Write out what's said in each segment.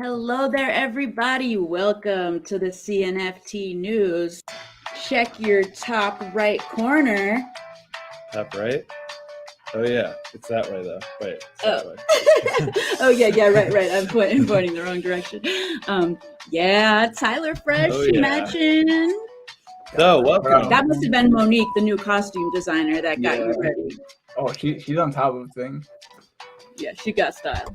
Hello there, everybody. Welcome to the CNFT News. Check your top right corner. Top right? Oh, yeah. It's that way, though. Wait. Oh. That way. Oh, yeah, right. I'm pointing the wrong direction. Yeah, Tyler Fresh matching. So, welcome. That must have been Monique, the new costume designer that got you ready. Oh, she's on top of things. Yeah, she got style.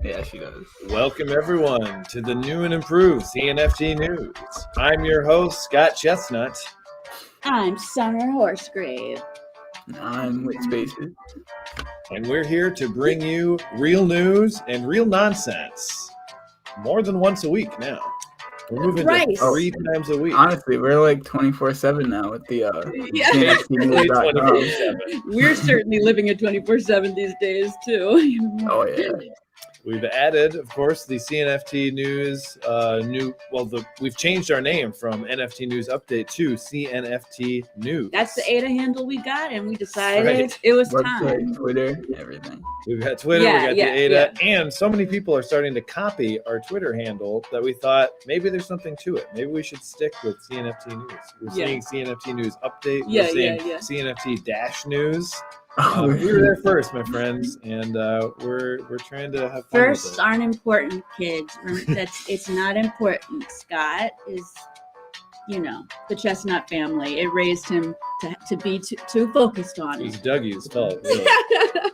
Yeah, she does. Welcome, everyone, to the new and improved CNFT News. I'm your host, Scott Chestnut. I'm Summer Horsegrave. I'm with Spaces. And we're here to bring you real news and real nonsense. More than once a week now. We're moving to 3 times a week. Honestly, we're like 24/7 now with the CNFTnews.com. We're certainly living at 24/7 these days too. Oh yeah. We've added, of course, the CNFT News we've changed our name from NFT News Update to CNFT News. That's the ADA handle we got, and we decided it was time. Website, Twitter, everything. We've got Twitter, we got the ADA, and so many people are starting to copy our Twitter handle that we thought maybe there's something to it. Maybe we should stick with CNFT News. We're seeing CNFT News Update. We're seeing CNFT-News. We were there first, my friends, and we're trying to have fun. Firsts aren't important, kids. It's not important. Scott is, the Chestnut family. It raised him to be too focused on it. It was Dougie's fault. Really.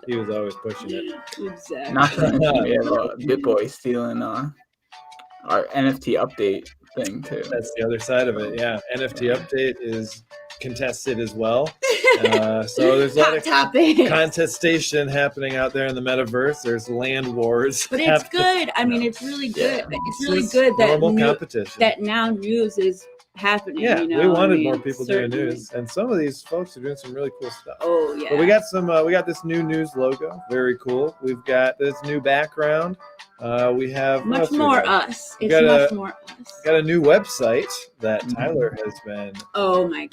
He was always pushing it. Exactly. Not that we have BitBoy stealing our NFT update thing too. That's the other side of it. Yeah, NFT update is contested as well. So there's a lot of contestation happening out there in the metaverse. There's land wars. But it's good. I mean, it's really good. Yeah. It's really good that competition. That now news is happening. Yeah, we wanted more people doing news, and some of these folks are doing some really cool stuff. Oh yeah. But we got some. We got this new news logo. Very cool. We've got this new background. We have much more us. It's much more us. Got a new website that Tyler has been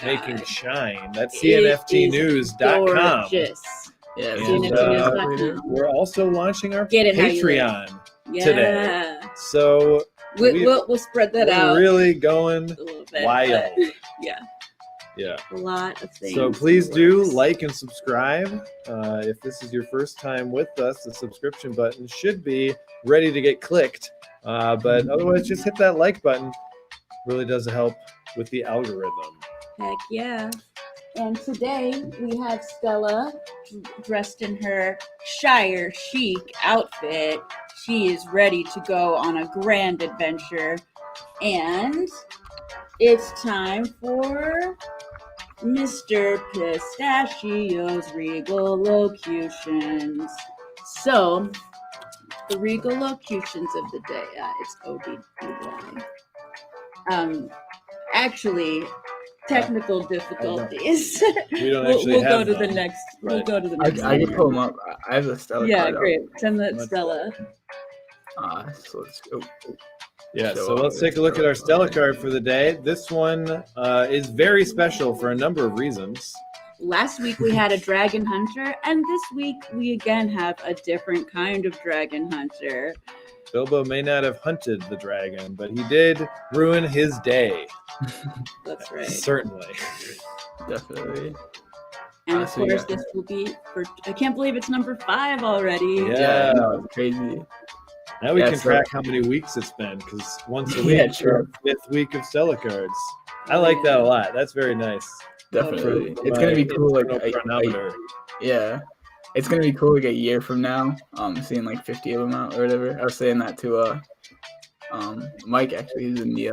making shine. That's cNFTnews.com. Yeah, cNFTnews.com. We're also launching our Patreon today. So we'll spread that out. We're really going a little bit, wild. Yeah. A lot of things. So please do like and subscribe. If this is your first time with us, the subscription button should be ready to get clicked. But otherwise, just hit that like button. Really does help with the algorithm. Heck yeah. And today we have Stella dressed in her Shire chic outfit. She is ready to go on a grand adventure. And it's time for Mr. Pistachio's Regal Locutions. So, the Regal Locutions of the day. It's ODBY. Actually, technical difficulties. We don't actually we'll have go to them. the next. We'll go to the next. I can pull them up. I have a Stella. Yeah, card great. Send that Stella. So let's go. Yeah, so let's take a look at our Stella card for the day. This one is very special for a number of reasons. Last week we had a dragon hunter, and this week we again have a different kind of dragon hunter. Bilbo may not have hunted the dragon, but he did ruin his day. That's right. Certainly. Definitely. And of course, this will be I can't believe it's number 5 already. Yeah, no, it's crazy. Now we can track how many weeks it's been, because once a week, we're 5th week of Stella cards. I like that a lot. That's very nice. Definitely. It's going to be cool. Yeah. It's going to be cool like a year from now, seeing like 50 of them out or whatever. I was saying that to Mike, actually. He's in the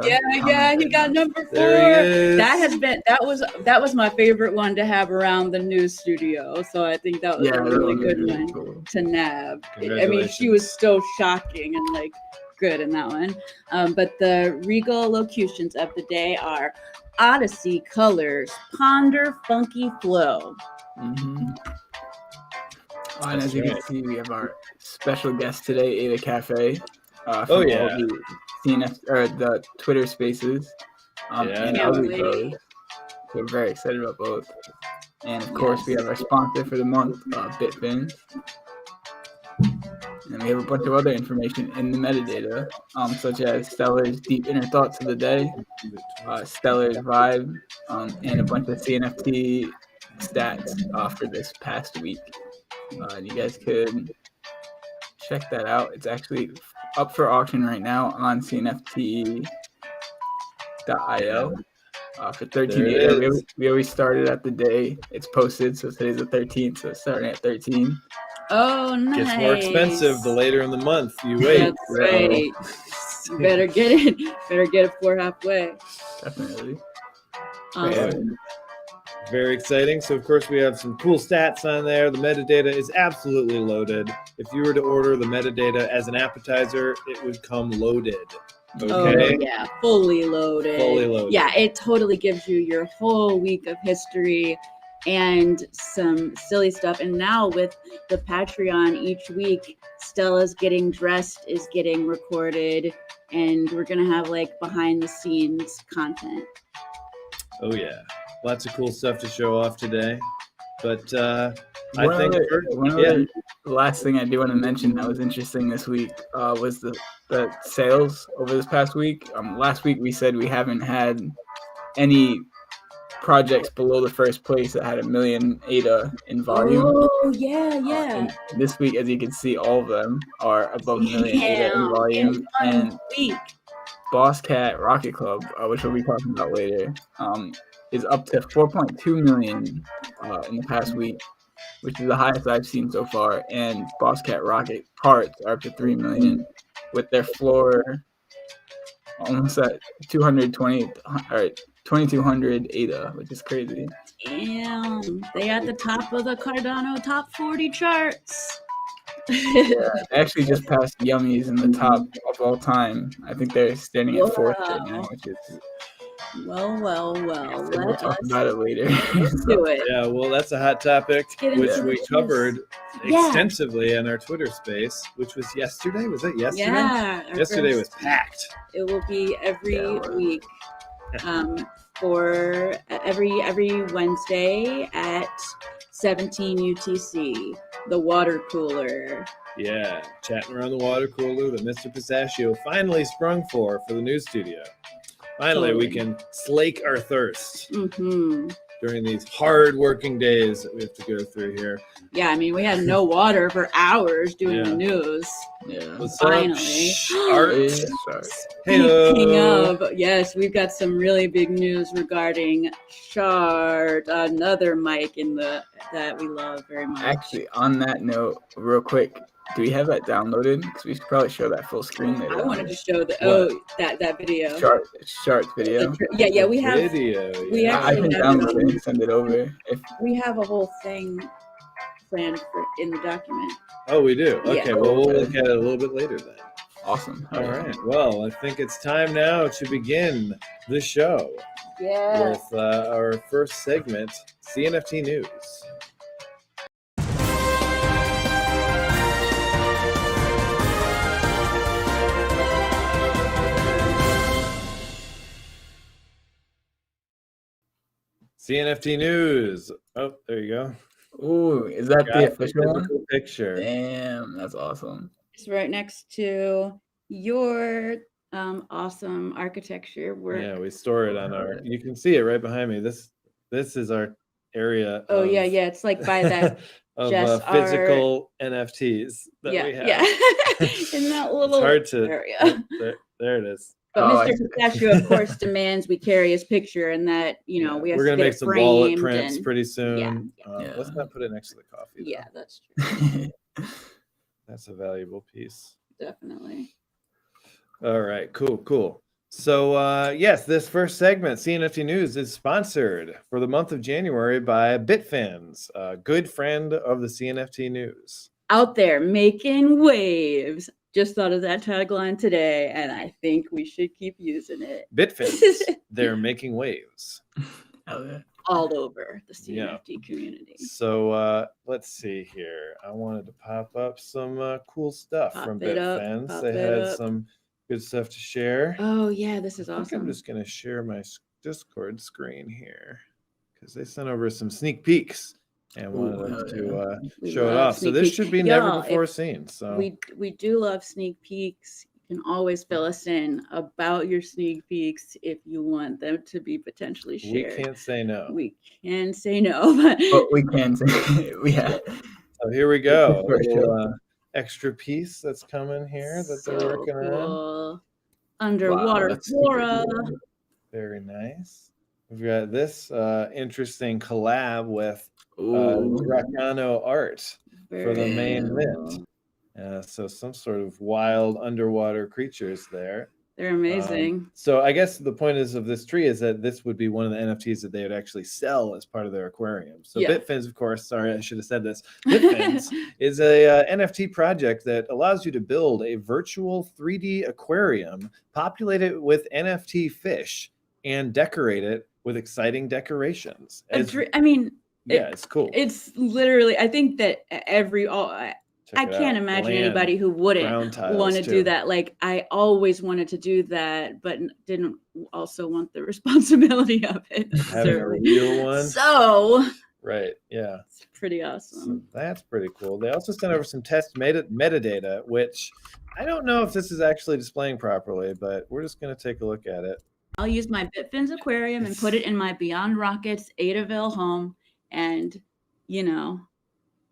he got number 4. There he is. That was my favorite one to have around the news studio. So I think that was a really good one to nab. I mean, she was so shocking and like good in that one. But the Regal Locutions of the day are Odyssey Colors, Ponder Funky Flow. And as you can see, we have our special guest today, Ada Cafe. From the CNF or the Twitter Spaces. And Ugly Bros. We're very excited about both. And of course, we have our sponsor for the month, Bitfin. And we have a bunch of other information in the metadata, such as Stellar's deep inner thoughts of the day, Stellar's vibe, and a bunch of CNFT stats for this past week. And you guys could check that out. It's actually up for auction right now on cNFT.io for 13 ADA. We always started at the day it's posted, so today's the 13th, so it's starting at 13. Oh, nice. Gets more expensive the later in the month you wait. That's right. Better get it. Better get it before halfway. Definitely. Very exciting. So, of course, we have some cool stats on there. The metadata is absolutely loaded. If you were to order the metadata as an appetizer, it would come loaded. Okay. Oh, yeah, fully loaded. Fully loaded. Yeah, it totally gives you your whole week of history and some silly stuff. And now with the Patreon each week, Stella's Getting Dressed is getting recorded, and we're going to have like behind the scenes content. Oh, yeah. Lots of cool stuff to show off today. But the last thing I do want to mention that was interesting this week was the sales over this past week. Last week we said we haven't had any projects below the first place that had 1 million ADA in volume. Oh, yeah. And this week, as you can see, all of them are above 1 million ADA in volume. And Boss Cat Rocket Club, which we'll be talking about later, is up to 4.2 million in the past week, which is the highest I've seen so far. And Boss Cat Rocket parts are up to 3 million, with their floor almost at 2,200 ADA, which is crazy. Damn, they at the top of the Cardano top 40 charts. Yeah, they actually just passed Yummies in the top of all time. I think they're standing at 4th right now, which is... Well. We'll talk about it later. Let's do it. Yeah, well, that's a hot topic, which we covered extensively in our Twitter space, which was yesterday. Was it yesterday? Yeah. Yesterday was packed. It will be every week. For every Wednesday at 17 UTC, the water cooler. Yeah, chatting around the water cooler that Mr. Pistachio finally sprung for the news studio. Finally, we can slake our thirst during these hard working days that we have to go through here. Yeah, I mean, we had no water for hours doing the news. Yeah. Finally. Speaking of, yes, we've got some really big news regarding Shard, another mic that we love very much. Actually, on that note, real quick, do we have that downloaded? Because we should probably show that full screen later. I wanted to show that video. Shart's video. Yeah, we have. Video, yeah. We I can download it and send it over. We have a whole thing planned in the document. Oh, we do? Okay, yeah. Well, we'll look at it a little bit later then. Awesome. All right. Well, I think it's time now to begin the show. Yeah. With our first segment, CNFT News. CNFT News. Oh, there you go. Ooh, is that the official one? Picture. Damn, that's awesome. It's right next to your awesome architecture work. Yeah, we store it on our. You can see it right behind me. This is our area. Oh yeah, it's like by that of physical NFTs that we have. Yeah, in that little area. There it is. But Mr. Pistachio, of course, demands we carry his picture, and that we have we're gonna make some wallet prints pretty soon. Yeah. Let's not put it next to the coffee. Though. Yeah, that's true. That's a valuable piece. Definitely. All right, cool. So yes, this first segment, CNFT News, is sponsored for the month of January by Bitfans, a good friend of the CNFT News. Out there making waves. Just thought of that tagline today, and I think we should keep using it. Bitfans, they're making waves. All over the CNFT community. So let's see here. I wanted to pop up some cool stuff from Bitfans. They had some good stuff to share. Oh, yeah, this is awesome. I'm just going to share my Discord screen here because they sent over some sneak peeks and wanted to show it off. So this should be never before seen. So we do love sneak peeks. You can always fill us in about your sneak peeks if you want them to be potentially shared. We can't say no. We can say no, but we can say So here we go. A little, extra piece that's coming here that they're working on. Underwater flora. Very nice. We've got this interesting collab with Cardano art for the main mint. So some sort of wild underwater creatures there. They're amazing. So I guess the point of this tree is that this would be one of the NFTs that they would actually sell as part of their aquarium. So Bitfins, of course, sorry, I should have said this. Bitfins is a NFT project that allows you to build a virtual 3D aquarium, populate it with NFT fish, and decorate it with exciting decorations. It's cool. It's literally, I think that I can't imagine anybody who wouldn't want to do that. Like, I always wanted to do that, but didn't also want the responsibility of it. Having a real one. So, right, yeah. It's pretty awesome. So that's pretty cool. They also sent over some test metadata, which I don't know if this is actually displaying properly, but we're just going to take a look at it. I'll use my Bitfins aquarium and put it in my Beyond Rockets Adaville home, and,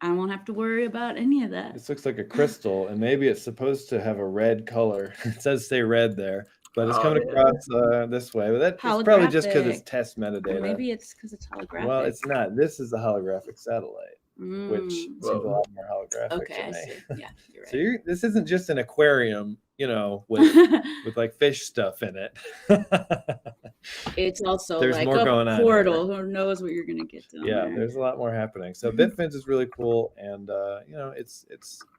I won't have to worry about any of that. This looks like a crystal, and maybe it's supposed to have a red color. It says "stay red" there, but it's coming across this way. But that's probably just because it's test metadata. Or maybe it's because it's holographic. Well, it's not. This is a holographic satellite, which seems a lot more holographic to me. I see. Yeah, you're right. So this isn't just an aquarium, with like fish stuff in it. It's also there's like more going a portal. Who knows what you're gonna get down there. There's a lot more happening. So Bitfins is really cool, and it's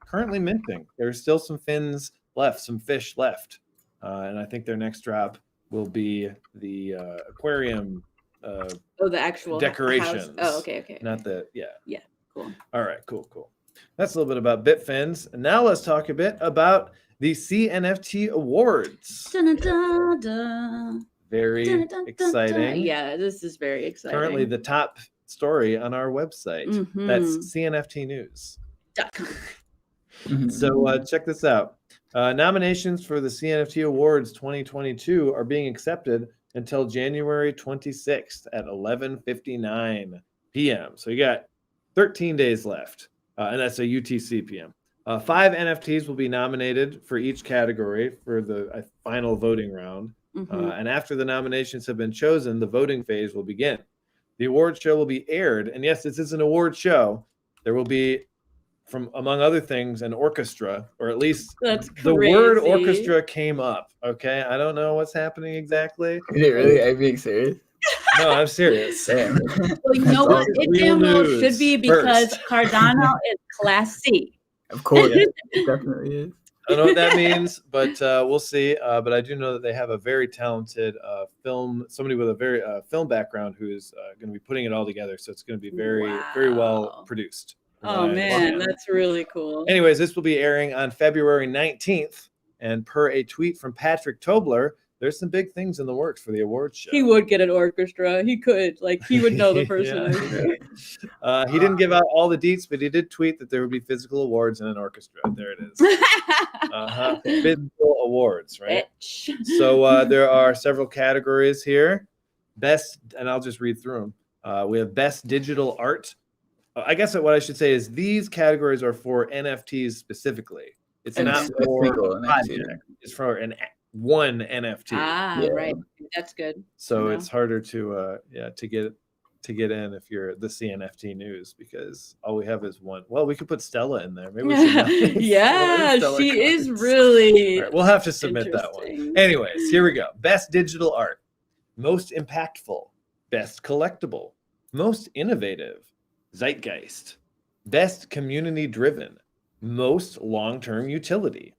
currently minting. There's still some fins left, some fish left, and I think their next drop will be the aquarium. The actual decorations. House. Oh, okay. Not the Yeah, cool. All right, cool. That's a little bit about Bitfins. And now let's talk a bit about the CNFT Awards. Dun, dun, dun. Very exciting. Yeah, this is very exciting. Currently the top story on our website. Mm-hmm. That's cNFTnews.com. So check this out. Nominations for the CNFT Awards 2022 are being accepted until January 26th at 11:59 p.m. So you got 13 days left, and that's a UTC p.m. 5 NFTs will be nominated for each category for the final voting round. And after the nominations have been chosen, the voting phase will begin. The award show will be aired. And yes, this is an award show. There will be, from among other things, an orchestra, or at least the word orchestra came up. Okay. I don't know what's happening exactly. Is it really? Are you being serious? No, I'm serious. Damn. Well, you know what? It damn well should be, because Cardano is Class C. Of course. It definitely is. I don't know what that means, but we'll see. But I do know that they have a very talented somebody with a very film background who's going to be putting it all together. So it's going to be very well produced. Oh, man, that's really cool. Anyways, this will be airing on February 19th. And per a tweet from Patrick Tobler, there's some big things in the works for the awards show. He would get an orchestra. He could. He would know the person. He didn't give out all the deets, but he did tweet that there would be physical awards and an orchestra. There it is. Physical awards, right? So there are several categories here. Best, and I'll just read through them. We have best digital art. I guess what I should say is these categories are for NFTs specifically. It's not for a project. It's for one NFT. Right. That's good. So it's harder to get in if you're the CNFT News, because all we have is one. Well, we could put Stella in there. Maybe we should. She is really. Right, we'll have to submit that one. Anyways, here we go. Best digital art, most impactful, best collectible, most innovative, zeitgeist, best community driven, most long-term utility,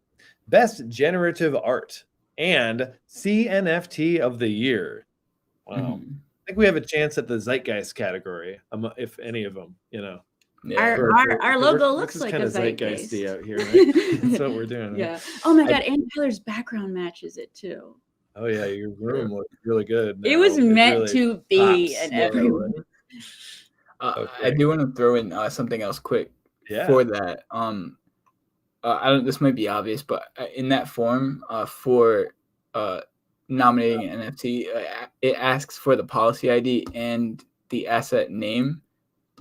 best generative art, and CNFT of the year. Wow. I think we have a chance at the zeitgeist category, if any of them, Yeah. Our logo looks like a zeitgeist out here, right? That's what we're doing. Yeah. Right? Oh my God, Ann Taylor's background matches it too. Oh yeah, your room looks really good. It was meant to be, and everyone. I do want to throw in something else quick for that. This might be obvious, but in that form, for nominating an NFT, it asks for the policy ID and the asset name,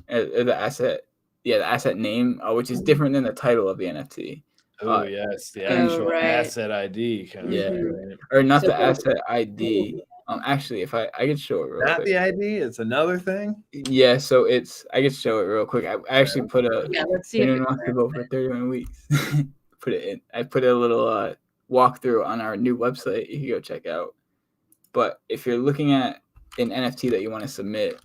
the asset name, which is different than the title of the NFT. Oh yes, the actual asset ID kind of thing, right? Or not the asset ID. Actually, if I could show it real quick. Not the ID, it's another thing. Yeah, so I could show it real quick. I actually put a. Let's see. Anyone wants to go for 31 weeks? Put it in. I put a little walkthrough on our new website. You can go check out. But if you're looking at an NFT that you want to submit,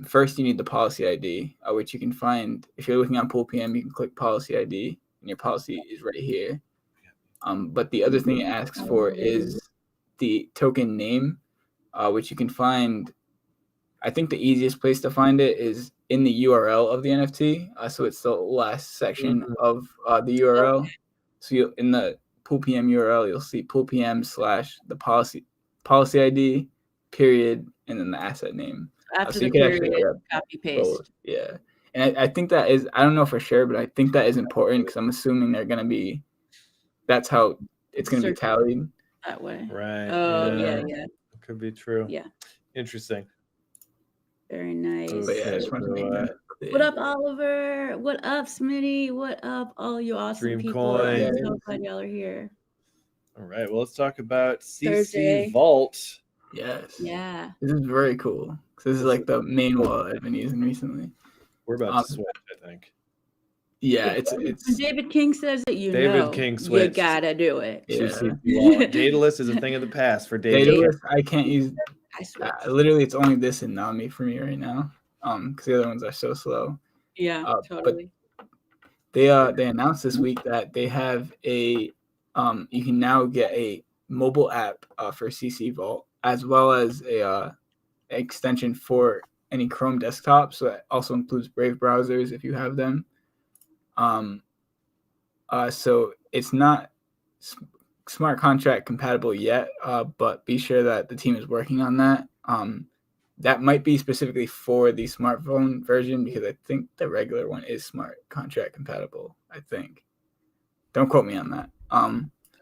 first you need the policy ID, which you can find if you're looking on Pool PM. You can click policy ID, and your policy is right here. But the other thing it asks for is the token name, which you can find. I think the easiest place to find it is in the URL of the NFT. So it's the last section of the URL. Okay. So in the Pool PM URL, you'll see Pool PM / the policy ID, period, and then the asset name. After the period, copy paste. Yeah. And I think that is, I don't know for sure, but I think that is important because I'm assuming they're going to be, that's how it's going to be tallied. That way. Right. Oh, yeah. It could be true. Yeah. Interesting. Very nice. Yeah, I just wanted to make that clear. What up, Oliver? What up, Smitty? What up, all you awesome people? I'm so glad y'all are here. All right. Well, let's talk about CC Thursday. Vault. Yes. Yeah. This is very cool. This is like the main wallet I've been using recently. We're about to switch, I think. Yeah, it's when David King says it, David King switched. You gotta do it. Yeah. Daedalus is a thing of the past for Daedalus. I can't use. Literally, it's only this and Nami for me right now. Because the other ones are so slow. Yeah, totally. But they announced this week that they have a you can now get a mobile app for CC Vault as well as a extension for any Chrome desktop. So that also includes Brave browsers if you have them. So it's not smart contract compatible yet, but be sure that the team is working on that. That might be specifically for the smartphone version because I think the regular one is smart contract compatible. I think. Don't quote me on that.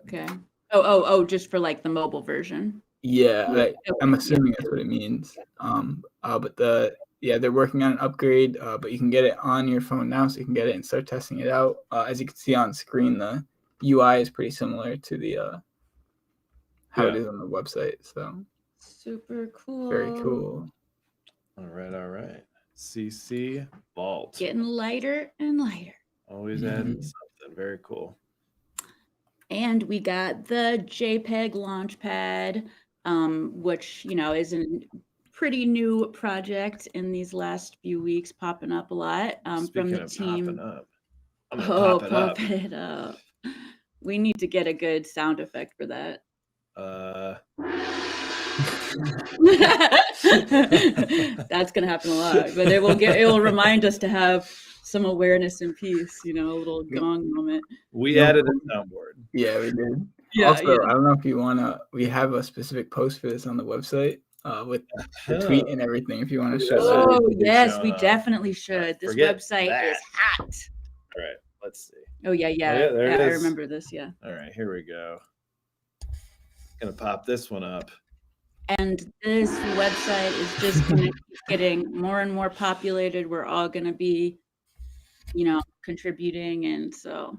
Okay. Oh, just for like the mobile version. Yeah, I'm assuming that's what it means. But they're working on an upgrade, but you can get it on your phone now, so you can get it and start testing it out. As you can see on screen, the UI is pretty similar to the how it is on the website. So super cool. Very cool. All right. CC Vault. Getting lighter and lighter. Always adding something. Very cool. And we got the Jpeg Launchpad, which, is a pretty new project in these last few weeks, popping up a lot from the team. Pop it up. We need to get a good sound effect for that. That's gonna happen a lot, but it will remind us to have some awareness and peace, a little gong moment. We added a soundboard. Yeah, we did. Yeah, also, I don't know if you we have a specific post for this on the website with the tweet and everything, if you want to show that. Oh, yes, we definitely should. This website is hot. All right, let's see. Oh, yeah. There I remember this, yeah. All right, here we go. Gonna pop this one up. And this website is just going to keep getting more and more populated. We're all going to be, contributing, and so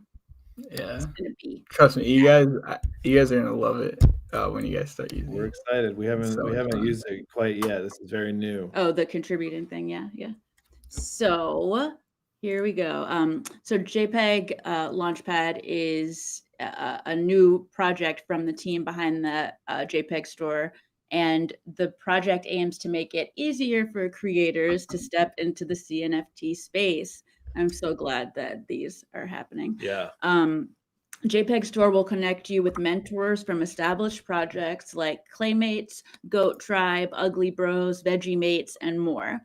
yeah, it's going to be. Trust me, you guys are going to love it when you guys start using it. We're excited. We haven't used it quite yet. This is very new. Oh, the contributing thing, yeah. So here we go. So Jpeg Launchpad is a new project from the team behind the Jpeg store. And the project aims to make it easier for creators to step into the CNFT space. I'm so glad that these are happening. Yeah. Jpeg Store will connect you with mentors from established projects like Claymates, Goat Tribe, Ugly Bros, Veggie and more.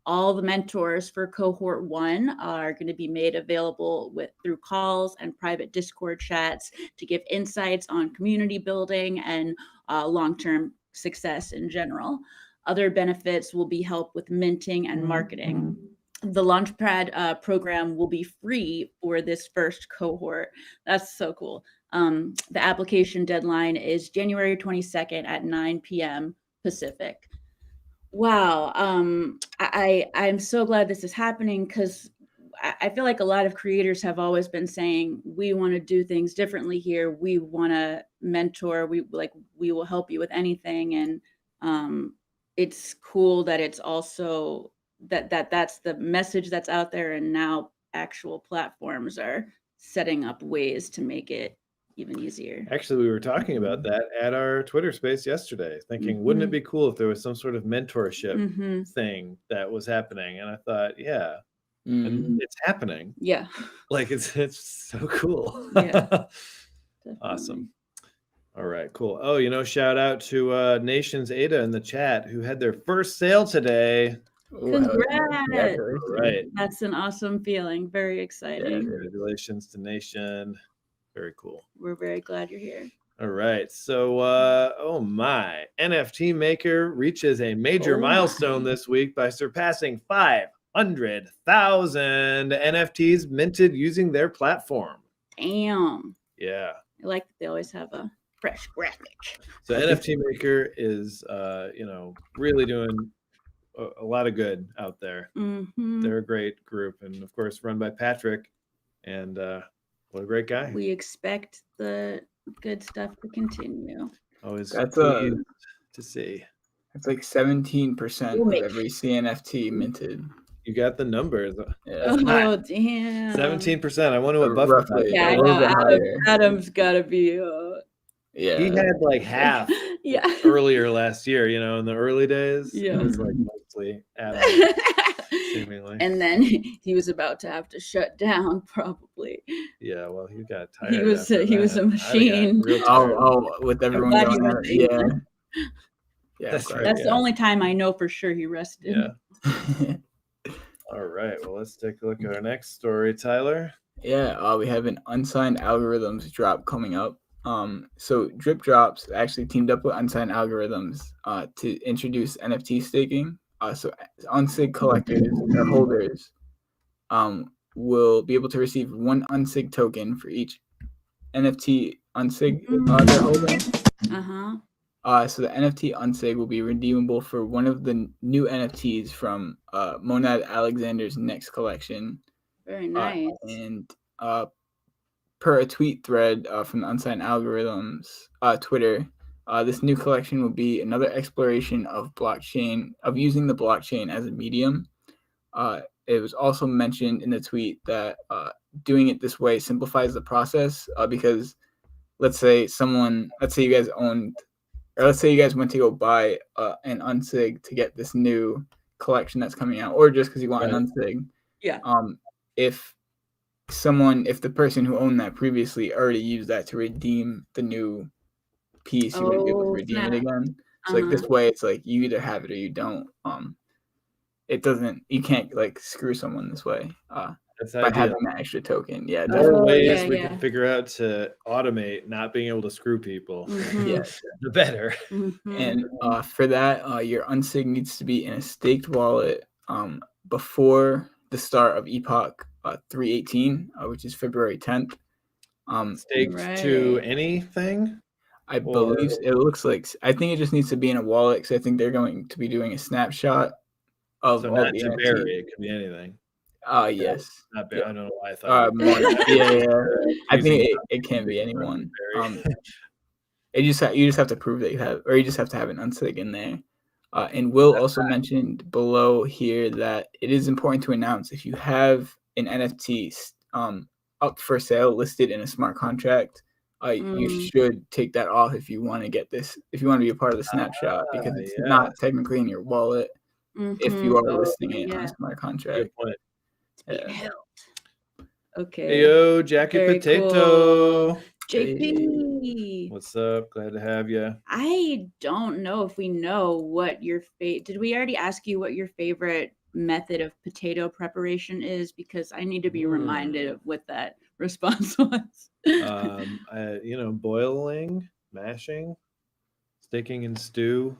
All the mentors for Cohort 1 are going to be made available through calls and private Discord chats to give insights on community building and long-term success in general. Other benefits will be help with minting and marketing. The Launchpad program will be free for this first cohort. That's so cool. The application deadline is January 22nd at 9 p.m. Pacific. Wow. I'm so glad this is happening, because I feel like a lot of creators have always been saying, we want to do things differently here. We want to mentor. We will help you with anything. And it's cool that it's also that's the message that's out there. And now actual platforms are setting up ways to make it even easier. Actually, we were talking about that at our Twitter space yesterday, thinking, wouldn't it be cool if there was some sort of mentorship thing that was happening? And I thought, yeah, and it's happening. Yeah. Like it's so cool. Yeah. Awesome. All right, cool. Oh, shout out to Nations Ada in the chat, who had their first sale today. Congrats. Right. That's an awesome feeling. Very exciting. Yeah, congratulations to Nation. Very cool. We're very glad you're here. All right. So, oh my, NFT Maker reaches a major milestone this week by surpassing 500,000 NFTs minted using their platform. Damn. Yeah. I like that they always have a fresh graphic. So NFT Maker is, really doing a lot of good out there. They're a great group, and of course, run by Patrick. And what a great guy. We expect the good stuff to continue. Always pleased to see. It's like 17% of every CNFT minted. You got the numbers. Yeah. Oh, damn. 17%. I wonder what Buffett had. Yeah, I know. Adam's got to be... yeah. He had like half earlier last year, in the early days. Yeah. It was like mostly Adam. Seemingly. And then he was about to have to shut down, probably. Yeah, well, he got tired. He was a machine. With everyone going out. Yeah. That's right. That's the only time I know for sure he rested. Yeah. All right. Well, let's take a look at our next story, Tyler. Yeah, we have an Unsigned Algorithms drop coming up. So Drip Drops actually teamed up with Unsigned Algorithms to introduce NFT staking. So unsig collectors or holders will be able to receive one unsig token for each NFT unsig they're holding. So the NFT unsig will be redeemable for one of the new NFTs from Monad Alexander's next collection. Very nice. And per a tweet thread from the Unsigned Algorithms Twitter, this new collection will be another exploration of using the blockchain as a medium. It was also mentioned in the tweet that doing it this way simplifies the process because let's say you guys owned, or let's say you guys went to go buy an unsig to get this new collection that's coming out, or just because you want an unsig. Yeah. If the person who owned that previously already used that to redeem the new piece, you wouldn't be able to redeem it again. So like this way, it's like you either have it or you don't. You can't like screw someone this way by having that extra token. Yeah. There are ways we can figure out to automate not being able to screw people. Yeah. The better. And for that, your unsig needs to be in a staked wallet before the start of Epoch 318, which is February 10th. Staked to anything? I believe it looks like. I think it just needs to be in a wallet because I think they're going to be doing a snapshot of all not the to NFTs. bury. It could be anything. Yes. Not bury. I don't know why I thought. I think it can be anyone. You just have to prove that you have, or you just have to have an unsig in there. And Will also mentioned below here that it is important to announce if you have an NFT up for sale listed in a smart contract, you should take that off if you want to get this, if you want to be a part of the snapshot, because it's not technically in your wallet if you are listing it on a smart contract. Good point. Okay. Hey, yo, Jackie Very Potato. Cool. JP. What's up? Glad to have you. I don't know if we know what your did we already ask you what your favorite method of potato preparation is? Because I need to be reminded of what that response was. Boiling, mashing, sticking in stew.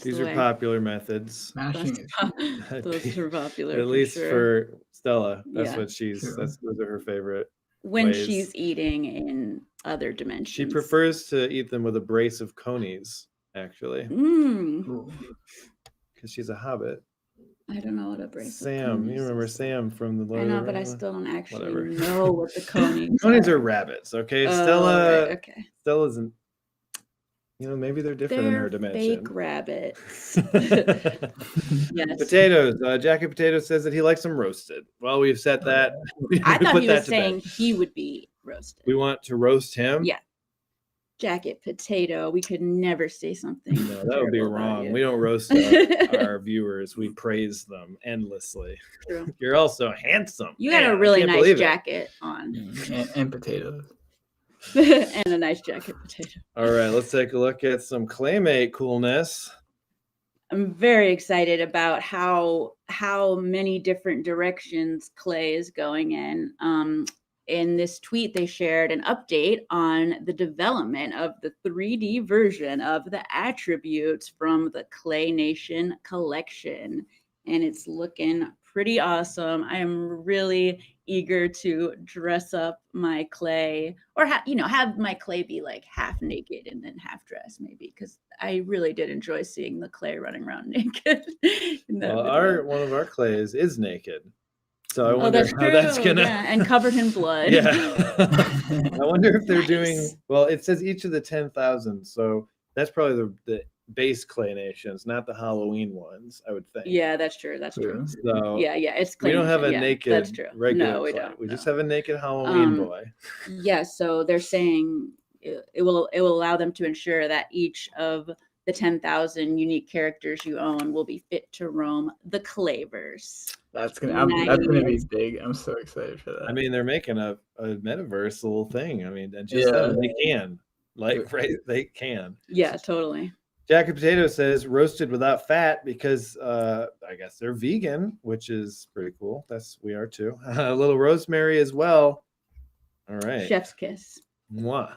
These are popular methods. Those are popular. At least for Stella. That's what those are her favorite. When she's eating in other dimensions. She prefers to eat them with a brace of conies, actually. Because she's a hobbit. I don't know what a brace of Sam, you remember Sam from the I know, but I still don't actually know what the conies Conies are rabbits, okay? Stella isn't. Maybe they're different in her dimension. Fake rabbits. Yes. Potatoes. Jacket Potato says that he likes them roasted. Well, we've said that. I thought he was saying he would be roasted. We want to roast him? Yeah. Jacket Potato. We could never say something. No, that would be wrong. We don't roast our viewers. We praise them endlessly. True. You're also handsome. You got a really nice jacket on. And potatoes. And a nice jacket potato. All right, let's take a look at some Claymate coolness. I'm very excited about how many different directions Clay is going in. In this tweet, they shared an update on the development of the 3D version of the attributes from the Clay Nation collection, and it's looking pretty awesome. I am really eager to dress up my Clay, or have my Clay be like half naked and then half dressed, maybe, because I really did enjoy seeing the Clay running around naked. Well, one of our Clays is naked, so I wonder how that's gonna and covered in blood. Yeah, I wonder if they're doing well. It says each of the 10,000, so that's probably the base Clay Nations, not the Halloween ones, I would think. Yeah, that's true. So yeah, it's Clay we don't have a naked that's true. regular no, we Clay. don't. We just have a naked Halloween boy. Yeah, so they're saying it will allow them to ensure that each of the 10,000 unique characters you own will be fit to roam the Clayverse. That's gonna be big. I'm so excited for that. I mean, they're making a metaverse little thing. I mean, and just they can. They can. Yeah, totally. Jacket Potato says roasted without fat because I guess they're vegan, which is pretty cool. We are too. A little rosemary as well. All right. Chef's kiss. Mwah.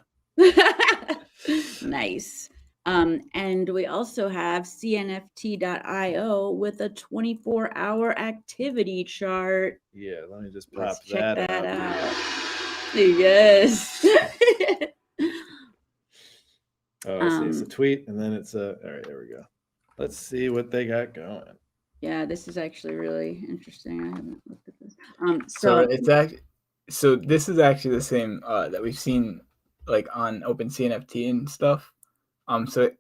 Nice. And we also have cNFT.io with a 24-hour activity chart. Yeah, let me just pop check that out. Yes. Oh, I see. It's a tweet, and then it's all right, there we go. Let's see what they got going. Yeah, this is actually really interesting. I haven't looked at this. So this is actually the same that we've seen like on OpenCNFT and stuff. So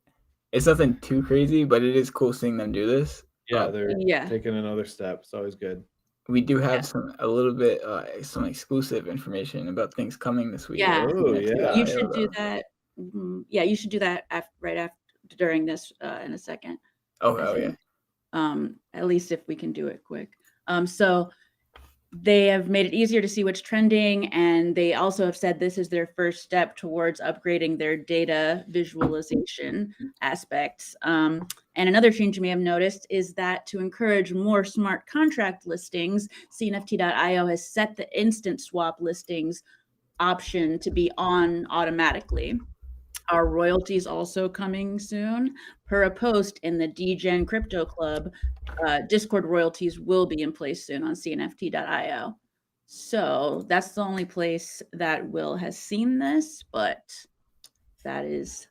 it's nothing too crazy, but it is cool seeing them do this. Yeah, they're taking another step. It's always good. We do have a little bit some exclusive information about things coming this week. Yeah, you should do that. Yeah, you should do that right after during this in a second. Yeah. At least if we can do it quick. So they have made it easier to see what's trending, and they also have said this is their first step towards upgrading their data visualization aspects. And another change you may have noticed is that to encourage more smart contract listings, cNFT.io has set the instant swap listings option to be on automatically. Our royalties also coming soon. Per a post in the DGen Crypto Club, Discord royalties will be in place soon on cNFT.io. So that's the only place that Will has seen this, but that is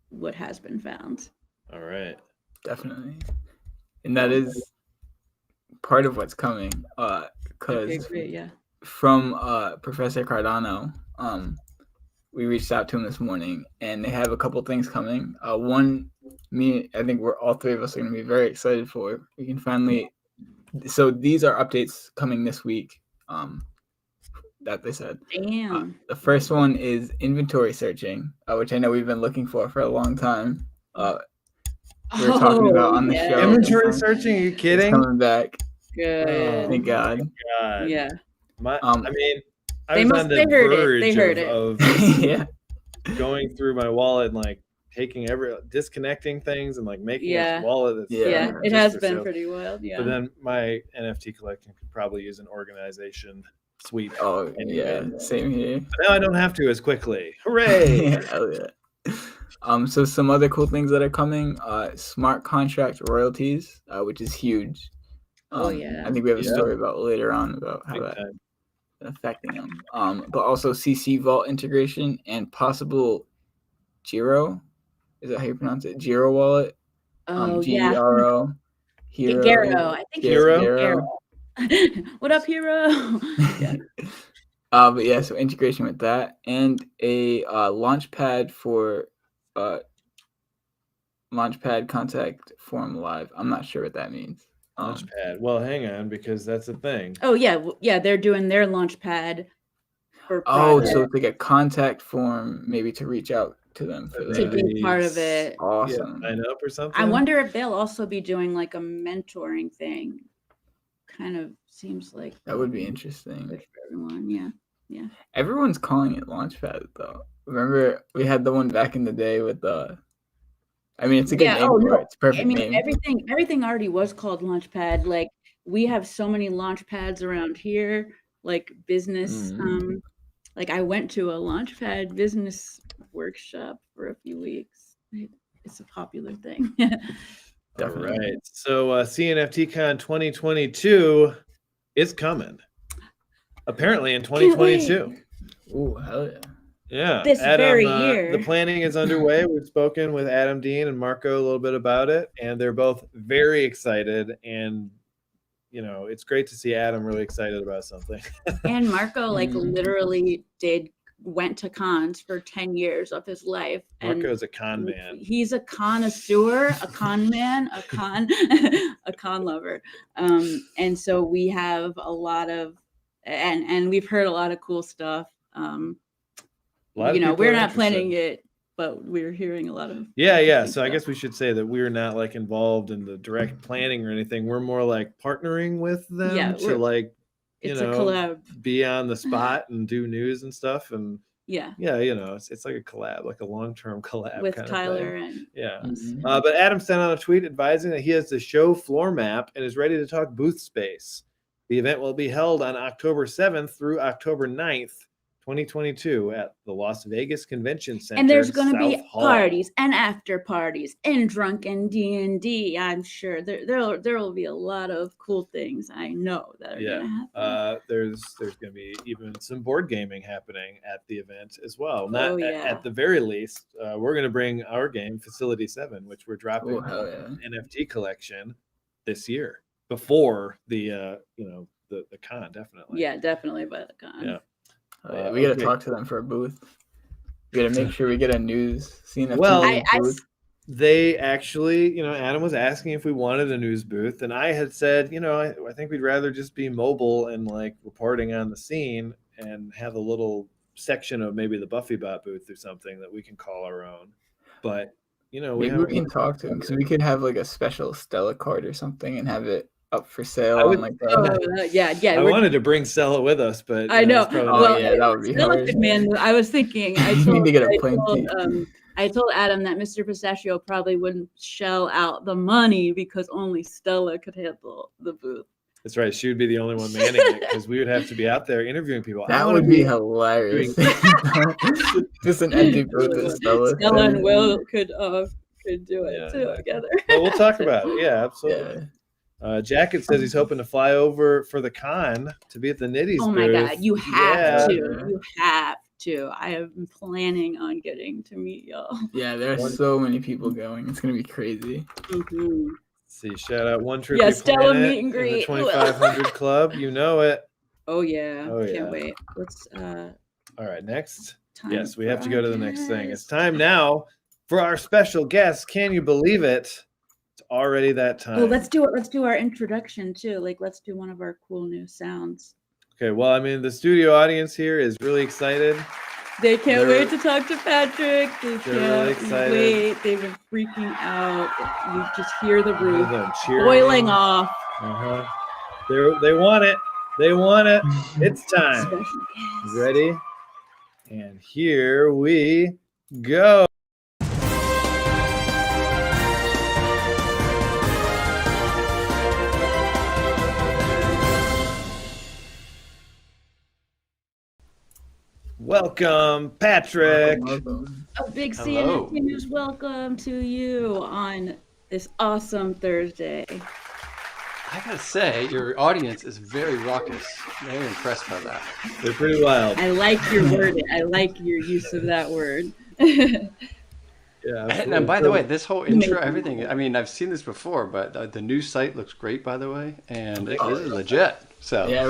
what has been found. All right. Definitely. And that is part of what's coming. Because from Professor Cardano, we reached out to him this morning, and they have a couple things coming. One, I think all three of us are going to be very excited for. We can finally. So these are updates coming this week. That they said. Damn. The first one is inventory searching, which I know we've been looking for a long time. We were talking about on the show. Inventory searching? Are you kidding? It's coming back. Good. Thank God. Yeah. I mean. I was on the verge of going through my wallet and like taking disconnecting things and like making a wallet. It has been pretty wild. Yeah. But then my NFT collection could probably use an organization sweep. Oh, anyway. Same here. But now I don't have to as quickly. Hooray! Oh yeah. So some other cool things that are coming, smart contract royalties, which is huge. I think we have a story about later on about how that's affecting them. But also CC Vault integration and possible Giro. Is that how you pronounce it? Giro wallet. Gero. Hero. Gero. I think Gero. What up, Hero? Yeah. But yeah, so integration with that and a launchpad for launchpad contact form live. I'm not sure what that means. Launchpad. Well, hang on, because that's a thing. Oh yeah, they're doing their launchpad. So it's like a contact form, maybe to reach out to them for to be part of it. Awesome. Yeah, sign up or something. I wonder if they'll also be doing like a mentoring thing. Kind of seems like that would be interesting. Good for everyone. Yeah. Everyone's calling it Launchpad though. Remember we had the one back in the day with the. I mean, it's a good name. It's a perfect name. Everything already was called Launchpad. Like we have so many Launchpads around here. Like business. Like I went to a Launchpad business workshop for a few weeks. It's a popular thing. All right. So CNFTCon 2022 is coming. Apparently in 2022. Oh, hell yeah. Yeah. This very year. The planning is underway. We've spoken with Adam Dean and Marco a little bit about it, and they're both very excited. And it's great to see Adam really excited about something. And Marco literally went to cons for 10 years of his life. Marco's a con man. He's a connoisseur, a con man, a con lover. And so we have a lot of, and we've heard a lot of cool stuff. We're not planning it, but we're hearing a lot of So I guess we should say that we're not like involved in the direct planning or anything. We're more like partnering with them to like a collab, be on the spot and do news and stuff. And it's like a collab, like a long-term collab with kind Tyler of thing. and but Adam sent out a tweet advising that he has the show floor map and is ready to talk booth space. The event will be held on October 7th through October 9th, 2022 at the Las Vegas Convention Center. And there's going to be parties and after parties and drunken D&D. I'm sure there will be a lot of cool things. I know that are going to happen. There's going to be even some board gaming happening at the event as well. At the very least, we're going to bring our game Facility 7, which we're dropping an NFT collection this year before the con. Definitely. Yeah, definitely by the con. Yeah. We got to talk to them for a booth. We got to make sure we get a news scene. Booth. They actually, Adam was asking if we wanted a news booth, and I had said, I think we'd rather just be mobile and like reporting on the scene and have a little section of maybe the BuffyBot booth or something that we can call our own. But maybe we can talk to him because we could have like a special Stella card or something and have it up for sale. I wanted to bring Stella with us, but I know. That would be hard. Man, I was thinking. I told Adam that Mr. Pistachio probably wouldn't shell out the money because only Stella could handle the booth. That's right. She would be the only one manning it because we would have to be out there interviewing people. That would be hilarious. Just an empty booth with Stella. Stella and Will could do it together. Well, we'll talk about it. Yeah, absolutely. Yeah. Jacket says he's hoping to fly over for the con to be at the Nitties booth. Oh my God, you have to. You have to. I have been planning on getting to meet y'all. Yeah, there are so many people going. It's going to be crazy. Mm-hmm. See, shout out One Trippy Stella meet and greet. The 2500 Club. You know it. Oh, yeah. Can't wait. Let's. All right, next. Yes, we have to go to the next thing. It's time now for our special guest. Can you believe it? Already that time. Oh, let's do it. Let's do our introduction too. Like, let's do one of our cool new sounds. Okay. Well, I mean, the studio audience here is really excited. They can't wait to talk to Patrick. They're really excited. Wait. They've been freaking out. You just hear the roof boiling off. They want it. They want it. It's time. Ready? And here we go. Welcome, Patrick. Welcome. A big CNFT News welcome to you on this awesome Thursday. I gotta say, your audience is very raucous. Very impressed by that. They're pretty wild. I like your wording. I like your use of that word. Yeah, and by the way, this whole intro, everything, I mean, I've seen this before, but the new site looks great, by the way, and this is legit. So yeah,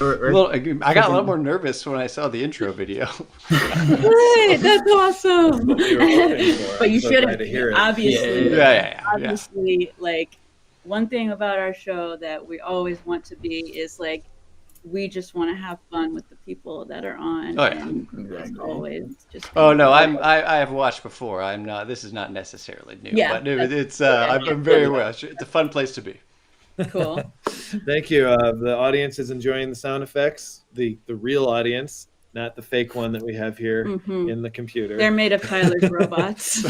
I got a little more nervous when I saw the intro video. Good, that's awesome. But you should have, obviously, obviously, like, one thing about our show that we always want to be is like, we just want to have fun with the people that are on. Oh, yeah. And exactly. Always just. Oh no, I have watched before. I'm not. This is not necessarily new. Yeah, but it's. I'm very aware. It's a fun place to be. Cool. Thank you. The audience is enjoying the sound effects. The real audience, not the fake one that we have here in the computer. They're made of Tyler's robots.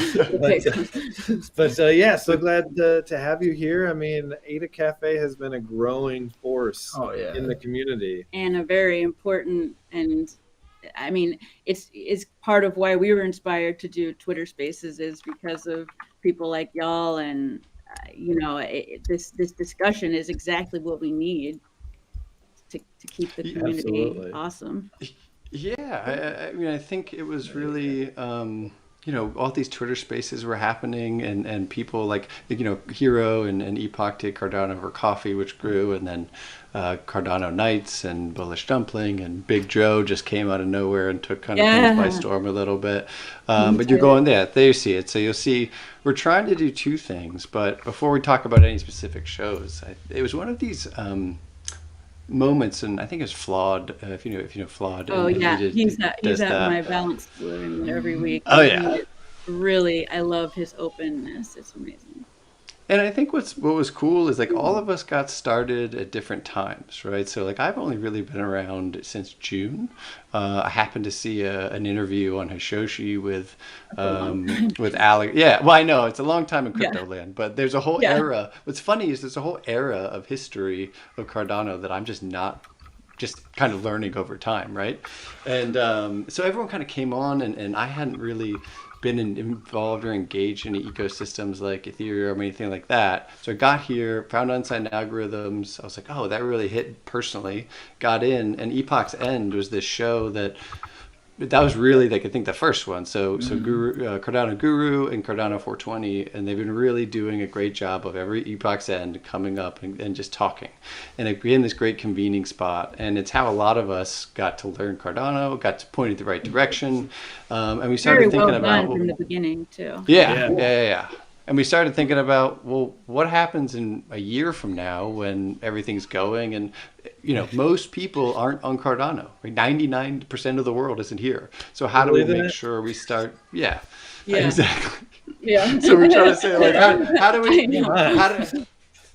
but yeah, so glad to have you here. I mean, Ada Cafe has been a growing force in the community. And a very important, and I mean, it's part of why we were inspired to do Twitter Spaces is because of people like y'all. And, this discussion is exactly what we need to keep the community awesome. Yeah, I mean, I think it was really, all these Twitter Spaces were happening, and people like, Hero and Epoch did Cardano for Coffee, which grew, and then Cardano Nights and Bullish Dumpling, and Big Joe just came out of nowhere and took kind of things by storm a little bit. But you're going there you see it. So you'll see we're trying to do two things, but before we talk about any specific shows, it was one of these moments, and I think it's Flawed. If you know Flawed. Oh yeah, he's at my balance room every week. Oh yeah, really, I love his openness. It's amazing. And I think what was cool is like all of us got started at different times, right? So like I've only really been around since June. I happened to see an interview on Hashoshi with Alex. Yeah, well I know it's a long time in crypto land, but there's a whole era. What's funny is there's a whole era of history of Cardano that I'm just kind of learning over time, right? And so everyone kind of came on, and I hadn't really been involved or engaged in ecosystems like Ethereum or anything like that. So I got here, found Unsigned Algorithms. I was like, oh, that really hit personally. Got in, and Epoch's End was this show that was really like I think the first one. So Cardano Guru and Cardano 420, and they've been really doing a great job of every Epoch's End coming up and just talking. And it became this great convening spot, and it's how a lot of us got to learn Cardano, got to point in the right direction, and we started thinking about from the beginning too. Yeah. And we started thinking about, well, what happens in a year from now when everything's going? And, most people aren't on Cardano. Right? 99% of the world isn't here. So how do we make sure we start? Yeah. Exactly. Yeah. So we're trying to say, like,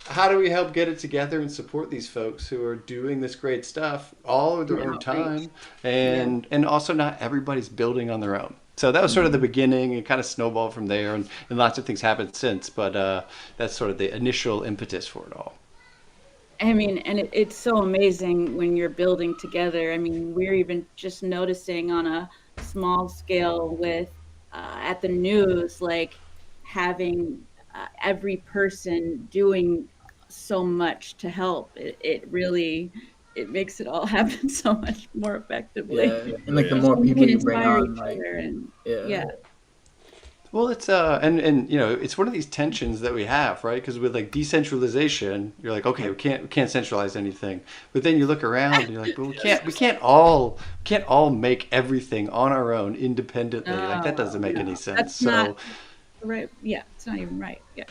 how do we help get it together and support these folks who are doing this great stuff all of their own time? And also not everybody's building on their own. So that was sort of the beginning. It kind of snowballed from there, and lots of things happened since. But that's sort of the initial impetus for it all. I mean, and it's so amazing when you're building together. I mean, we're even just noticing on a small scale with at the news, like having every person doing so much to help. It really... it makes it all happen so much more effectively. Yeah, and like the more people you bring on, like, Well, it's and it's one of these tensions that we have, right? Because with like decentralization, you're like, okay, we can't centralize anything, but then you look around and you're like, well, we can't all make everything on our own independently. Like that doesn't make any sense. That's not right. Yeah, it's not even right. Yeah.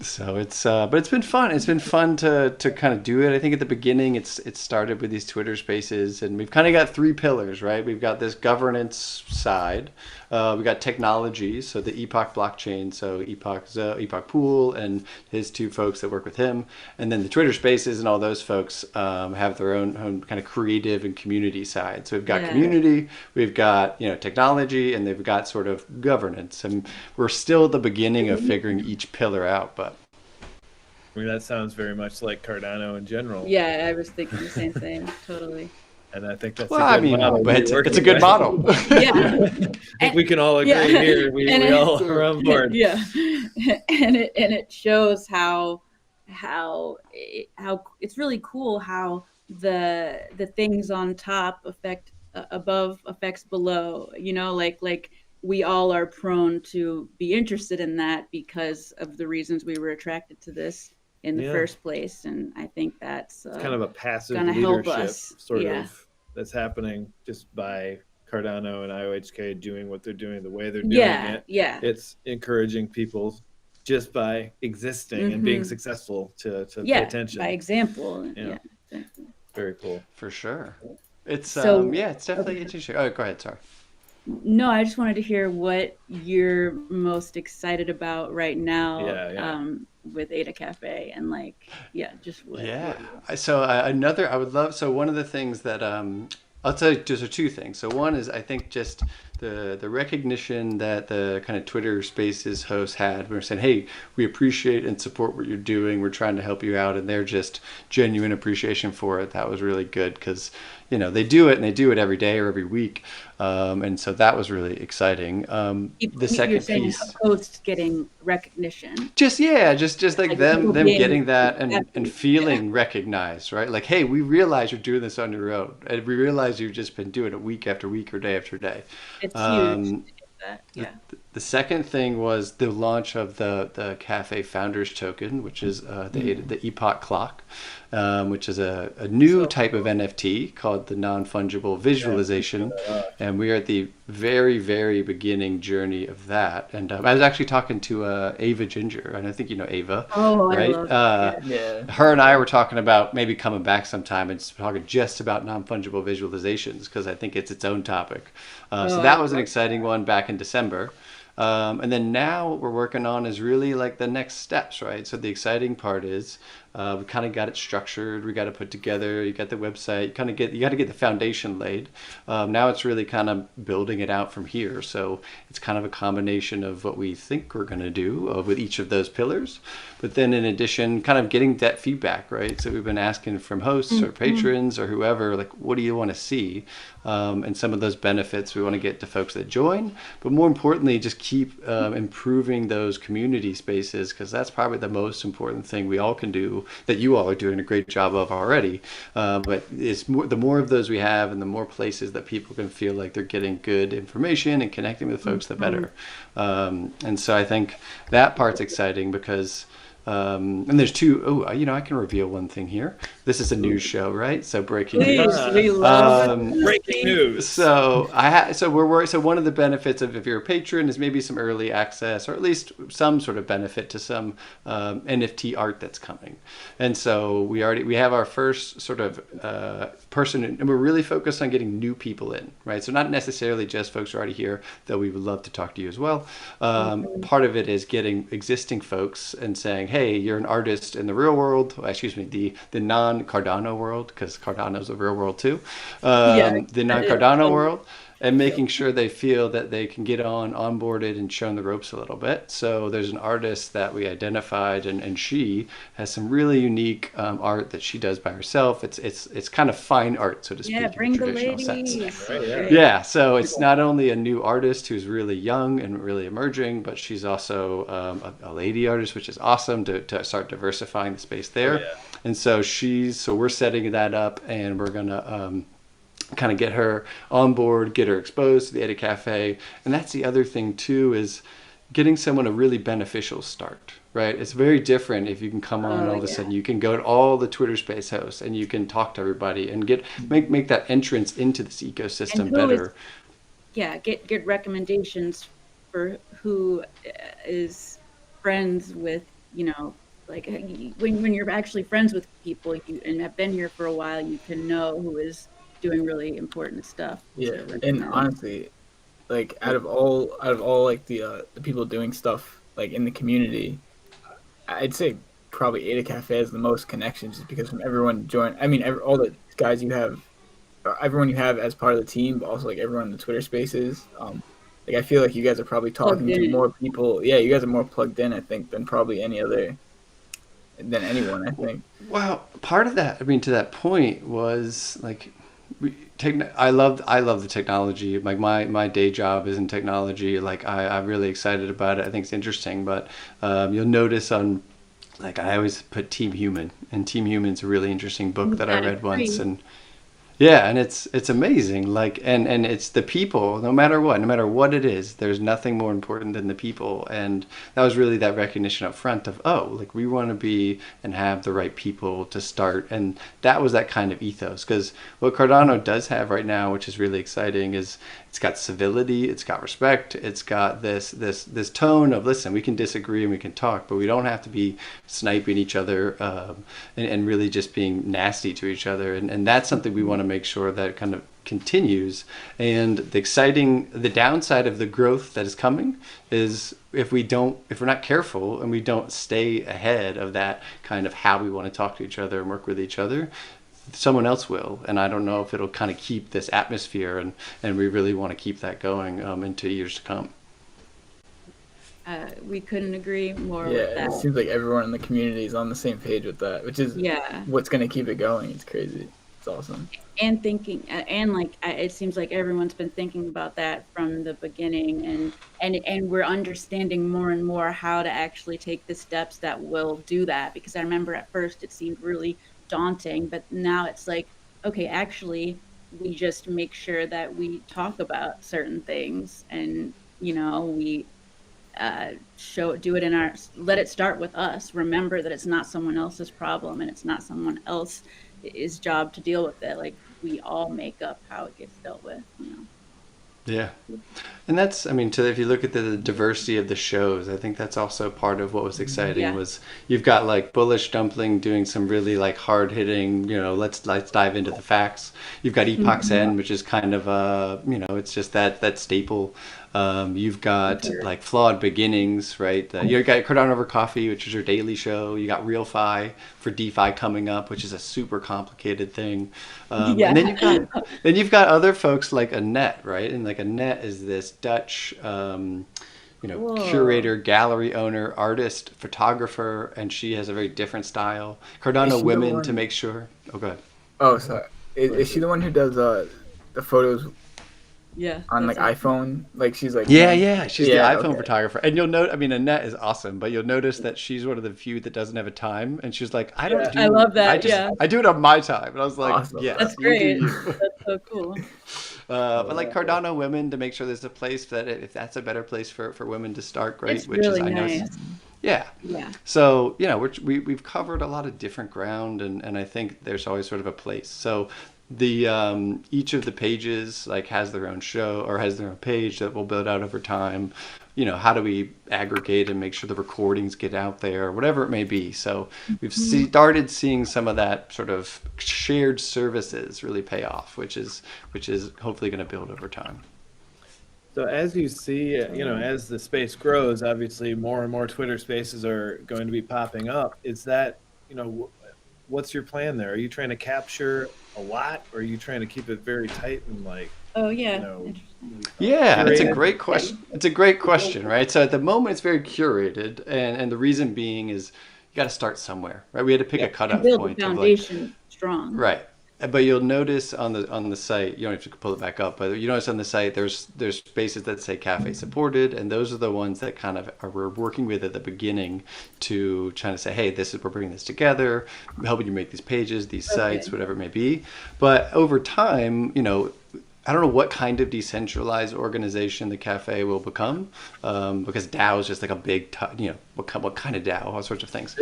So it's but it's been fun. It's been fun to kind of do it. I think at the beginning it started with these Twitter Spaces, and we've kind of got three pillars, right? We've got this governance side, we got technology, so the Epoch blockchain, so Epoch Pool and his two folks that work with him, and then the Twitter Spaces and all those folks have their own kind of creative and community side. So we've got community, we've got technology, and they've got sort of governance, and we're still at the beginning of figuring each pillar out, but. I mean, that sounds very much like Cardano in general. Yeah, I was thinking the same thing. Totally. And I think that's model. But it's a good model. Yeah. I think we can all agree here. We all are on board. Yeah. And it shows how it's really cool how the things on top affect above affects below, like we all are prone to be interested in that because of the reasons we were attracted to this in the first place. And I think that's it's kind of a passive leadership sort of that's happening just by Cardano and IOHK doing what they're doing, the way they're doing it. Yeah. It's encouraging people just by existing and being successful to pay attention. By example. Yeah. Very cool. For sure. It's it's definitely interesting. Oh, go ahead, sorry. No, I just wanted to hear what you're most excited about right now with Ada Cafe and just what. Yeah. So I would love, so one of the things that I'll tell you, there's two things. So one is I think just the recognition that the kind of Twitter Spaces hosts had. We were saying, hey, we appreciate and support what you're doing. We're trying to help you out. And they're just genuine appreciation for it. That was really good because, they do it and they do it every day or every week. And so that was really exciting. The second piece, hosts getting recognition. Just like them getting that and feeling recognized, right? Like, hey, we realize you're doing this on your own, and we realize you've just been doing it week after week or day after day. It's huge. The second thing was the launch of the Cafe Founders Token, which is the Epoch Clock, which is a new type of NFT called the non-fungible visualization. And we are at the very, very beginning journey of that. And I was actually talking to Ava Ginger, and I think you know Ava, right? I love her and I were talking about maybe coming back sometime and talking just about non-fungible visualizations because I think it's its own topic. So that was an exciting one back in December. And then now what we're working on is really like the next steps, right? So the exciting part is we kind of got it structured. We got to put together. You got the website. You got to get the foundation laid. Now it's really kind of building it out from here. So it's kind of a combination of what we think we're going to do with each of those pillars. But then in addition, kind of getting that feedback, right? So we've been asking from hosts or patrons or whoever, like, what do you want to see? And some of those benefits we want to get to folks that join. But more importantly, just keep improving those community spaces because that's probably the most important thing we all can do that you all are doing a great job of already. But it's the more of those we have and the more places that people can feel like they're getting good information and connecting with folks, the better. And so I think that part's exciting because and there's two. I can reveal one thing here. This is a news show, right? So breaking news. We love breaking news. So so one of the benefits of if you're a patron is maybe some early access or at least some sort of benefit to some NFT art that's coming. And so we have our first sort of person, and we're really focused on getting new people in, right? So not necessarily just folks who are already here, though we would love to talk to you as well. Part of it is getting existing folks and saying, hey, you're an artist in the real world, the non-Cardano world, because Cardano's the real world too, the non-Cardano world, and making sure they feel that they can get onboarded and shown the ropes a little bit. So there's an artist that we identified, and she has some really unique art that she does by herself. It's kind of fine art, so to speak, in the traditional sense. Right, so it's not only a new artist who's really young and really emerging, but she's also a lady artist, which is awesome to start diversifying the space there. And so we're setting that up, and we're gonna kind of get her on board, get her exposed to the Ada Cafe. And that's the other thing too, is getting someone a really beneficial start, right? It's very different if you can come on all of a sudden, you can go to all the Twitter Space hosts and you can talk to everybody and make that entrance into this ecosystem better. Get recommendations for who is friends with, like when you're actually friends with people and have been here for a while, you can know who is doing really important stuff. And honestly, like out of all like the people doing stuff like in the community, I'd say probably Ada Cafe has the most connections just because from everyone join. I mean, all the guys you have, everyone you have as part of the team, but also like everyone in the Twitter Spaces. Like I feel like you guys are probably talking to more people. Yeah, you guys are more plugged in, I think, than probably anyone, I think. Well, part of that, to that point was like, I love the technology. Like my day job is in technology. Like I'm really excited about it. I think it's interesting. But you'll notice on, like, I always put Team Human, and Team Human's a really interesting book that I read once, and yeah, and it's amazing. Like, and it's the people, no matter what it is, there's nothing more important than the people. And that was really that recognition up front of, oh, like, we want to be and have the right people to start. And that was that kind of ethos. Because what Cardano does have right now, which is really exciting, is it's got civility, it's got respect, it's got this tone of, listen, we can disagree and we can talk, but we don't have to be sniping each other and really just being nasty to each other. And that's something we want to make sure that kind of continues. And the downside of the growth that is coming is if we're not careful and we don't stay ahead of that kind of how we want to talk to each other and work with each other, someone else will. And I don't know if it'll kind of keep this atmosphere, and we really want to keep that going into years to come. We couldn't agree more with that. It seems like everyone in the community is on the same page with that, which is what's going to keep it going. It's crazy. It's awesome. And thinking, and like, it seems like everyone's been thinking about that from the beginning, and we're understanding more and more how to actually take the steps that will do that. Because I remember at first it seemed really daunting, but now it's like, okay, actually, we just make sure that we talk about certain things, and we let it start with us. Remember that it's not someone else's problem, and it's not someone else's job to deal with it. Like, we all make up how it gets dealt with. Yeah. And that's, if you look at the diversity of the shows, I think that's also part of what was exciting. Was you've got like Bullish Dumpling doing some really like hard hitting, let's dive into the facts. You've got Epoch's End, which is kind of it's just that staple. You've got like Flawed Beginnings, right? You've got Cardano Over Coffee, which is your daily show. You got RealFi for DeFi coming up, which is a super complicated thing. And then you've got other folks like Annette, right? And like Annette is this Dutch, curator, gallery owner, artist, photographer, and she has a very different style. Cardano Women to make sure. Oh, go ahead. Oh, sorry. Is she the one who does the photos? Yeah. On like iPhone, like she's like she's the iPhone photographer, and you'll note. Annette is awesome, but you'll notice that she's one of the few that doesn't have a time, and she's like, I love that. I do it on my time, and I was like, awesome. Yes, that's great. That's so cool. But like Cardano Women, to make sure there's a place that if that's a better place for women to start, great. It's really nice. Yeah. So we've covered a lot of different ground, and I think there's always sort of a place. So the each of the pages like has their own show or has their own page that we'll build out over time. How do we aggregate and make sure the recordings get out there, whatever it may be. So we've started seeing some of that sort of shared services really pay off, which is hopefully going to build over time. So as you see, as the space grows, obviously more and more Twitter spaces are going to be popping up. Is that, what's your plan there? Are you trying to capture a lot, or are you trying to keep it very tight and like? Oh yeah. It's a great question. It's a great question, right? So at the moment, it's very curated, and the reason being is you got to start somewhere, right? We had to pick a cutoff point. Build the foundation strong. Right. But you'll notice on the site, you don't have to pull it back up, but you notice on the site there's spaces that say cafe supported, and those are the ones that kind of we're working with at the beginning to try to say, hey, we're bringing this together, helping you make these pages, these sites, whatever it may be. But over time, I don't know what kind of decentralized organization the cafe will become, because DAO is just like a big, what kind of DAO, all sorts of things.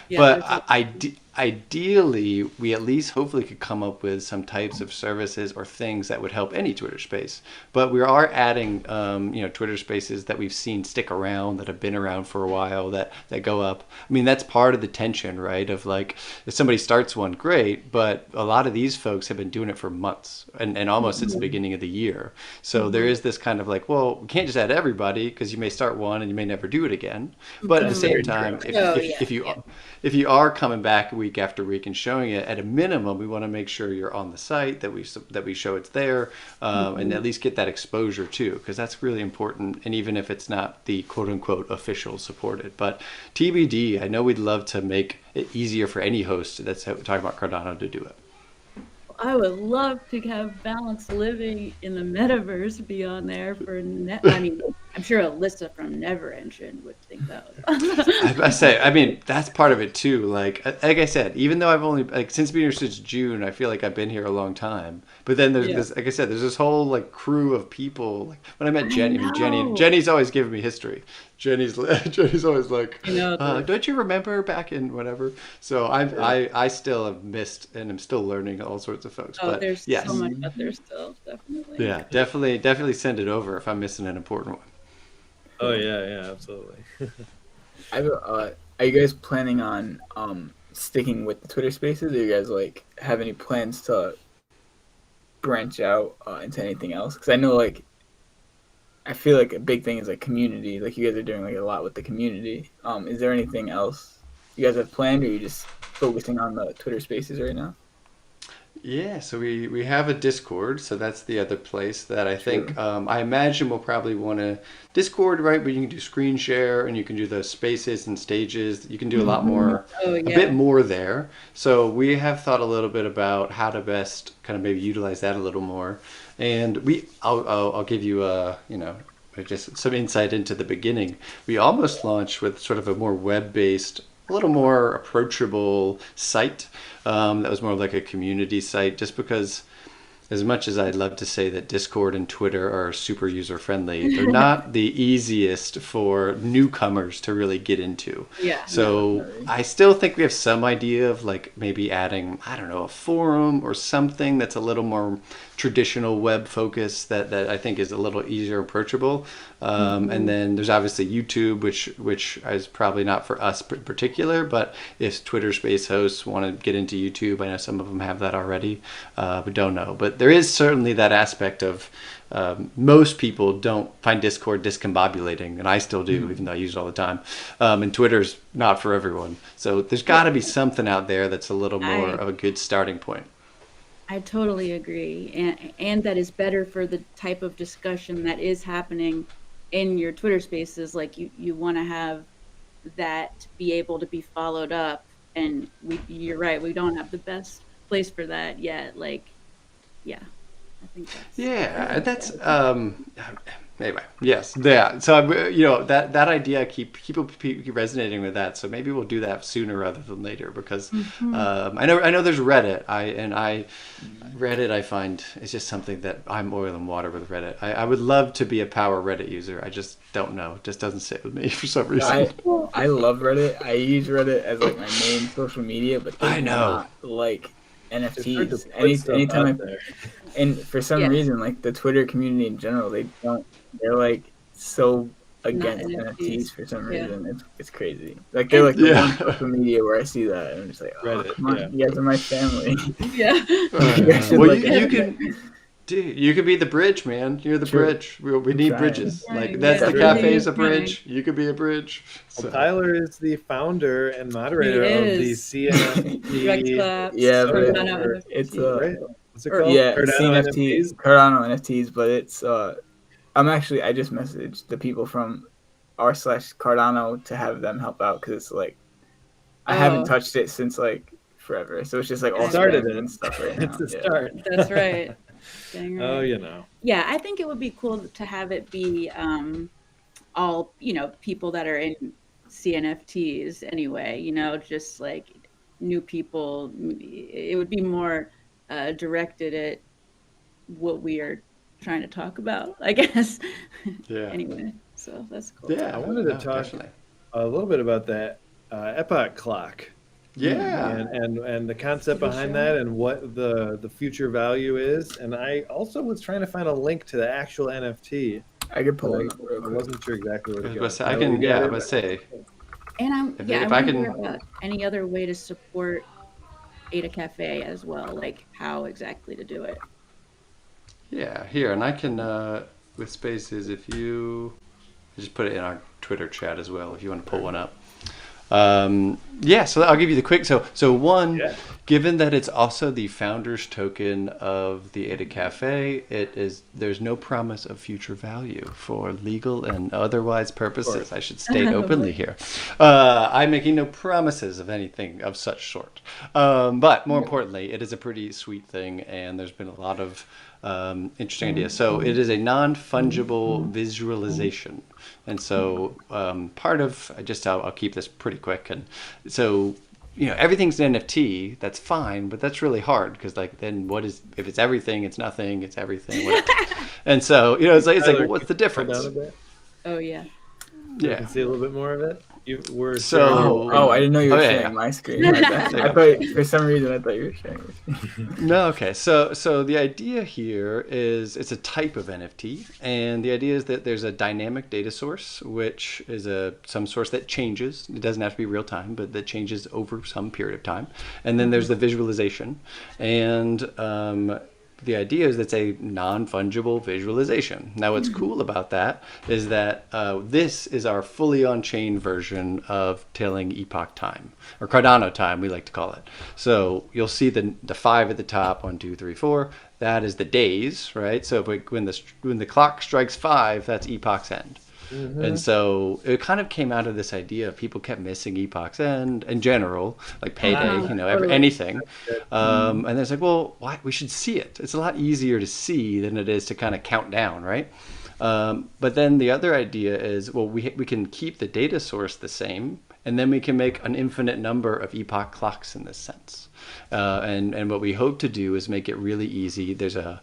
But ideally, we at least hopefully could come up with some types of services or things that would help any Twitter space. But we are adding, Twitter spaces that we've seen stick around, that have been around for a while, that go up. That's part of the tension, right? Of like, if somebody starts one, great, but a lot of these folks have been doing it for months and almost since the beginning of the year. So there is this kind of like, well, we can't just add everybody, because you may start one and you may never do it again. But at the same time, if you are coming back week after week and showing it, at a minimum, we want to make sure you're on the site, that we show it's there, and at least get that exposure too, because that's really important. And even if it's not the quote unquote official supported, but TBD, I know we'd love to make it easier for any host that's talking about Cardano to do it. I would love to have Balance Living in the metaverse be on there for I mean, I'm sure Alyssa from Never Engine would think that was. I mean, that's part of it too. Like I said, even though I've only since being here since June, I feel like I've been here a long time. But then there's this, like I said, there's this whole like crew of people. Like when I met Jenny, Jenny's always giving me history. Jenny's always like, don't you remember back in whatever? So I still have missed and I'm still learning all sorts of folks. Oh, but there's so much out there still, definitely. Yeah, definitely send it over if I'm missing an important one. Oh yeah, absolutely. Are you guys planning on sticking with the Twitter Spaces? Or you guys like have any plans to branch out into anything else? Because I know I feel like a big thing is like community. Like you guys are doing like a lot with the community. Is there anything else you guys have planned, or are you just focusing on the Twitter Spaces right now? Yeah, so we have a Discord, so that's the other place that I think I imagine we'll probably want to Discord, right? But you can do screen share and you can do the spaces and stages. You can do a lot more, a bit more there. So we have thought a little bit about how to best kind of maybe utilize that a little more. And I'll give you just some insight into the beginning. We almost launched with sort of a more web-based, a little more approachable site that was more like a community site, just because as much as I'd love to say that Discord and Twitter are super user friendly, they're not the easiest for newcomers to really get into. Yeah. So I still think we have some idea of like maybe adding, I don't know, a forum or something that's a little more traditional web focus that I think is a little easier approachable. And then there's obviously YouTube, which is probably not for us in particular, but if Twitter Space hosts want to get into YouTube, I know some of them have that already, but don't know. But there is certainly that aspect of most people don't find Discord discombobulating, and I still do, even though I use it all the time. And Twitter's not for everyone. So there's got to be something out there that's a little more of a good starting point. I totally agree, and that is better for the type of discussion that is happening in your Twitter Spaces. Like you want to have that be able to be followed up, and you're right, we don't have the best place for that yet. Like, yeah, I think that's anyway, yes, yeah. So that idea keep resonating with that. So maybe we'll do that sooner rather than later, because I know there's Reddit. Reddit I find is just something that I'm oil and water with Reddit. I would love to be a power Reddit user. I just don't know. It just doesn't sit with me for some reason. I love Reddit. I use Reddit as like my main social media, but I know like NFTs. Anytime and for some reason, like the Twitter community in general, they're like so against NFTs for some reason. It's crazy. Like they're like the one social media where I see that and I'm just like, Reddit, come on, you guys are my family. Well, you can. Dude, you could be the bridge, man. You're the bridge. We need bridges. Like that's the cafe's a bridge. You could be a bridge. So. Well, Tyler is the founder and moderator of the CNFT. It's what's it called? CNFTs, Cardano NFTs. But it's I just messaged the people from r/Cardano to have them help out, because it's like I haven't touched it since like forever. So it's just like all started and stuff right now. It's a start. That's right. Dang right. Oh, Yeah, I think it would be cool to have it be all, people that are in CNFTs anyway, just like new people. It would be more directed at what we are trying to talk about, I guess. Yeah. Anyway, so that's cool. Yeah, I wanted to talk a little bit about that epoch clock. Yeah, and the concept behind that, and what the future value is. And I also was trying to find a link to the actual NFT. I could pull it up. I wasn't sure exactly what it was. I can. Yeah, I would say. And I'm wondering about any other way to support Ada Cafe as well, like how exactly to do it. Yeah, here, and I can with Spaces. If you just put it in our Twitter chat as well, if you want to pull one up. So I'll give you the quick. So one, given that it's also the founder's token of the Ada Cafe, there's no promise of future value for legal and otherwise purposes. I should state openly here. I'm making no promises of anything of such sort. But more importantly, it is a pretty sweet thing, and there's been a lot of interesting ideas. So it is a non-fungible visualization. And so part of, I'll keep this pretty quick. And so, everything's an NFT, that's fine, but that's really hard because then if it's everything, it's nothing, it's everything. And so, it's like, well, what's the difference? Oh, yeah. Yeah. You can see a little bit more of it. I didn't know you were sharing my screen. I thought, for some reason, I thought you were sharing. No, okay. So the idea here is it's a type of NFT, and the idea is that there's a dynamic data source, which is some source that changes. It doesn't have to be real time, but that changes over some period of time. And then there's the visualization, and the idea is it's a non-fungible visualization. Now, what's cool about that is that this is our fully on-chain version of telling epoch time, or Cardano time, we like to call it. So you'll see the 5 at the top, 1, 2, 3, 4. That is the days, right? So when the clock strikes 5, that's epoch's end. Mm-hmm. And so it kind of came out of this idea of people kept missing epoch's end in general, like payday, anything. And there's like, well, why? We should see it. It's a lot easier to see than it is to kind of count down, right? But then the other idea is, well, we can keep the data source the same, and then we can make an infinite number of epoch clocks in this sense. And what we hope to do is make it really easy. There's an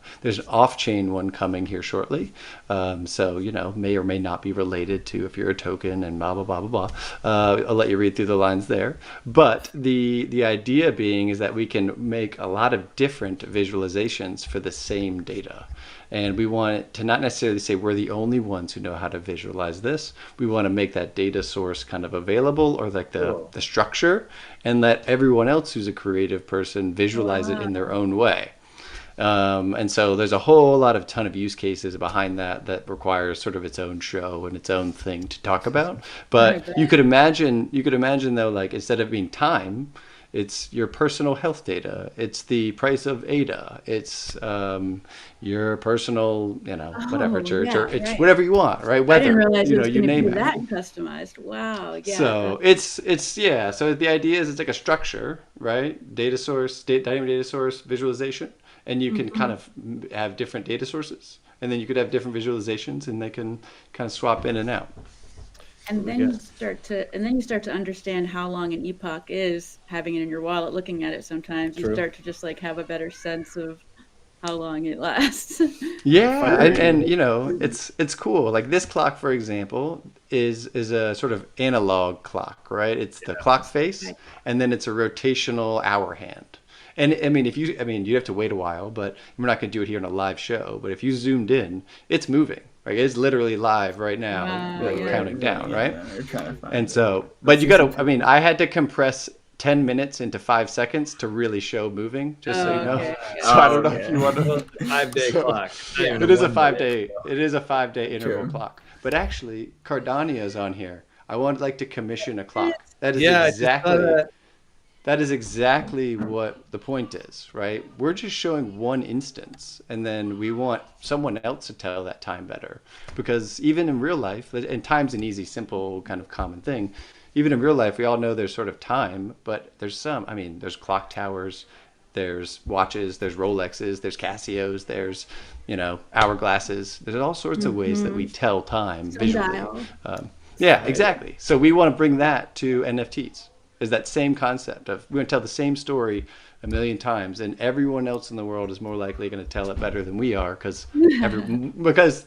off-chain one coming here shortly. So, may or may not be related to if you're a token and blah, blah, blah, blah, blah. I'll let you read through the lines there. But the idea being is that we can make a lot of different visualizations for the same data. And we want it to not necessarily say we're the only ones who know how to visualize this. We want to make that data source kind of available, or like the structure, and let everyone else who's a creative person visualize it in their own way. And so there's a whole ton of use cases behind that requires sort of its own show and its own thing to talk about. But you could imagine though, like instead of being time, it's your personal health data. It's the price of ADA. It's your personal, whatever church, or it's whatever you want, right? Weather, I didn't realize it was going to be that customized. Wow. Yeah. So it's. So the idea is it's like a structure, right? Data source, dynamic data source, visualization, and you can kind of have different data sources, and then you could have different visualizations, and they can kind of swap in and out. And then you start to understand how long an epoch is, having it in your wallet, looking at it sometimes. You start to just like have a better sense of how long it lasts. Yeah, and it's cool. Like this clock, for example, is a sort of analog clock, right? It's the clock face, and then it's a rotational hour hand. And I mean, you have to wait a while, but we're not going to do it here in a live show. But if you zoomed in, it's moving. Like it's literally live right now, counting down, right? And so, but you got to. I had to compress 10 minutes into 5 seconds to really show moving, just so you know. Okay. So I don't know if you want to. 5-day clock. It is a 5-day. It is a 5-day interval clock. But actually, Cardania's on here. I would like to commission a clock. That is exactly. That is exactly what the point is, right? We're just showing one instance, and then we want someone else to tell that time better. Because even in real life, and time's an easy, simple, kind of common thing. Even in real life, we all know there's sort of time, but there's there's clock towers, there's watches, there's Rolexes, there's Casios, there's, hourglasses. There's all sorts of ways that we tell time visually. Exactly. So we want to bring that to NFTs. Is that same concept of we're going to tell the same story a million times, and everyone else in the world is more likely going to tell it better than we are because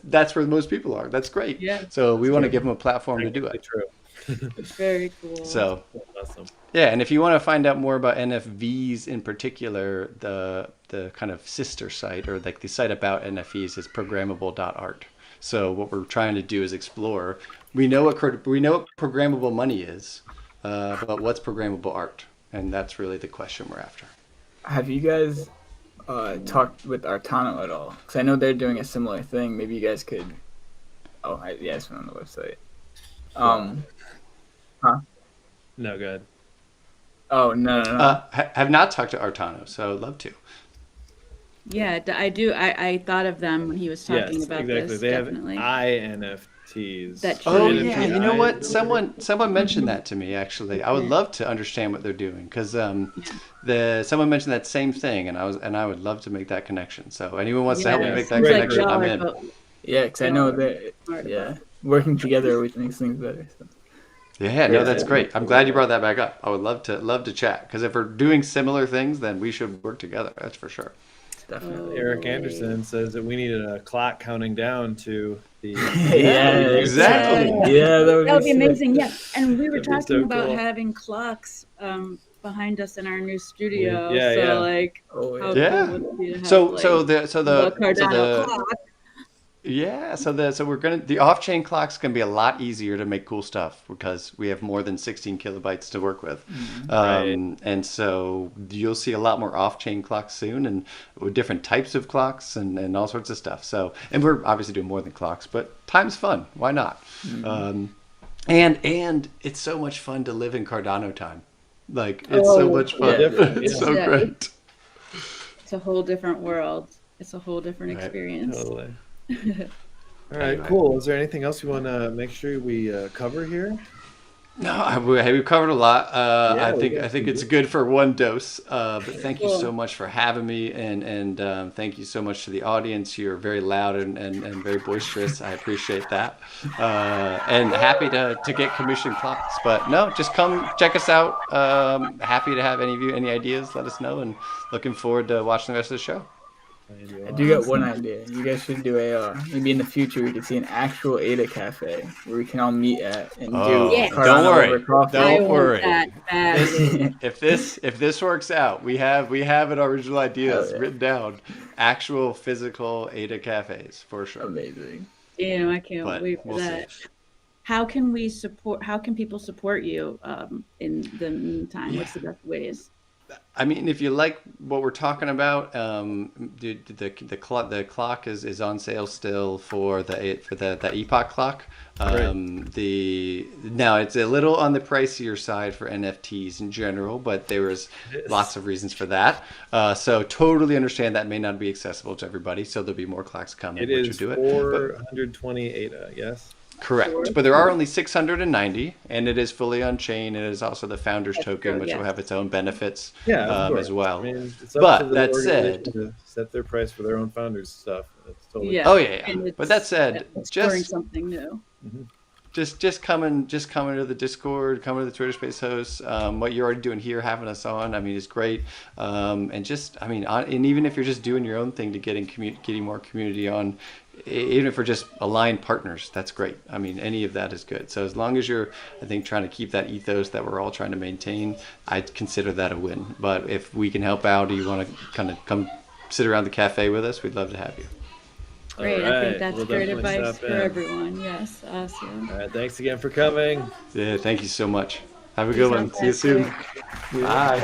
that's where most people are. That's great. Yeah. So we want to give them a platform to do it. True. Very cool. So awesome. Yeah, and if you want to find out more about NFVs in particular, the kind of sister site or like the site about NFVs is programmable.art. So what we're trying to do is explore. We know what programmable money is. But what's programmable art? And that's really the question we're after. Have you guys talked with Artano at all? Because I know they're doing a similar thing. Maybe you guys could... it's on the website. No, go ahead. Oh, no. Have not talked to Artano, so I'd love to. Yeah, I do. I thought of them when he was talking about this. They definitely. have INFTs. Oh yeah, you know what? Someone mentioned that to me actually. I would love to understand what they're doing because someone mentioned that same thing, and I would love to make that connection. So anyone wants to help me make that connection, I'm in. Yeah, because I know that working together always makes things better. So. Yeah, no, that's great. I'm glad you brought that back up. I would love to chat because if we're doing similar things, then we should work together. That's for sure. Definitely. Eric Anderson says that we needed a clock counting down to the exactly. Yeah, that would be amazing. Yeah, and we were talking about having clocks behind us in our new studio. Like, how cool would it be to have, the Cardano clock. Yeah, so the off-chain clocks can be a lot easier to make cool stuff because we have more than 16 kilobytes to work with, and so you'll see a lot more off-chain clocks soon, and with different types of clocks and all sorts of stuff. So, and we're obviously doing more than clocks, but time's fun. Why not? And it's so much fun to live in Cardano time. Like it's so much fun. It's so great. It's a whole different world. It's a whole different experience. Totally. All right, cool. Is there anything else you want to make sure we cover here? No, we've covered a lot. I think it's good for one dose. But thank you so much for having me, and thank you so much to the audience. You're very loud and very boisterous. I appreciate that, and happy to get commissioned clocks. But no, just come check us out. Happy to have any of you any ideas. Let us know, and looking forward to watching the rest of the show. I do got one idea. You guys should do maybe in the future we could see an actual ADA cafe where we can all meet at and do. Don't worry. Don't worry. If this works out, we have our original ideas written down. Actual physical ADA cafes for sure. Amazing. I can't wait for that. See. How can people support you in the meantime? What's the best ways? I mean, if you like what we're talking about, the clock is on sale still for the Epoch clock. Now it's a little on the pricier side for NFTs in general, but there was lots of reasons for that. So totally understand that may not be accessible to everybody. So there'll be more clocks coming. It is 420 ADA, yes. Correct, but there are only 690, and it is fully on chain. It is also the founder's token, which will have its own benefits as well. I mean, it's up to the organization to set their price for their own founders stuff. That's totally But that said, just something new. Just coming to the Discord, coming to the Twitter Space hosts. What you're already doing here, having us on, I mean, is great. And even if you're just doing your own thing to getting more community on. Even if we're just aligned partners, that's great. I mean, any of that is good. So as long as you're, I think, trying to keep that ethos that we're all trying to maintain, I'd consider that a win. But if we can help out, or you want to kind of come sit around the cafe with us, we'd love to have you. Great. I think that's great advice for everyone. Yes. Awesome. All right. Thanks again for coming. Yeah. Thank you so much. Have a good one. See you soon. Bye.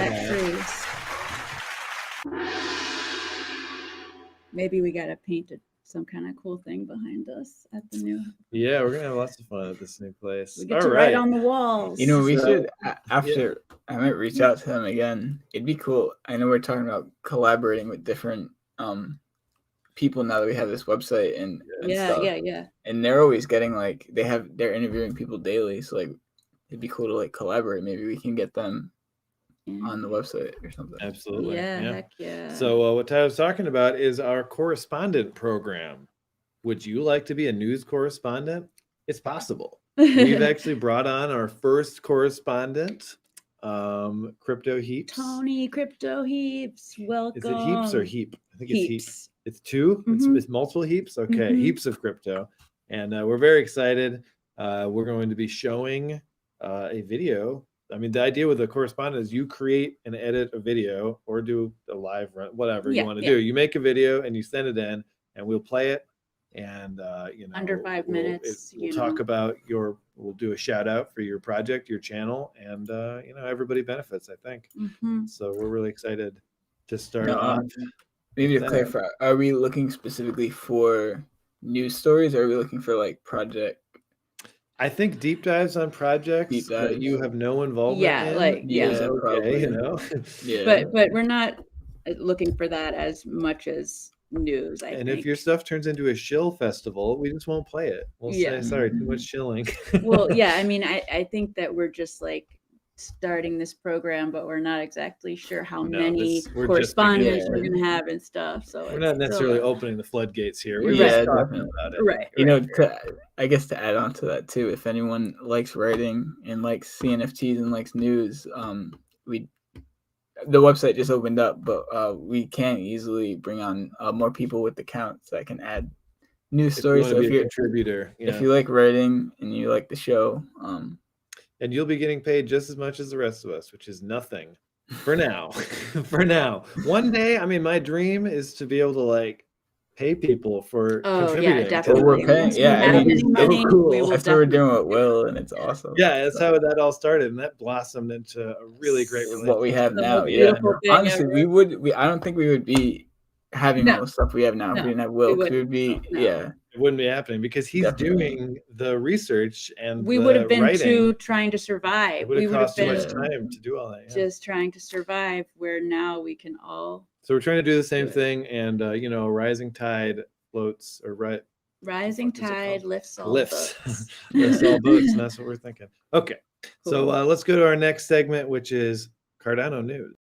Maybe we got to paint some kind of cool thing behind us at the new. Yeah, we're gonna have lots of fun at this new place. We get to write on the walls. We should after. I might reach out to them again. It'd be cool. I know we're talking about collaborating with different people now that we have this website and stuff. Yeah. And they're always getting they're interviewing people daily. So it'd be cool to collaborate. Maybe we can get them on the website or something. Absolutely. Heck yeah. So what Tyler's talking about is our correspondent program. Would you like to be a news correspondent? It's possible. We've actually brought on our first correspondent, Crypto Heaps. Tony Crypto Heaps, welcome. Is it Heaps or Heap? I think it's Heaps. It's two? Mm-hmm. It's multiple Heaps? Okay, Heaps of Crypto. And we're very excited. We're going to be showing a video. I mean, the idea with the correspondent is you create and edit a video or do a live run, whatever you want to do. You make a video and you send it in, and we'll play it. And under 5 minutes, we'll talk about we'll do a shout out for your project, your channel, and everybody benefits, I think. So we're really excited to start off. Maybe to clarify, are we looking specifically for news stories, or are we looking for project I think deep dives on projects that you have no involvement in is okay, you know. But we're not looking for that as much as news. I think. If your stuff turns into a shill festival, we just won't play it. We'll say sorry, too much shilling. Well, yeah, I mean, I think that we're just like starting this program, but we're not exactly sure how many correspondents we're going to have and stuff. So we're not necessarily opening the floodgates here. We're just talking about it. Right. You know, I guess to add on to that too, if anyone likes writing and likes CNFTs and likes news, the website just opened up, but we can easily bring on more people with accounts that can add news stories. So if you're a contributor, if you like writing and you like the show, and you'll be getting paid just as much as the rest of us, which is nothing for now. For now, one day, I mean, my dream is to be able to like pay people for contributing. Yeah, definitely. We're paying. Yeah, it's cool. That's what we're doing with Will, and it's awesome. Yeah, that's how that all started, and that blossomed into a really great relationship. What we have now, yeah. Honestly, I don't think we would be having all the stuff we have now if we didn't have Will. We would be, It wouldn't be happening because he's doing the research and we would have been too trying to survive. It would have cost too much time to do all that. Yeah. Just trying to survive, where now we can all. So we're trying to do the same thing, and you know, rising tide floats or rising tide lifts all boats. Lifts all boats, and that's what we're thinking. Okay, cool. So let's go to our next segment, which is Cardano news.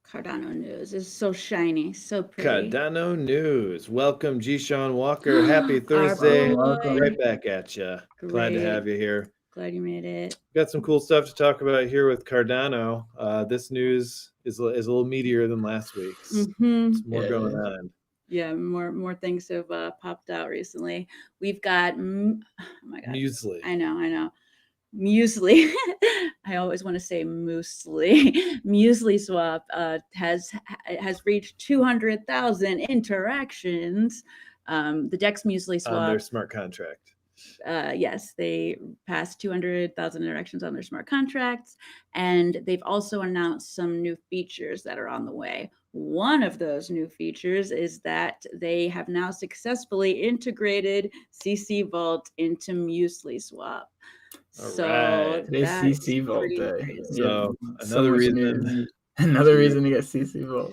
Cardano news is so shiny, so pretty. Cardano news. Welcome, G-Sean Walker. Happy Thursday. Right back at you. Glad to have you here. Glad you made it. Got some cool stuff to talk about here with Cardano. This news is a little meatier than last week's. There's more going on. Yeah, more things have popped out recently. We've got, oh my God. Muesli. I know. Muesli. I always want to say muesli. Muesli Swap has reached 200,000 interactions. The DEX Muesli Swap on their smart contract. Yes, they passed 200,000 interactions on their smart contracts, and they've also announced some new features that are on the way. One of those new features is that they have now successfully integrated CC Vault into Muesli Swap. Today's CC Vault day. So another reason to get CC Vault.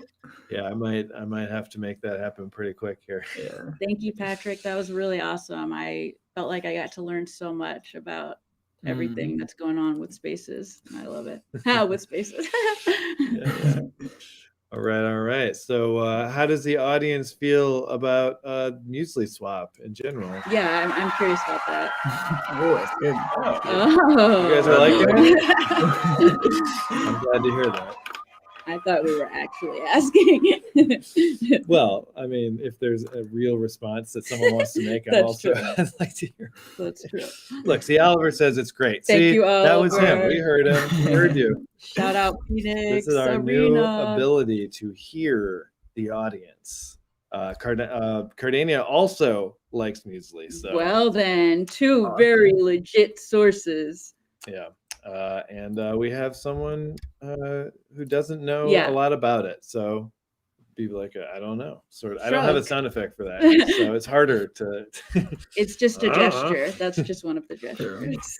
Yeah, I might have to make that happen pretty quick here. Yeah. Thank you, Patrick. That was really awesome. I felt like I got to learn so much about everything that's going on with Spaces. I love it. With Spaces. Yeah. All right. So how does the audience feel about Muesli Swap in general? Yeah, I'm curious about that. Oh, that's good. Oh. You guys are liking it? I'm glad to hear that. I thought we were actually asking. Well, I mean, if there's a real response that someone wants to make, I'd like to hear. That's true. Look, Oliver says it's great. Thank you, Oliver. That was him. We heard him. We heard you. Shout out, Phoenix. This is our new ability to hear the audience. Cardania also likes Muesli. So. Well, then, two very legit sources. Yeah. And we have someone who doesn't know a lot about it. So be like, I don't know. Sort of. I don't have a sound effect for that. So it's harder to. It's just a gesture. That's just one of the gestures.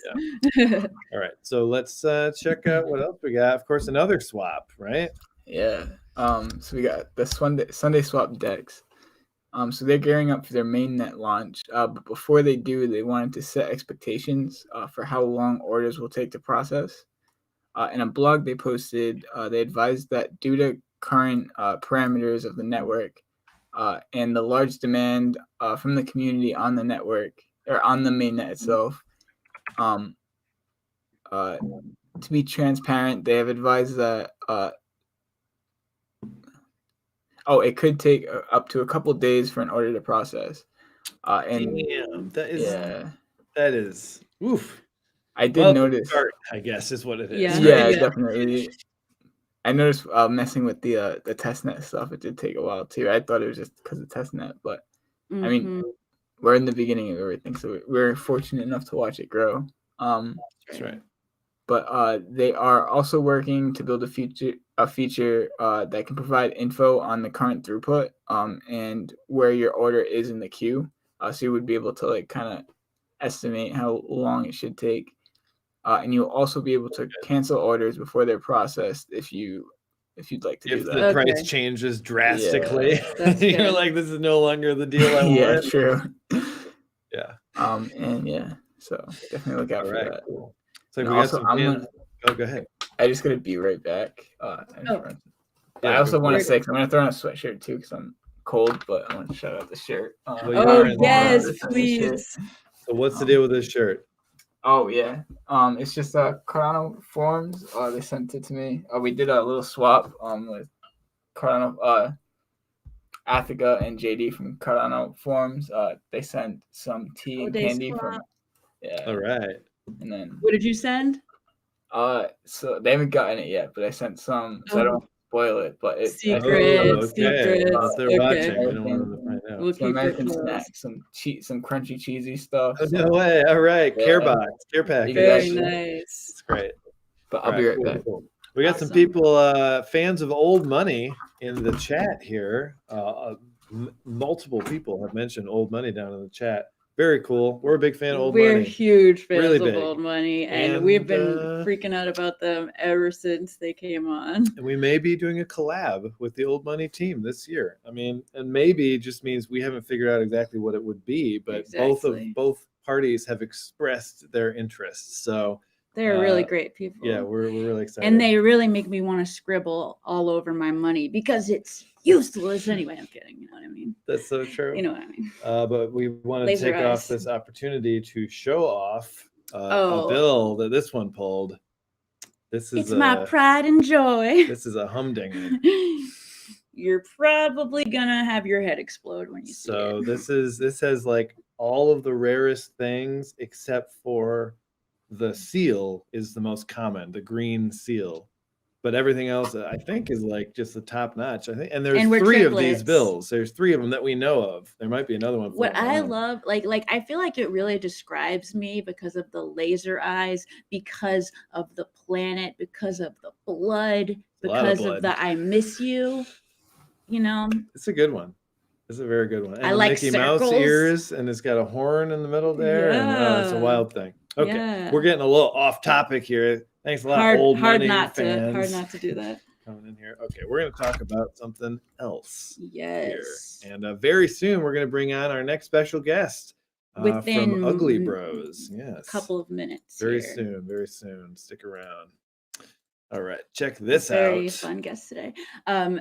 Yeah. All right. So let's check out what else we got. Of course, another swap, right? Yeah. So we got the Sunday Swap DEX. So they're gearing up for their mainnet launch, but before they do, they wanted to set expectations for how long orders will take to process. In a blog they posted, they advised that due to current parameters of the network and the large demand from the community on the network or on the mainnet itself, to be transparent, they have advised that it could take up to a couple of days for an order to process. Damn, that is oof. I did notice. Start, I guess is what it is. Yeah, definitely. I noticed messing with the testnet stuff. It did take a while too. I thought it was just because of testnet, but I mean, we're in the beginning of everything, so we're fortunate enough to watch it grow. That's right. but they are also working to build a feature that can provide info on the current throughput and where your order is in the queue. So you would be able to like kind of estimate how long it should take. And you'll also be able to cancel orders before they're processed if you'd like to do that. If the price changes drastically, you're like, this is no longer the deal I want. Yeah, true. Yeah. And yeah, so definitely look out for that. Cool. So we got some. Go ahead. I just gotta be right back. I also want to say, cause I'm gonna throw on a sweatshirt too, because I'm cold. But I want to shout out the shirt. Yes, please. So what's the deal with this shirt? Oh yeah, it's just Cardano forums. They sent it to me. We did a little swap with Cardano, Athica and JD from Cardano forums. They sent some tea and candy from. Yeah. All right. And then. What did you send? So they haven't gotten it yet, but I sent some. So I don't spoil it, but it's secret. They're watching. We don't want them to find out. We'll keep American snacks, some crunchy cheesy stuff. Oh, no way! All right, care package. Very nice. It's great. But I'll be right back. Cool. We got some people, fans of old money, in the chat here. Multiple people have mentioned old money down in the chat. Very cool. We're a big fan of old money. We're huge fans really of old money, and we've been freaking out about them ever since they came on. And we may be doing a collab with the old money team this year. I mean, and maybe just means we haven't figured out exactly what it would be, but both parties have expressed their interests. So they're really great people. Yeah, we're really excited. And they really make me want to scribble all over my money because it's useless anyway. I'm kidding. You know what I mean? That's so true. You know what I mean? But we want to take off this opportunity to show off a bill that this one pulled. It's my pride and joy. This is a humdinger. You're probably gonna have your head explode when you see it. So this has like all of the rarest things except for the seal is the most common, the green seal. But everything else, I think, is like just the top notch. I think, and there's three of these bills. There's three of them that we know of. There might be another one. What I love, like I feel like it really describes me because of the laser eyes, because of the planet, because of the blood, because of the I miss you. You know, it's a good one. It's a very good one. And I like Mickey circles. Mouse ears, and it's got a horn in the middle there, and it's a wild thing. Okay, we're getting a little off topic here. Thanks a lot, old money fans. Hard not to do that. Coming in here. Okay, we're going to talk about something else. Yes. Here. And very soon we're going to bring on our next special guest within from Ugly Bros. Yes. A couple of minutes. Very soon. Stick around. All right, check this out. Very fun guest today.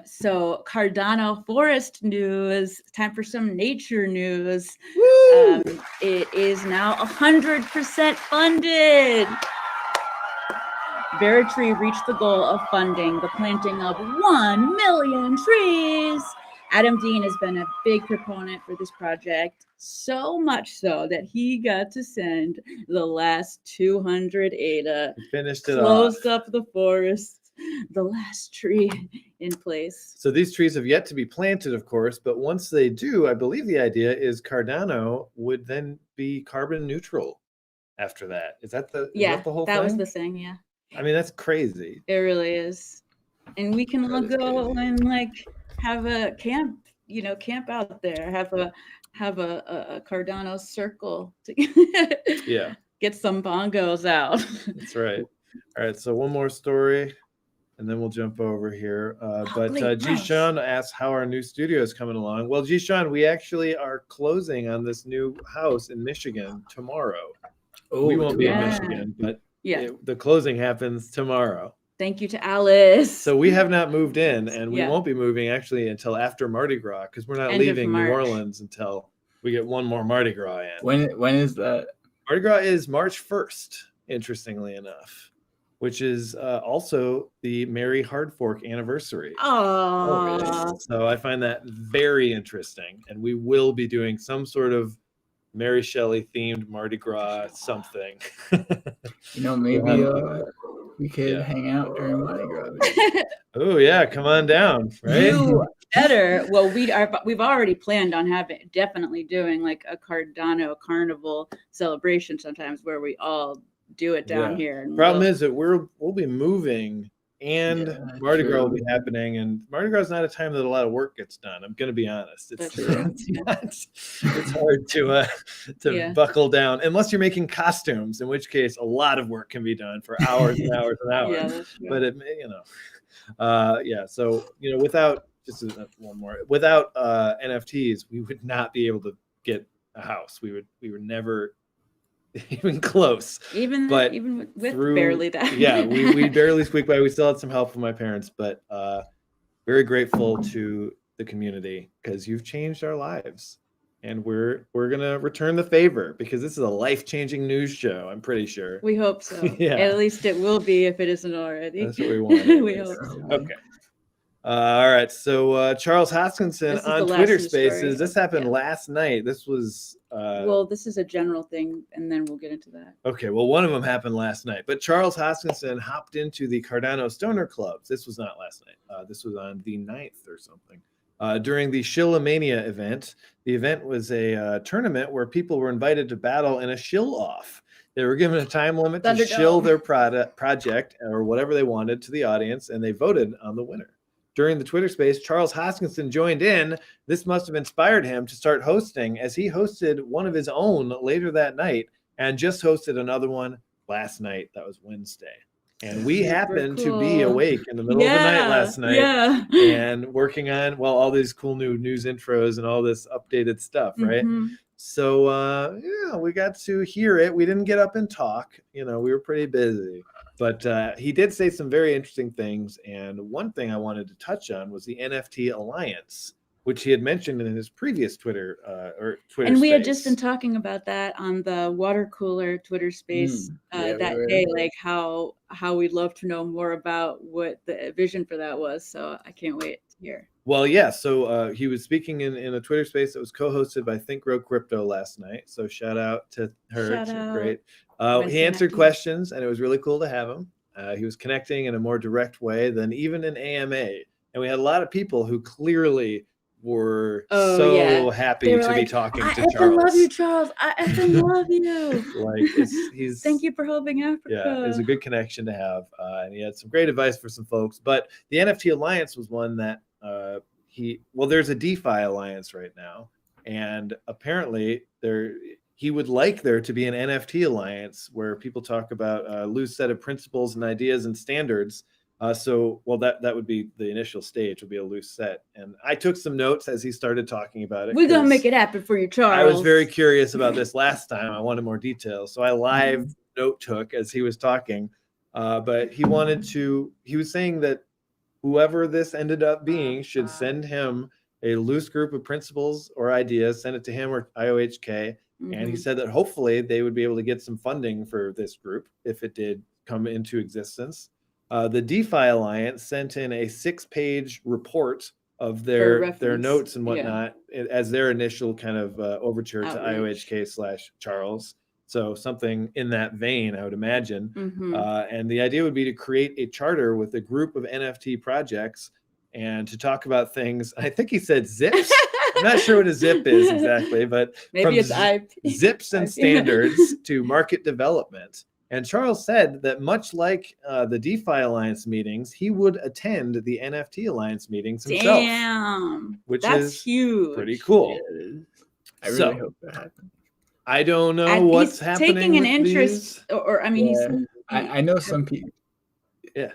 So Cardano forest news. Time for some nature news. Woo! It is now 100% funded. Veritree reached the goal of funding the planting of 1 million trees. Adam Dean has been a big proponent for this project, so much so that he got to send the last 200 ADA. He finished it closed up the forest, the last tree in place. So these trees have yet to be planted, of course, but once they do, I believe the idea is Cardano would then be carbon neutral after that. Is that the whole thing? That was the thing, yeah. I mean, that's crazy. It really is. And we can all go and like have a camp, camp out there, have a Cardano circle to get some bongos out. That's right. All right, so one more story and then we'll jump over here. Jishan asks how our new studio is coming along. Well, Jishan, we actually are closing on this new house in Michigan tomorrow. We won't be in Michigan, but the closing happens tomorrow. Thank you to Alice. So we have not moved in, and we won't be moving actually until after Mardi Gras because we're not leaving New Orleans until we get one more Mardi Gras in. When is that? Mardi Gras is March 1st, interestingly enough, which is also the Mary Hard Fork anniversary. Oh, so I find that very interesting, and we will be doing some sort of Mary Shelley themed Mardi Gras something. Maybe we could hang out during Mardi Gras. Oh yeah, come on down, right? You better. Well, we've already planned on definitely doing like a Cardano carnival celebration sometimes where we all do it down here. And problem is that we'll be moving. And Mardi Gras will be happening, and Mardi Gras is not a time that a lot of work gets done. I'm going to be honest; it's hard to buckle down unless you're making costumes, in which case a lot of work can be done for hours and hours and hours. Yeah, that's true. But so without without NFTs, we would not be able to get a house. We would never. Even close, even with barely that. we barely squeaked by. We still had some help from my parents, but very grateful to the community because you've changed our lives, and we're gonna return the favor because this is a life-changing news show. I'm pretty sure. We hope so. At least it will be if it isn't already. That's what we want. We hope so. Okay. All right. So Charles Hoskinson on Twitter Spaces. This happened last night. This was. Well, this is a general thing, and then we'll get into that. Okay. Well, one of them happened last night, but Charles Hoskinson hopped into the Cardano Stoner Clubs. This was not last night. This was on the 9th or something. During the Shillamania event. The event was a tournament where people were invited to battle in a shill off. They were given a time limit to shill their project or whatever they wanted to the audience, and they voted on the winner. During the Twitter space, Charles Hoskinson joined in. This must have inspired him to start hosting, as he hosted one of his own later that night and just hosted another one last night. That was Wednesday. And we happened to be awake in the middle of the night last night and working on, all these cool new news intros and all this updated stuff, right? So, we got to hear it. We didn't get up and talk. We were pretty busy. But he did say some very interesting things. And one thing I wanted to touch on was the NFT Alliance, which he had mentioned in his previous Twitter Twitter and we space. had just been talking about that on the water cooler Twitter space that day, like how we'd love to know more about what the vision for that was. So I can't wait to hear. Well, yeah. So he was speaking in a Twitter space that was co-hosted by Think Grow Crypto last night. So shout out to her. Great. He answered questions, and it was really cool to have him. He was connecting in a more direct way than even an AMA. And we had a lot of people who clearly were happy to be talking to Charles. I love you, Charles. I love you. Like he's thank you for helping Africa. Yeah, it's a good connection to have. And he had some great advice for some folks. But the NFT Alliance was one that there's a DeFi Alliance right now. And apparently he would like there to be an NFT Alliance where people talk about a loose set of principles and ideas and standards. That would be the initial stage, would be a loose set. And I took some notes as he started talking about it. We're going to make it happen for you, Charles. I was very curious about this last time. I wanted more details. So I live note took as he was talking. But he was saying that whoever this ended up being should send him a loose group of principles or ideas, send it to him or IOHK. And he said that hopefully they would be able to get some funding for this group if it did come into existence. The DeFi Alliance sent in a 6-page report of their notes and whatnot as their initial kind of overture to IOHK/Charles. So something in that vein, I would imagine. And the idea would be to create a charter with a group of NFT projects and to talk about things. I think he said zips. I'm not sure what a zip is exactly, but maybe it's IP. Zips and standards to market development. And Charles said that much like the DeFi Alliance meetings, he would attend the NFT Alliance meetings himself. Damn, which is huge. Pretty cool. I really hope that happens. I don't know what's happening. Taking an interest, I know some people. Yeah.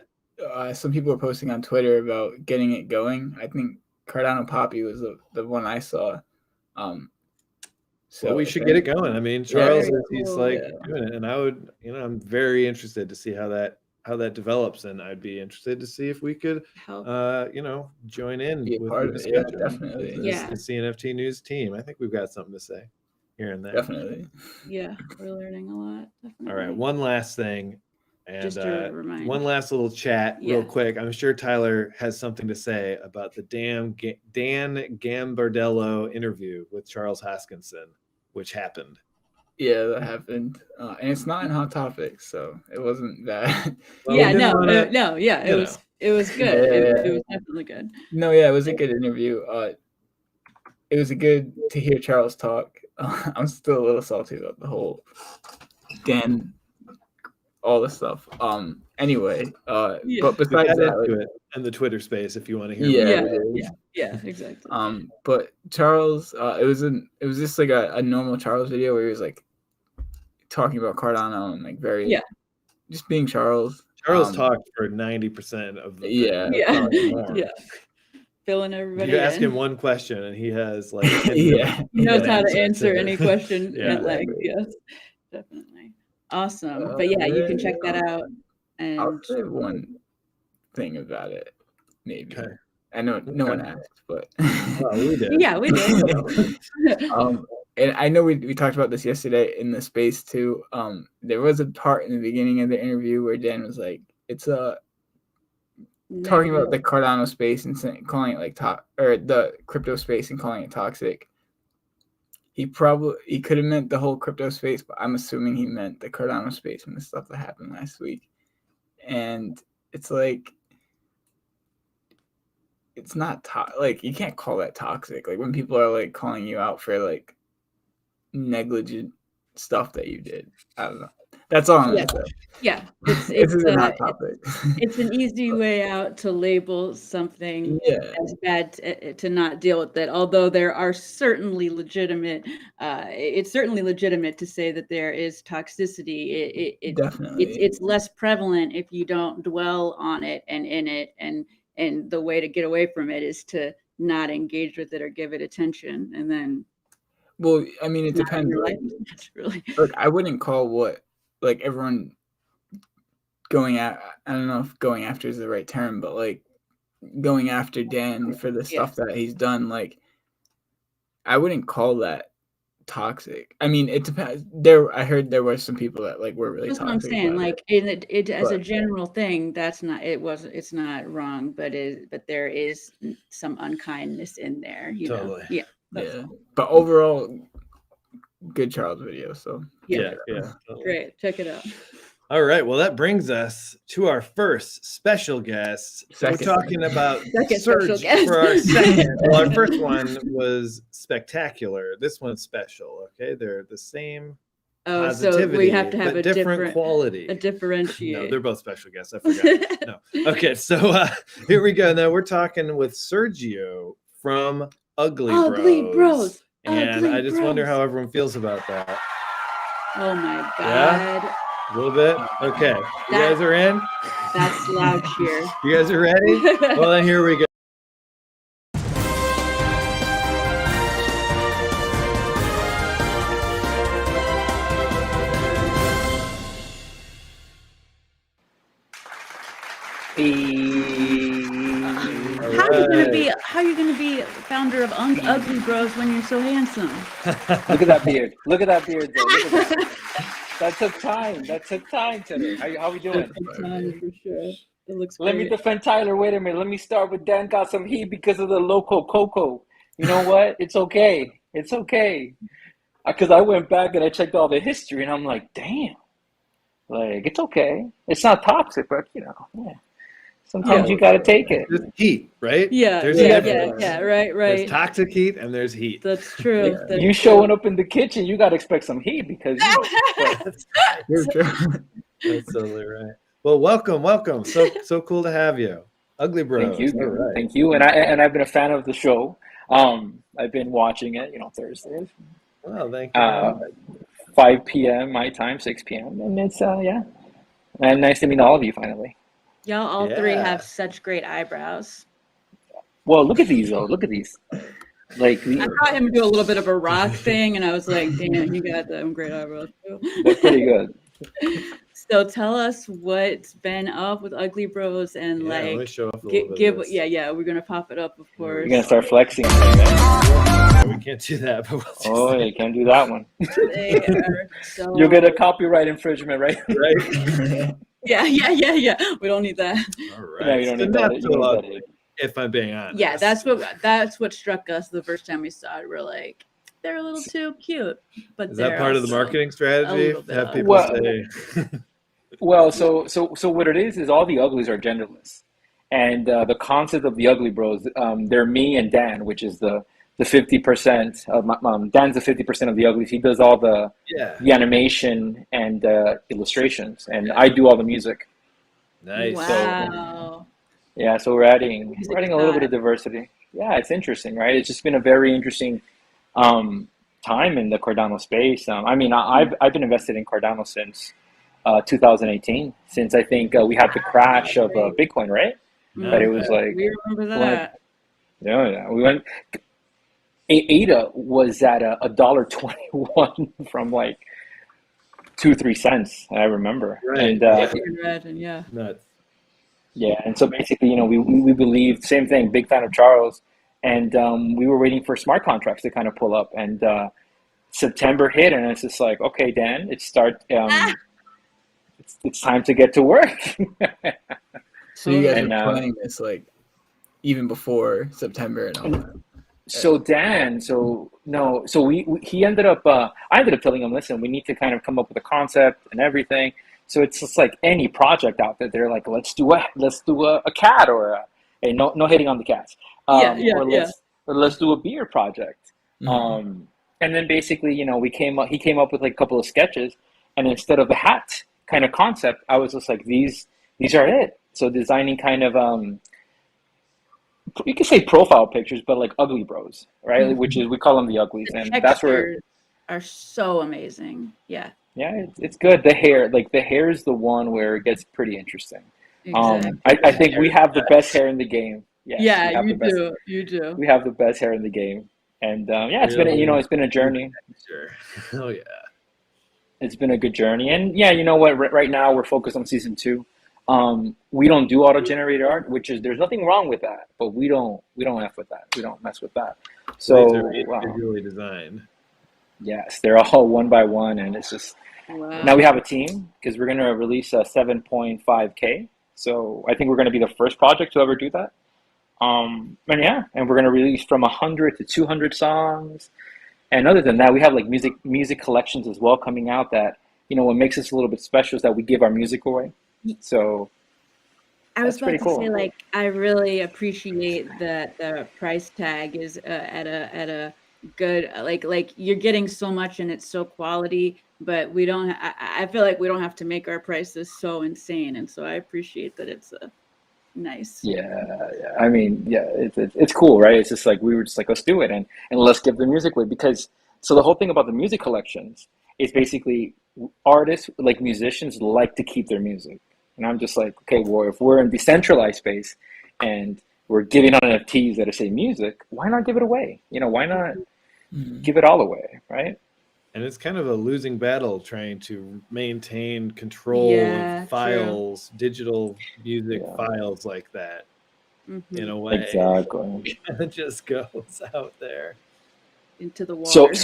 Some people are posting on Twitter about getting it going. I think Cardano Poppy was the one I saw. So we should get it going. I mean, Charles, he's doing it, and I would, I'm very interested to see how that develops, and I'd be interested to see if we could, join in with the discussion. Definitely. The CNFT News team. I think we've got something to say here and there. Definitely. Yeah, we're learning a lot. Definitely. All right, one last thing. And just to remind. One last little chat real quick. I'm sure Tyler has something to say about the Dan Gambardello interview with Charles Hoskinson, which happened. Yeah, that happened. And it's not in Hot Topics, so it wasn't bad. It was good. It was definitely good. No, it was a good interview. It was good to hear Charles talk. I'm still a little salty about the whole Dan all the stuff. Anyway, but besides that, like, and the Twitter space, if you want to hear. Yeah, exactly. But Charles, it was just like a normal Charles video where he was like talking about Cardano and like just being Charles. Charles talked for 90% of the yeah. Filling everybody. You ask him one question and he has like he knows how to answer any question. Yes, definitely. Awesome. But yeah, you can check that out. And I'll say one thing about it, maybe. Okay. I know no one asked, but we did. Yeah, we did. And I know we talked about this yesterday in the space too. There was a part in the beginning of the interview where Dan was like, "It's talking about the Cardano space and calling it like the crypto space and calling it toxic." He could have meant the whole crypto space, but I'm assuming he meant the Cardano space and the stuff that happened last week. And it's like, it's not like you can't call that toxic. Like when people are like calling you out for like negligent stuff that you did. I don't know. That's all I'm gonna say. Yeah, it's a hot topic. It's an easy way out to label something as bad to not deal with it. Although there are certainly legitimate, it's certainly legitimate to say that there is toxicity. Definitely, it's less prevalent if you don't dwell on it and in it, and the way to get away from it is to not engage with it or give it attention, and then. Well, I mean, it depends. Look, I wouldn't call like everyone going at, I don't know if going after is the right term, but like going after Dan for the stuff that he's done, like I wouldn't call that toxic. I mean, it depends. I heard there were some people that like were really toxic. That's what I'm saying. Like it as a general thing, it's not wrong, but there is some unkindness in there. You know? Yeah. But overall, good Charles video. So yeah. Great. Check it out. All right. Well, that brings us to our first special guest. We're talking about Serge for our second. Well, our first one was spectacular. This one's special. Okay, they're the same. Oh, so we have to have a different quality. A differentiate. No, they're both special guests. I forgot. No. Okay, so here we go. Now we're talking with Sergio from Ugly Bros. And I just wonder how everyone feels about that. Oh my God. Yeah? A little bit? Okay. You guys are in? That's loud cheer. You guys are ready? Well, then here we go. How are you gonna be founder of Ugly Bros when you're so handsome? Look at that beard. Look at that beard, though. Look at that. That took time. That took time today. How we doing? Time for sure. It looks great. Let me defend Tyler. Wait a minute. Let me start with Dan got some heat because of the loco coco. You know what? It's okay. It's okay. Because I went back and I checked all the history and I'm like, damn. Like, it's okay. It's not toxic, but yeah. Sometimes you got to take it. There's heat, right? Yeah, right. There's toxic heat and there's heat. That's true. Yeah. You showing up in the kitchen, you got to expect some heat because That's totally right. Well, welcome. So cool to have you. Ugly Bros. Thank you. Right. Thank you. And I've been a fan of the show. I've been watching it, Thursdays. Well, thank you. 5 p.m. my time, 6 p.m. And it's and nice to meet all of you finally. Y'all all three have such great eyebrows. Well, look at these though. Look at these. Like I saw him do a little bit of a rock thing, and I was like, "Damn, you got them great eyebrows too." That's pretty good. So tell us what's been up with Ugly Bros and let me show off a little bit of this. We're gonna pop it up, of course. You're gonna start flexing. We can't do that, but you can't do that one. So... You'll get a copyright infringement, right? Right. Yeah. We don't need that. All right. No, you don't need that. If I'm being honest. Yeah, that's what struck us the first time we saw it. We're like, they're a little too cute. But is that part of the marketing strategy? Have people say. Well, so what it is all the uglies are genderless, and the concept of the Ugly Bros, they're me and Dan, which is the the 50% of Dan's the 50% of the uglies. He does all the animation and illustrations, and I do all the music. Nice. Wow. So we're adding a little bit of diversity. Yeah, it's interesting, right? It's just been a very interesting time in the Cardano space. I mean, I've been invested in Cardano since 2018, since I think we had the crash of Bitcoin, right? But it was like, we remember that. We went. ADA was at $1.21 from like 2-3 cents. I remember, right? And nuts. Yeah, and so basically, we believed same thing. Big fan of Charles, and we were waiting for smart contracts to kind of pull up, and September hit, and it's just like, okay, Dan, it's time to get to work. So you guys are planning this like even before September and all that. So Dan, he ended up. I ended up telling him, listen, we need to kind of come up with a concept and everything. So it's just like any project out there. They're like, let's do a cat or no hitting on the cats. Let's do a beer project. Mm-hmm. And then basically, he came up with like a couple of sketches, and instead of the hat kind of concept, I was just like, these are it. So designing kind of you could say profile pictures, but like ugly bros, right? Mm-hmm. Which is, we call them the uglies, and that's where are so amazing. Yeah, it's good. The hair is the one where it gets pretty interesting. Exactly. I think we have the best hair in the game. Yeah, you do. We have the best hair in the game, and it's been a journey. Sure. Oh yeah, it's been a good journey, and you know what? Right now we're focused on season 2. We don't do auto-generated art, which is, there's nothing wrong with that, but we don't F with that. We don't mess with that. So individually designed. Yes, they're all one by one, and it's just now we have a team because we're going to release a 7.5K. So I think we're going to be the first project to ever do that. And we're going to release from 100 to 200 songs. And other than that, we have like music collections as well coming out that, what makes us a little bit special is that we give our music away. So I was about to say, like, I really appreciate that the price tag is at a good, like you're getting so much and it's so quality, but we don't. I feel like we don't have to make our prices so insane, and so I appreciate that it's nice. Yeah. I mean, it's cool, right? It's just like we were just like, let's do it and let's give the music away, because so the whole thing about the music collections is basically artists, like musicians, like to keep their music. And I'm just like, okay, well, if we're in decentralized space and we're giving out NFTs that are, say, music, why not give it away? Why not give it all away, right? And it's kind of a losing battle trying to maintain control of files, digital music files like that, in a way. Exactly. It just goes out there into the water.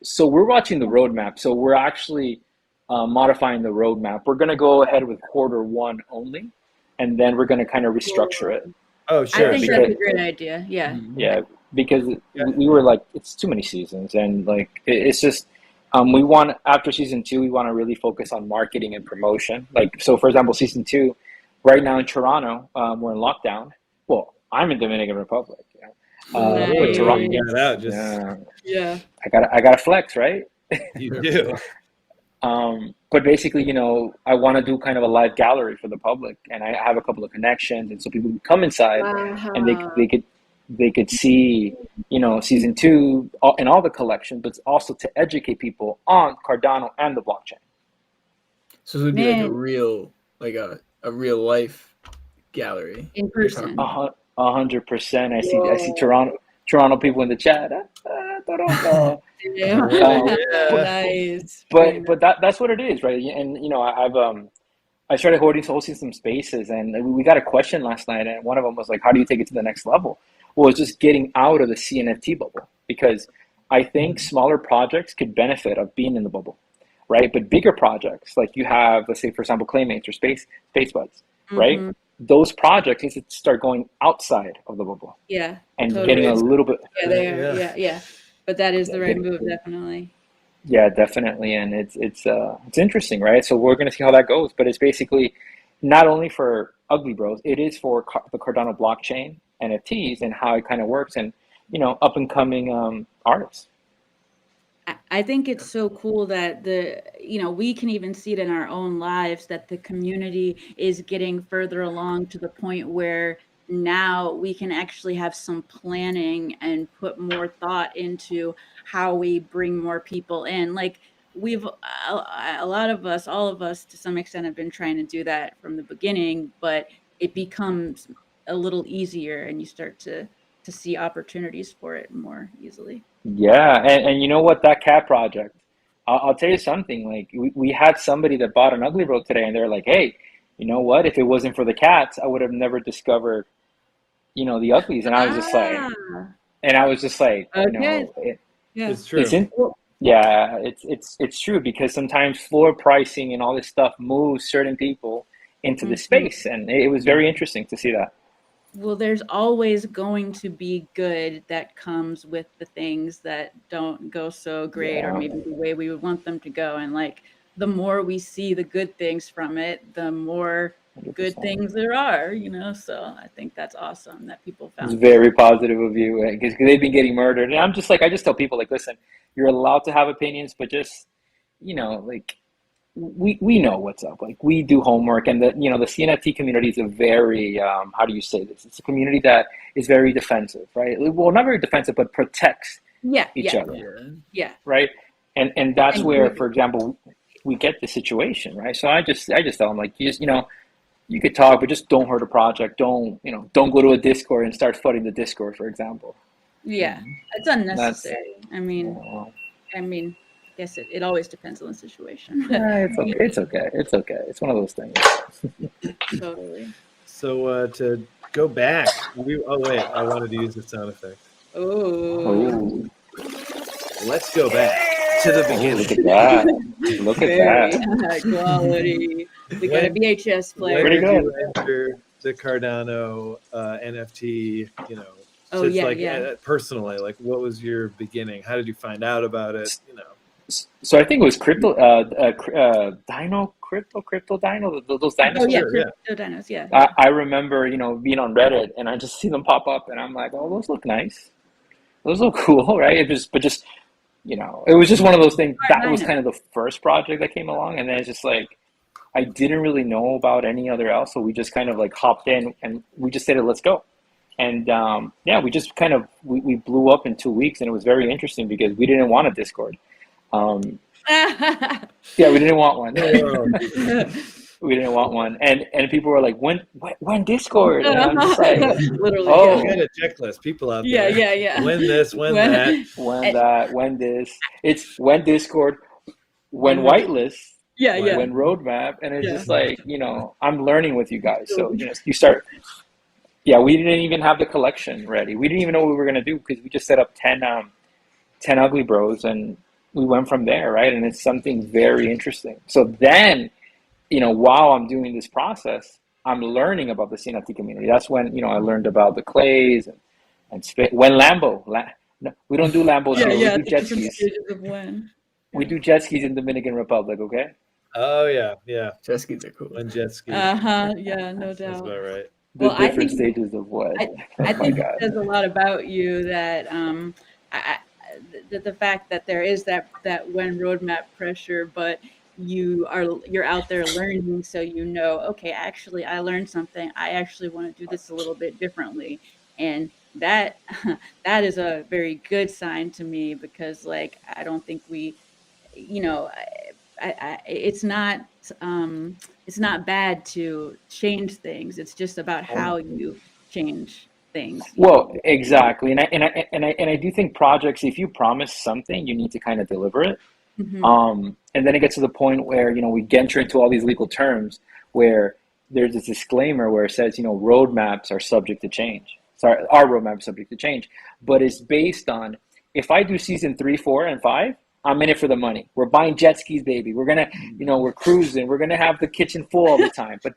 So we're watching the roadmap. So we're actually modifying the roadmap. We're going to go ahead with Q1 only, and then we're going to kind of restructure it. Oh, sure. I think that's a great idea. Yeah. Yeah, because we were like, it's too many seasons, and like it's just we want, after season 2, we want to really focus on marketing and promotion. Like, so for example, season 2, right now in Toronto, we're in lockdown. Well, I'm in Dominican Republic. Toronto, I gotta flex, right? You do. But basically, I want to do kind of a live gallery for the public, and I have a couple of connections, and so people can come inside and they could see, season 2 and all the collection, but also to educate people on Cardano and the blockchain. So it would be like a real life gallery in person. 100%. I see Toronto people in the chat. Toronto. Nice. But that's what it is, right? And I started hosting some spaces, and we got a question last night, and one of them was like, how do you take it to the next level? Well, it's just getting out of the CNFT bubble, because I think smaller projects could benefit of being in the bubble, right? But bigger projects, like you have, let's say, for example, Claymates or Space Buds, right? Those projects need to start going outside of the bubble. Yeah. And getting a little bit. Yeah. But that is the right move, definitely. Yeah, definitely. And it's interesting, right? So we're going to see how that goes. But it's basically not only for Ugly Bros, it is for the Cardano blockchain, NFTs, and how it kind of works. And up and coming artists. I think it's so cool that we can even see it in our own lives that the community is getting further along to the point where now we can actually have some planning and put more thought into how we bring more people in. Like a lot of us, all of us to some extent have been trying to do that from the beginning, but it becomes a little easier and you start to see opportunities for it more easily. Yeah, and you know what, that cat project, I'll tell you something, like we had somebody that bought an Ugly Bro today and they're like, hey, you know what, if it wasn't for the cats, I would have never discovered, the uglies. And I was just like, Okay. it's true. It's true, because sometimes floor pricing and all this stuff moves certain people into the space. And it was very interesting to see that. Well, there's always going to be good that comes with the things that don't go so great, or maybe the way we would want them to go. And like, the more we see the good things from it, the more 100%. Good things there are, so I think that's awesome that people found it's very positive of you, because they've been getting murdered. And I'm just like, I just tell people, like, listen, you're allowed to have opinions, but just, like, we know what's up. Like, we do homework, and the CNFT community is a very how do you say this? It's a community that is very defensive, right? Well, not very defensive, but protects each other. Yeah. Right. And that's where, for example, we get the situation, right? So I just tell them, like, you could talk, but just don't hurt a project. Don't go to a Discord and start flooding the Discord, for example. Yeah, it's unnecessary. I mean, I guess it always depends on the situation. It's okay. It's one of those things. Totally. So to go back, I wanted to use the sound effect. Oh. Let's go back to the beginning. Look at that. Look at that. High quality. We got a VHS player. Pretty good. Enter the Cardano NFT, personally, like, what was your beginning? How did you find out about it? So I think it was crypto dino, those dinosaurs. Oh yeah, crypto dinos. Yeah. I remember, being on Reddit, and I just see them pop up, and I'm like, oh, those look nice. Those look cool, right? It was just one of those things. That was kind of the first project that came along, and then it's just like, I didn't really know about any other else, so we just kind of like hopped in, and we just said, let's go. And we just kind of we blew up in 2 weeks, and it was very interesting because we didn't want a Discord. We didn't want one. We didn't want one, and people were like, "When Discord?" And I'm just like, literally. Oh, we got a checklist. People out there. Yeah. When this, when that, when this. It's when Discord, when whitelist. When roadmap, and it's just like, I'm learning with you guys. So you start. Yeah, we didn't even have the collection ready. We didn't even know what we were gonna do, because we just set up 10 Ugly Bros, and we went from there, right? And it's something very interesting. So then, while I'm doing this process, I'm learning about the CNFT community. That's when, I learned about the clays and when Lambo. No, we don't do Lambos here. We do jet skis. We do jet skis in Dominican Republic, okay? Oh, yeah. Jet skis are cool. When jet skis. Yeah, no doubt. That's about right. The different stages of what? I think it says a lot about you that the fact that there is that when roadmap pressure, but you're out there learning, so okay, actually I learned something. I actually want to do this a little bit differently, and that is a very good sign to me, because like, I don't think we, it's not bad to change things. It's just about how you change things. Well, exactly, and I do think projects, if you promise something, you need to kind of deliver it. Mm-hmm. And then it gets to the point where we enter into all these legal terms where there's this disclaimer where it says roadmaps are subject to change. Sorry, our roadmap is subject to change, but it's based on, if I do season 3, 4, and 5, I'm in it for the money. We're buying jet skis, baby. We're gonna, we're cruising. We're gonna have the kitchen full all the time. But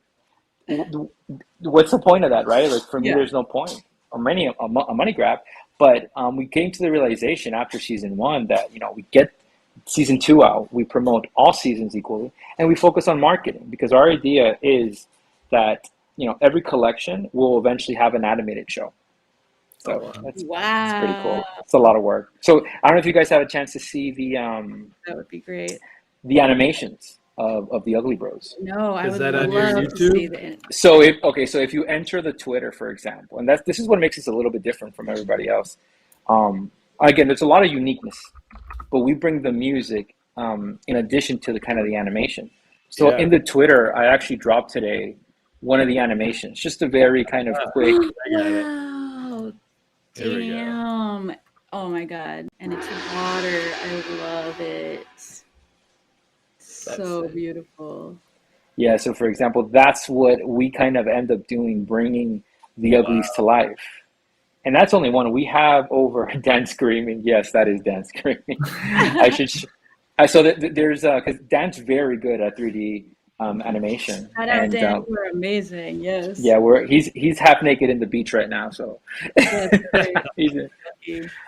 what's the point of that, right? Like, for me, there's no point. A money grab. But we came to the realization after season 1 that we get season 2 out, we promote all seasons equally, and we focus on marketing, because our idea is that every collection will eventually have an animated show. So that's pretty cool. It's a lot of work. So I don't know if you guys have a chance to see the that would be great. The animations of the Ugly Bros. No, I would that love on your to YouTube? see that. So if you enter the Twitter, for example, and this is what makes us a little bit different from everybody else. Again, there's a lot of uniqueness, but we bring the music in addition to the kind of the animation. So in the Twitter, I actually dropped today one of the animations, just a very kind of quick. Wow! Damn! Oh my god! And it's water. I love it. So beautiful. Yeah. So for example, that's what we kind of end up doing, bringing the uglies to life. And that's only one. We have over Dan screaming. Yes, that is Dan screaming. So there's because Dan's very good at 3D animation. And Dan, we're amazing. Yes. Yeah, he's half naked in the beach right now. So. That's great.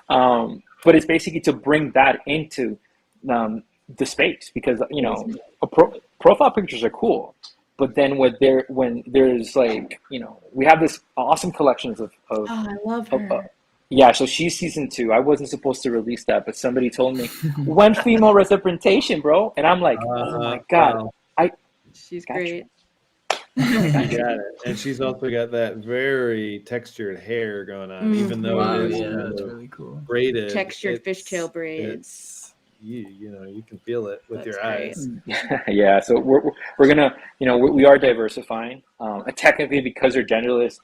But it's basically to bring that into the space, because profile pictures are cool. But then when there's like, we have this awesome collections of oh, I love her. Yeah, so she's season 2. I wasn't supposed to release that, but somebody told me, when female representation, bro? And I'm like, oh my God. Wow. She's great. You got it. And she's also got that very textured hair going on, even though it is that's really cool. braided. Textured fishtail braids. You can feel it with your eyes. Yeah, so we're gonna, we are diversifying. Technically, because they're genderless.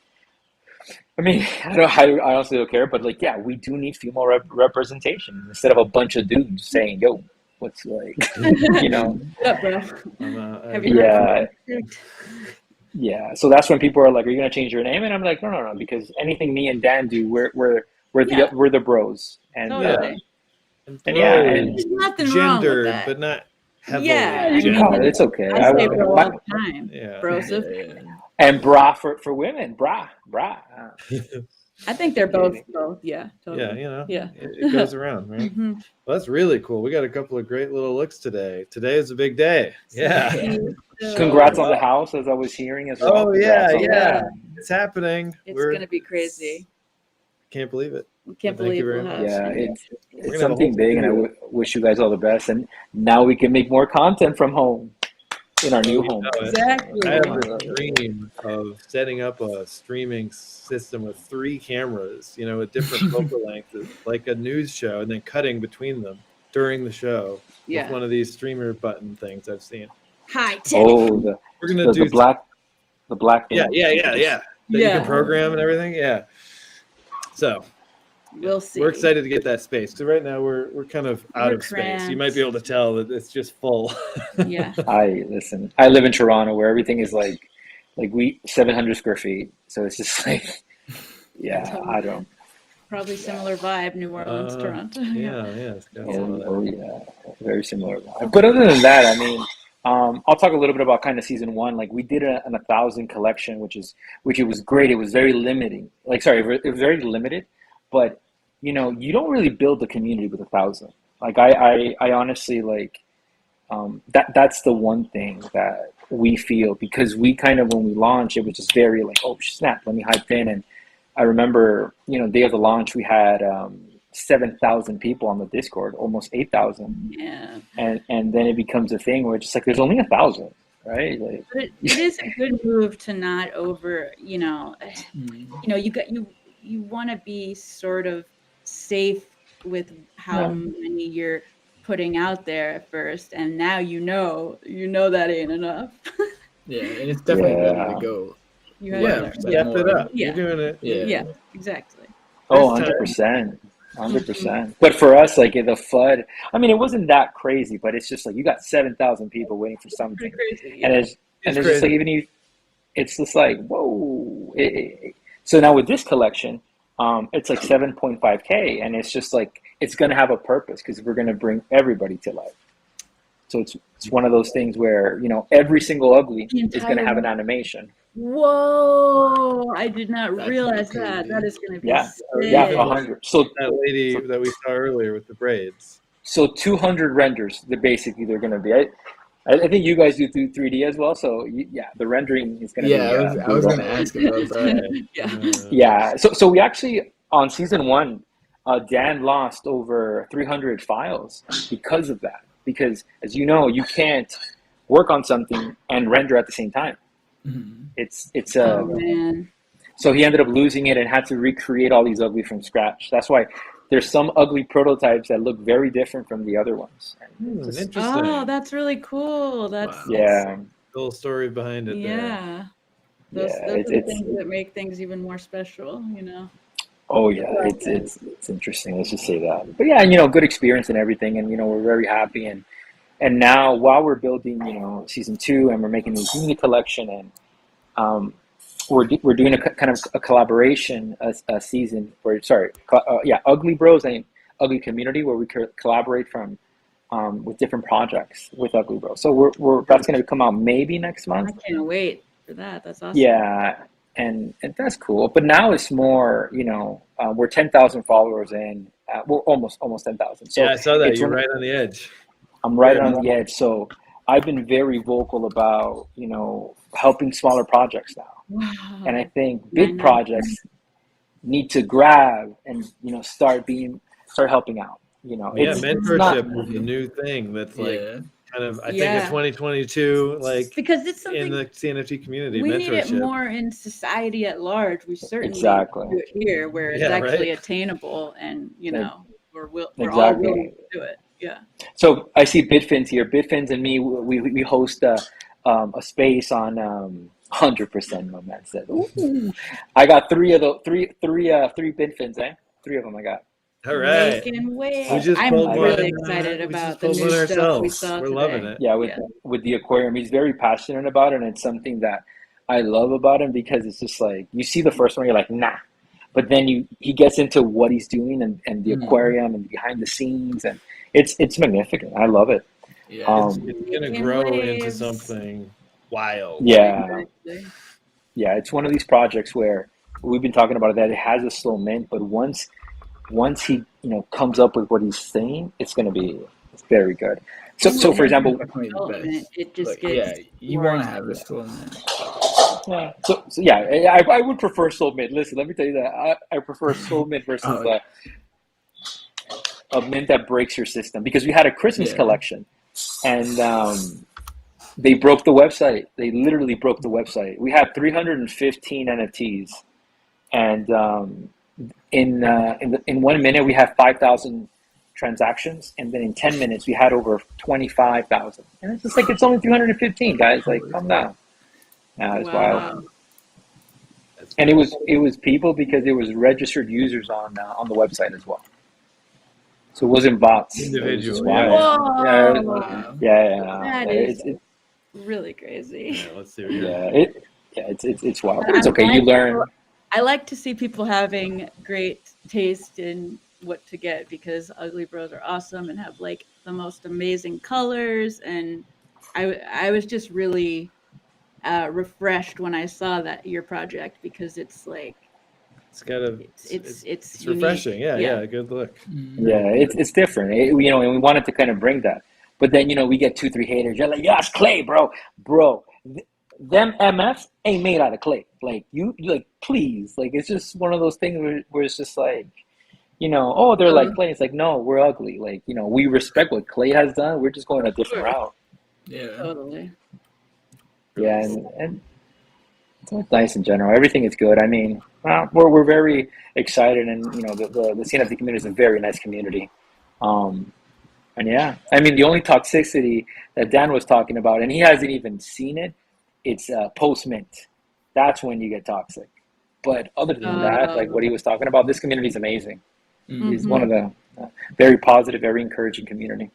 I mean, I honestly don't care, but we do need female representation instead of a bunch of dudes saying, "Yo, what's like," Yeah. So that's when people are like, "Are you gonna change your name?" And I'm like, "No, because anything me and Dan do, we're the bros." And there's nothing wrong with that. But not heavily. Yeah, it's okay. I say bro all the time. Yeah. Broseph. And bra for women, bra. I think they're both. Yeah. Totally. Yeah, it goes around, right? Mm-hmm. Well, that's really cool. We got a couple of great little looks today. Today is a big day. Yeah. Congrats on the house, as I was hearing as well. Oh yeah. It's happening. It's gonna be crazy. Can't believe it. We can't believe we'll have. Yeah, it's something big, and I wish you guys all the best. And now we can make more content from home. In our new home. Exactly. I have a dream of setting up a streaming system with 3 cameras, with different focal lengths, like a news show, and then cutting between them during the show with one of these streamer button things I've seen. Hi, we're gonna do the black. Yeah. That you can program and everything. Yeah. So. We'll see. We're excited to get that space. So right now we're kind of out of space. You might be able to tell that it's just full. Yeah. I live in Toronto, where everything is like 700 square feet. So it's just like, I don't. Probably similar vibe, New Orleans, Toronto. Yeah. It's got very similar vibe. But other than that, I mean, I'll talk a little bit about kind of season 1. Like we did an 1,000 collection, which it was great. It was very limiting. It was very limited, but. You don't really build a community with 1,000. Like I honestly that's the one thing that we feel, because we kind of, when we launched, it was just very like, oh snap, let me hype in. And I remember, day of the launch, we had 7,000 people on the Discord, almost 8,000. Yeah. And then it becomes a thing where it's just like there's only 1,000, right? Like, but it is a good move to not over. You want to be sort of safe with how many you're putting out there at first, and now that ain't enough. Yeah, and it's definitely better to go. Step it up. You're doing it. Yeah, exactly. Oh, 100%. 100%. But for us, like the FUD, I mean, it wasn't that crazy, but it's just like you got 7,000 people waiting for something. Crazy, and it's just like, it's just like, whoa. So now with this collection, it's like 7.5K, and it's just like, it's going to have a purpose because we're going to bring everybody to life. So it's one of those things where, every single ugly is going to have an animation. Whoa, I did not realize that. That is going to be sick. 100. So that lady that we saw earlier with the braids. So 200 renders, they're going to be. I think you guys do 3D as well, so the rendering is going to be. I was going to ask about that. Yeah. So we actually on season 1, Dan lost over 300 files because of that. Because, as you know, you can't work on something and render at the same time. It's oh man. So he ended up losing it and had to recreate all these ugly from scratch. That's why there's some ugly prototypes that look very different from the other ones. Interesting. Oh, that's really cool. That's yeah. Cool story behind it. Yeah. Those are the things that make things even more special, you know. Oh yeah, it's interesting. Let's just say that. But yeah, you know, good experience and everything, and you know, we're very happy. And now while we're building, you know, season 2, and we're making this mini collection, and we're doing a kind of a collaboration a season. Or Ugly Bros and Ugly Community, where we collaborate from with different projects with Ugly Bros. So we're that's going to come out maybe next month. I can't wait for that. That's awesome. Yeah. And that's cool, but now it's more, you know, we're 10,000 followers in. We're almost 10,000. So yeah, I saw that. You're right on the edge. I'm right on the edge. So I've been very vocal about, you know, helping smaller projects now. Wow. And I think big projects need to grab and, you know, start helping out. You know, mentorship is a new thing that's like kind of, I think in 2022, like, because it's something in the CNFT community, we mentorship. need it more in society at large. We certainly do it here, where it's actually attainable, and you know, we're all willing to do it. Yeah. So I see Bitfins here. Bitfins and me, we host a space on 100%. My man said, "Ooh." I got 3 of the three Bitfins. 3 of them I got. All right. I'm really excited about the new stuff we saw today. We're loving it. Yeah, with the aquarium, he's very passionate about it, and it's something that I love about him, because it's just like, you see the first one, you're like, nah, but then he gets into what he's doing and the aquarium and behind the scenes, and it's magnificent. I love it. Yeah, it's gonna grow into something wild. Yeah, it's one of these projects where we've been talking about it, that it has a slow mint, but once he, you know, comes up with what he's saying, it's very good. So for example, it just gets you want to have this slow mint. Yeah. So yeah, I would prefer slow mint. Listen, let me tell you that I prefer slow mint versus a mint that breaks your system, because we had a Christmas collection, and they broke the website. They literally broke the website. We had 315 NFTs, and in 1 minute we had 5,000 transactions, and then in 10 minutes we had over 25,000. And it's just like, it's only 315, guys. Like, calm down. It's wild. And it was people, because it was registered users on the website as well. So it wasn't bots. Individual. That is really crazy. Yeah, let's see. It's wild. It's okay. You learn. I like to see people having great taste in what to get, because Ugly Bros are awesome and have like the most amazing colors, and I was just really refreshed when I saw that your project, because it's like it's refreshing. Yeah, good look. Yeah, it's different. You know, and we wanted to kind of bring that, but then, you know, we get 2-3 haters. You're like, yeah, it's clay, bro. Them MFs ain't made out of clay. Like, you like, please, like, it's just one of those things where it's just like, you know, oh, they're like clay. It's like, no, we're ugly. Like, you know, we respect what clay has done. We're just going a different route. Yeah, totally. Yeah, and it's nice in general. Everything is good. I mean, we're very excited, and you know, the CNFT community is a very nice community. And yeah, I mean, the only toxicity that Dan was talking about, and he hasn't even seen it, it's post mint. That's when you get toxic. But other than that, like what he was talking about, this community is amazing. It's one of the very positive, very encouraging community.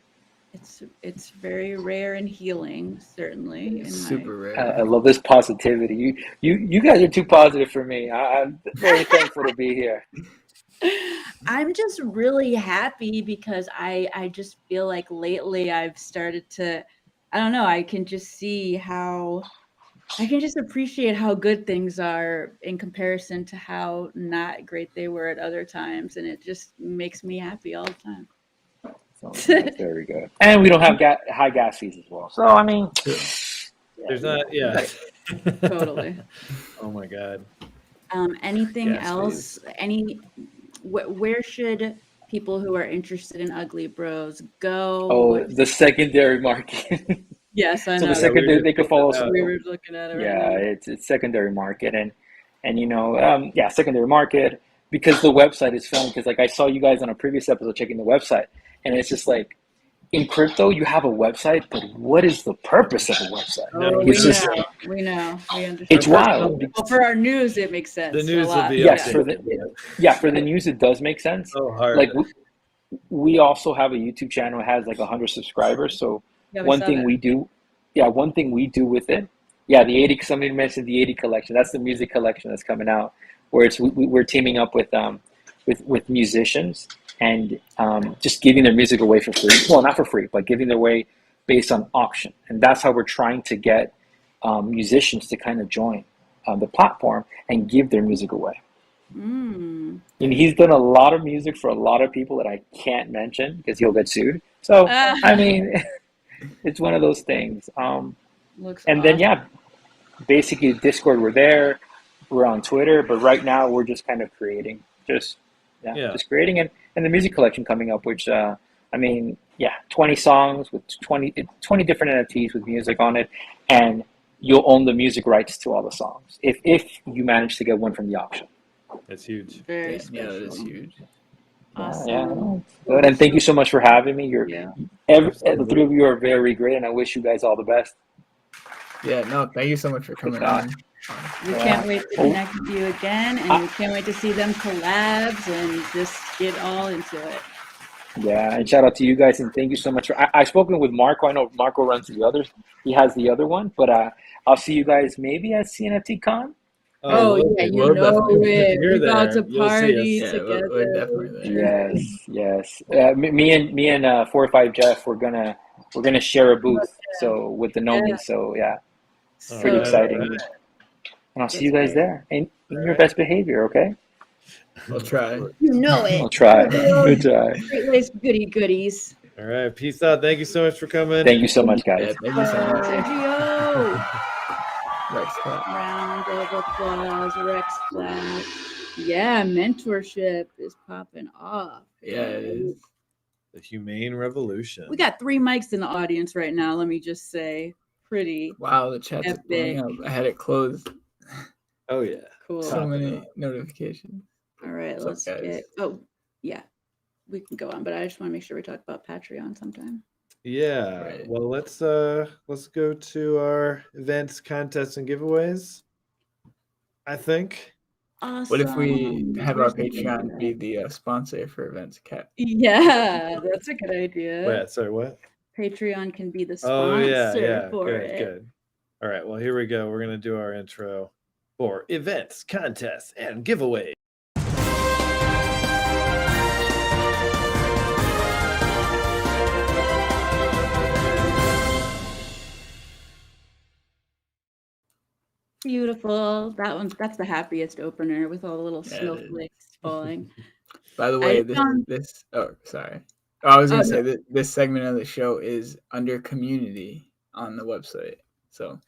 It's very rare and healing, certainly. Super rare. I love this positivity. You guys are too positive for me. I'm very thankful to be here. I'm just really happy, because I just feel like lately I've started to, I don't know, I can just see how, I can just appreciate how good things are in comparison to how not great they were at other times. And it just makes me happy all the time. So that's very good. And we don't have high gas fees as well. So, I mean, there's not, totally. Oh my God. Anything else? where should people who are interested in Ugly Bros go? Oh, the secondary market. Yes, I So know. the secondary, they could follow us. We were looking at it right Yeah, now. it's secondary market, and you know, yeah, secondary market, because the website is fun. Because like I saw you guys on a previous episode checking the website, and it's just like, in crypto, you have a website, but what is the purpose of a website? Oh, we know. We understand. It's wild. Well, for our news, it makes sense. The news will be yes, for the news, it does make sense. So hard. Like we also have a YouTube channel that has like 100 subscribers. So one thing we do with it, the 80. Somebody mentioned the 80 collection. That's the music collection that's coming out, where we're teaming up with musicians and just giving their music away for free. Well, not for free, but giving their away based on auction. And that's how we're trying to get musicians to kind of join the platform and give their music away. And he's done a lot of music for a lot of people that I can't mention because he'll get sued. So, I mean, it's one of those things. And then, basically Discord, we're there. We're on Twitter, but right now we're just kind of creating, just creating, and the music collection coming up, which 20 songs with 20 different NFTs with music on it, and you'll own the music rights to all the songs if you manage to get one from the auction. That's huge. Very special. Yeah, that is huge. Awesome. Yeah. Good. And thank you so much for having me. The three of you are very great, and I wish you guys all the best. Yeah, no, thank you so much for coming on. We can't wait to connect with you again, and we can't wait to see them collabs and just get all into it. Yeah, and shout out to you guys, and thank you so much. I've spoken with Marco. I know Marco runs the others. He has the other one, but I'll see you guys maybe at CNFT Con. Oh yeah, you know it. We're about to party together. We're definitely there. Yes. Me and 4-5 Jeff, we're gonna share a booth. So with the Nomi, so yeah, pretty exciting. And I'll see you guys there. And in your best behavior, okay? I'll try. You know it. I'll try. Good try. Great ways, goodies. All right, peace out. Thank you so much for coming. Thank you so much, guys. Yeah, thank you so much. Sergio. Rex clap. Round of applause, Rex clap. Yeah, mentorship is popping off. Yeah, it is. The humane revolution. We got 3 mics in the audience right now. Let me just say, pretty. Wow, the chat's blowing up. I had it closed. Oh yeah, cool. So many notifications. All right, let's get. Oh yeah, we can go on, but I just want to make sure we talk about Patreon sometime. Yeah. Right. Well, let's go to our events, contests, and giveaways. I think. Awesome. What if we have our Patreon be the sponsor for events, Cat? Yeah, that's a good idea. Wait, sorry, what? Patreon can be the sponsor for good, it. Good. All right, well, here we go. We're gonna do our intro for events, contests, and giveaways. Beautiful. That's the happiest opener with all the little snowflakes falling. By the way, sorry. I was gonna say that this segment of the show is under community on the website. So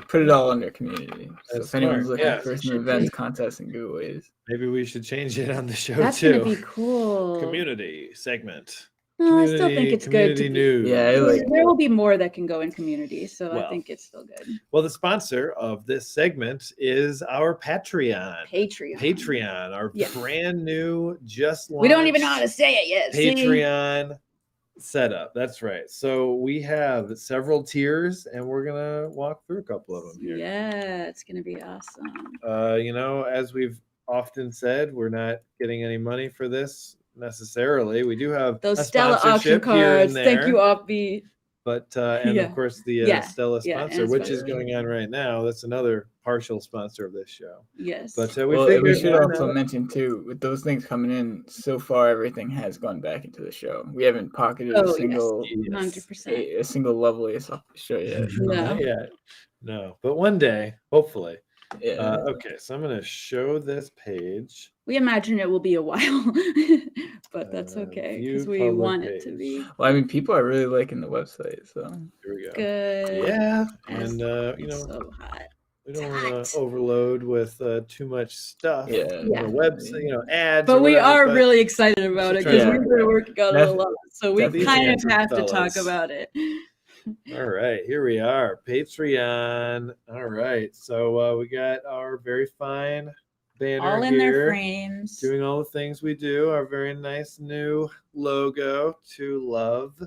put it all under community. So if anyone's looking for some events, contests, and giveaways. Maybe we should change it on the show That's too. That's gonna be cool. Community segment. No, I still think it's good to news. There will be more that can go in community, so I think it's still good. Well, the sponsor of this segment is our Patreon, our brand new, just launched. We don't even know how to say it yet. Patreon setup. That's right. So we have several tiers, and we're gonna walk through a couple of them here. Yeah, it's gonna be awesome. As we've often said, we're not getting any money for this necessarily. We do have those Stella auction cards. Thank you, Offbeat. But of course the Stella sponsor, which is going on right now. That's another partial sponsor of this show. Yes. But we should also mention too, with those things coming in, so far everything has gone back into the show. We haven't pocketed a single 100% a single loveliest off the show yet. No. But one day, hopefully. Yeah. Okay, so I'm going to show this page. We imagine it will be a while, but that's okay because we want it to be. Well, I mean, people are really liking the website, so here we go. Good. Yeah, and it's so hot. We don't want to overload with too much stuff. Yeah. The website, ads. But we are really excited about it because we've been working on it a lot. So we kind of have to talk about it. All right, here we are, Patreon. All right, so we got our very fine banner all in here, their frames, doing all the things we do. Our very nice new logo to love,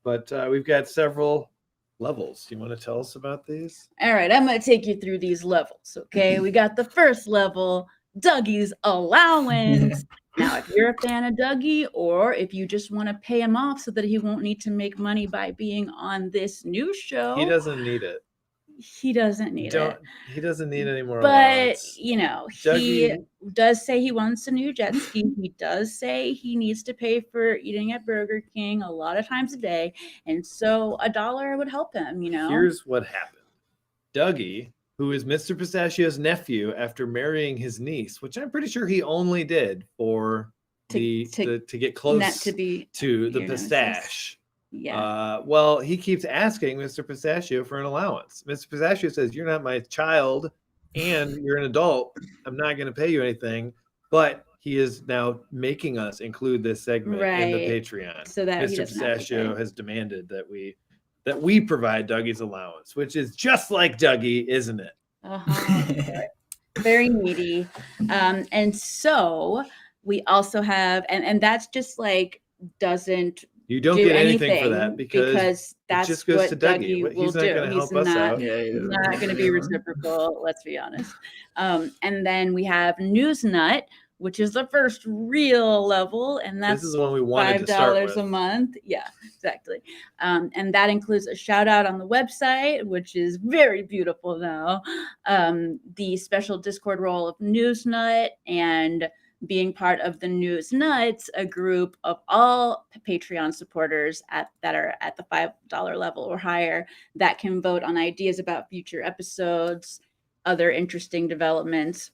but we've got several levels. You want to tell us about these? All right, I'm going to take you through these levels. Okay, we got the first level, Dougie's Allowance. Now, if you're a fan of Dougie, or if you just want to pay him off so that he won't need to make money by being on this new show, he doesn't need it. He doesn't need it. He doesn't need any more. But allowance. He does say he wants a new jet ski. He does say he needs to pay for eating at Burger King a lot of times a day, and so $1 would help him. Here's what happened. Dougie, who is Mr. Pistachio's nephew after marrying his niece, which I'm pretty sure he only did for to get close to the pistache. Yeah. Well, he keeps asking Mr. Pistachio for an allowance. Mr. Pistachio says, "You're not my child, and you're an adult. I'm not going to pay you anything." But he is now making us include this segment in the Patreon. So that Mr. Pistachio has demanded that we provide Dougie's allowance, which is just like Dougie, isn't it? Very needy. And so we also have, and that's just like doesn't. You don't get anything for that because that's just goes what to Dougie. Will he's not do. Going to help us out. He's not going to be reciprocal. Let's be honest. And then we have Newsnut, which is the first real level, and that's this is the one we wanted $5 a month. Yeah, exactly. And that includes a shout out on the website, which is very beautiful now. The special Discord role of Newsnut, and being part of the News Nuts, a group of all Patreon supporters that are at the $5 level or higher that can vote on ideas about future episodes, other interesting developments,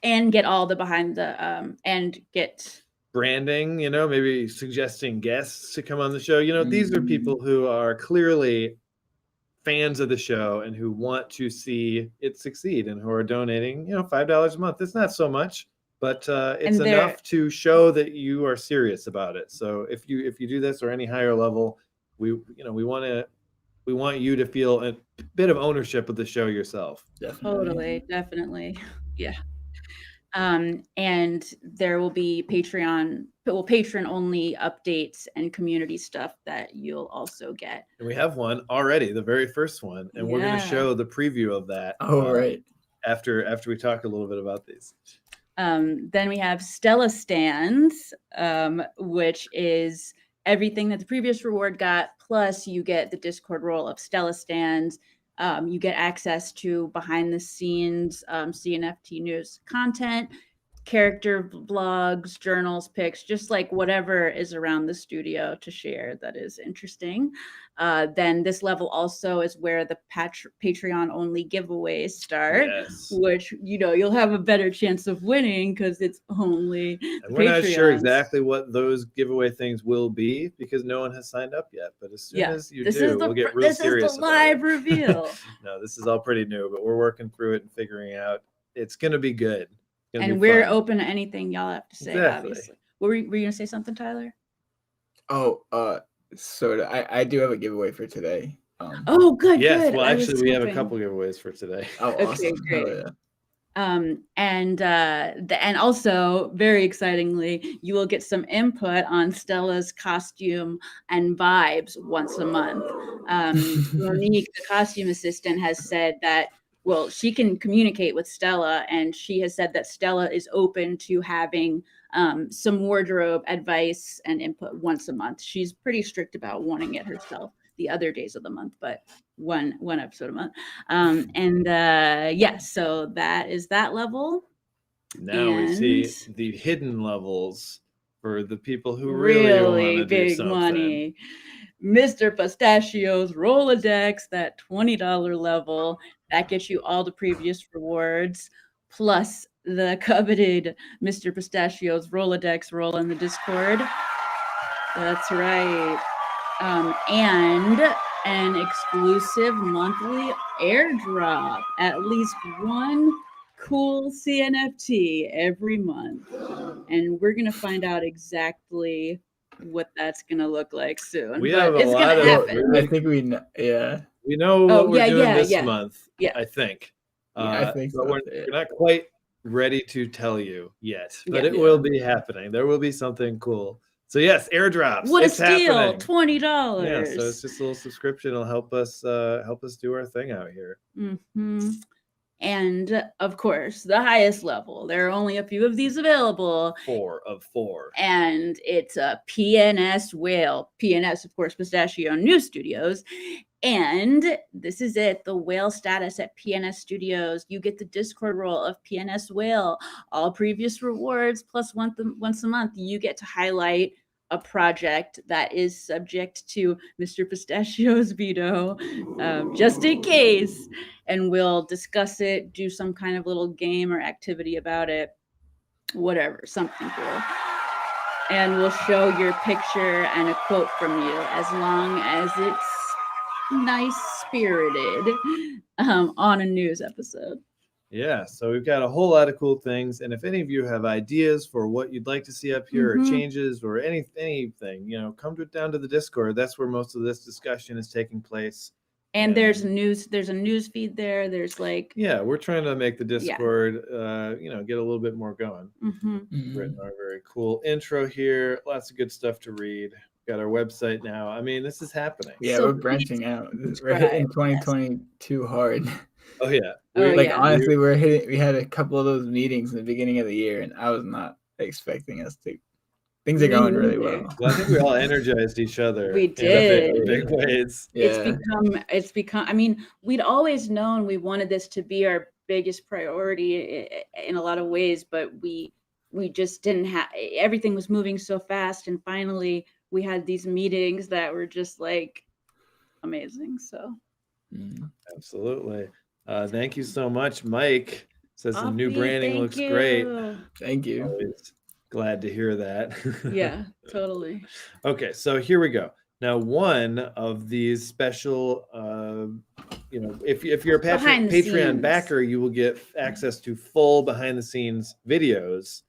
and get all the behind the and get branding, maybe suggesting guests to come on the show. These are people who are clearly fans of the show and who want to see it succeed and who are donating, $5 a month. It's not so much, but it's enough to show that you are serious about it. So if you do this or any higher level, we want you to feel a bit of ownership of the show yourself. Definitely. Yeah. And there will be patron only updates and community stuff that you'll also get. And we have one already, the very first one, and we're going to show the preview of that. Right. After we talk a little bit about these. Then we have Stella Stands, which is everything that the previous reward got, plus you get the Discord role of Stella Stands. You get access to behind the scenes CNFT news content, character blogs, journals, pics, just like whatever is around the studio to share that is interesting. Then this level also is where the Patreon only giveaways start, which you'll have a better chance of winning because it's only and we're not sure exactly what those giveaway things will be because no one has signed up yet, but as soon as you do, we'll get real serious. This is the live reveal. No, this is all pretty new, but we're working through it and figuring out. It's going to be good. And we're open to anything y'all have to say, obviously. Were you going to say something, Tyler? Sort of. I do have a giveaway for today. Good. Yes, good. Well, actually, we have a couple giveaways for today. Okay, awesome. Great. And also, very excitingly, you will get some input on Stella's costume and vibes once a month. Monique, the costume assistant, has said that she can communicate with Stella, and she has said that Stella is open to having some wardrobe advice and input once a month. She's pretty strict about wanting it herself the other days of the month, but one episode a month. So that is that level. Now we see the hidden levels for the people who really want to big do something. Money. Mr. Pistachio's Rolodex, that $20 level, that gets you all the previous rewards, plus the coveted Mr. Pistachio's Rolodex roll in the Discord. That's right. And an exclusive monthly airdrop, at least one cool CNFT every month. And we're going to find out exactly what that's going to look like soon. We but have it's going to happen. I think we know. Yeah. We know what we're doing this month, I think. I think but so. We're not quite ready to tell you yet, but it will be happening. There will be something cool. So yes, airdrops. What it's a steal! Happening. $20. Yeah, so it's just a little subscription. It'll help us do our thing out here. Mm-hmm. And of course, the highest level. There are only a few of these available. 4 of 4. And it's a PNS whale. PNS, of course, Pistachio News Studios. And this is it, the whale status at PNS Studios. You get the Discord role of PNS Whale. All previous rewards plus once a month, you get to highlight a project that is subject to Mr. Pistachio's veto, just in case. And we'll discuss it, do some kind of little game or activity about it, whatever, something cool. And we'll show your picture and a quote from you, as long as it's nice spirited on a news episode. Yeah, so we've got a whole lot of cool things, and if any of you have ideas for what you'd like to see up here, or changes, or anything, come down to the Discord. That's where most of this discussion is taking place. And there's a news feed there. There's we're trying to make the Discord get a little bit more going. Written our very cool intro here. Lots of good stuff to read. Got our website now. I mean, this is happening. Yeah, so we're branching out. We're hitting 2022 hard. Oh yeah. Honestly, we had a couple of those meetings in the beginning of the year, and I was not expecting us to. Things are going really well. Well, I think we all energized each other. We did in big ways. Yeah. It's become. I mean, we'd always known we wanted this to be our biggest priority in a lot of ways, but we just didn't have. Everything was moving so fast, and finally we had these meetings that were just amazing. So absolutely. Thank you so much. Mike says the new branding looks great. Thank you. Always glad to hear that. Yeah, totally. Okay, so here we go. Now, one of these special, if you're a Patreon backer, you will get access to full behind-the-scenes videos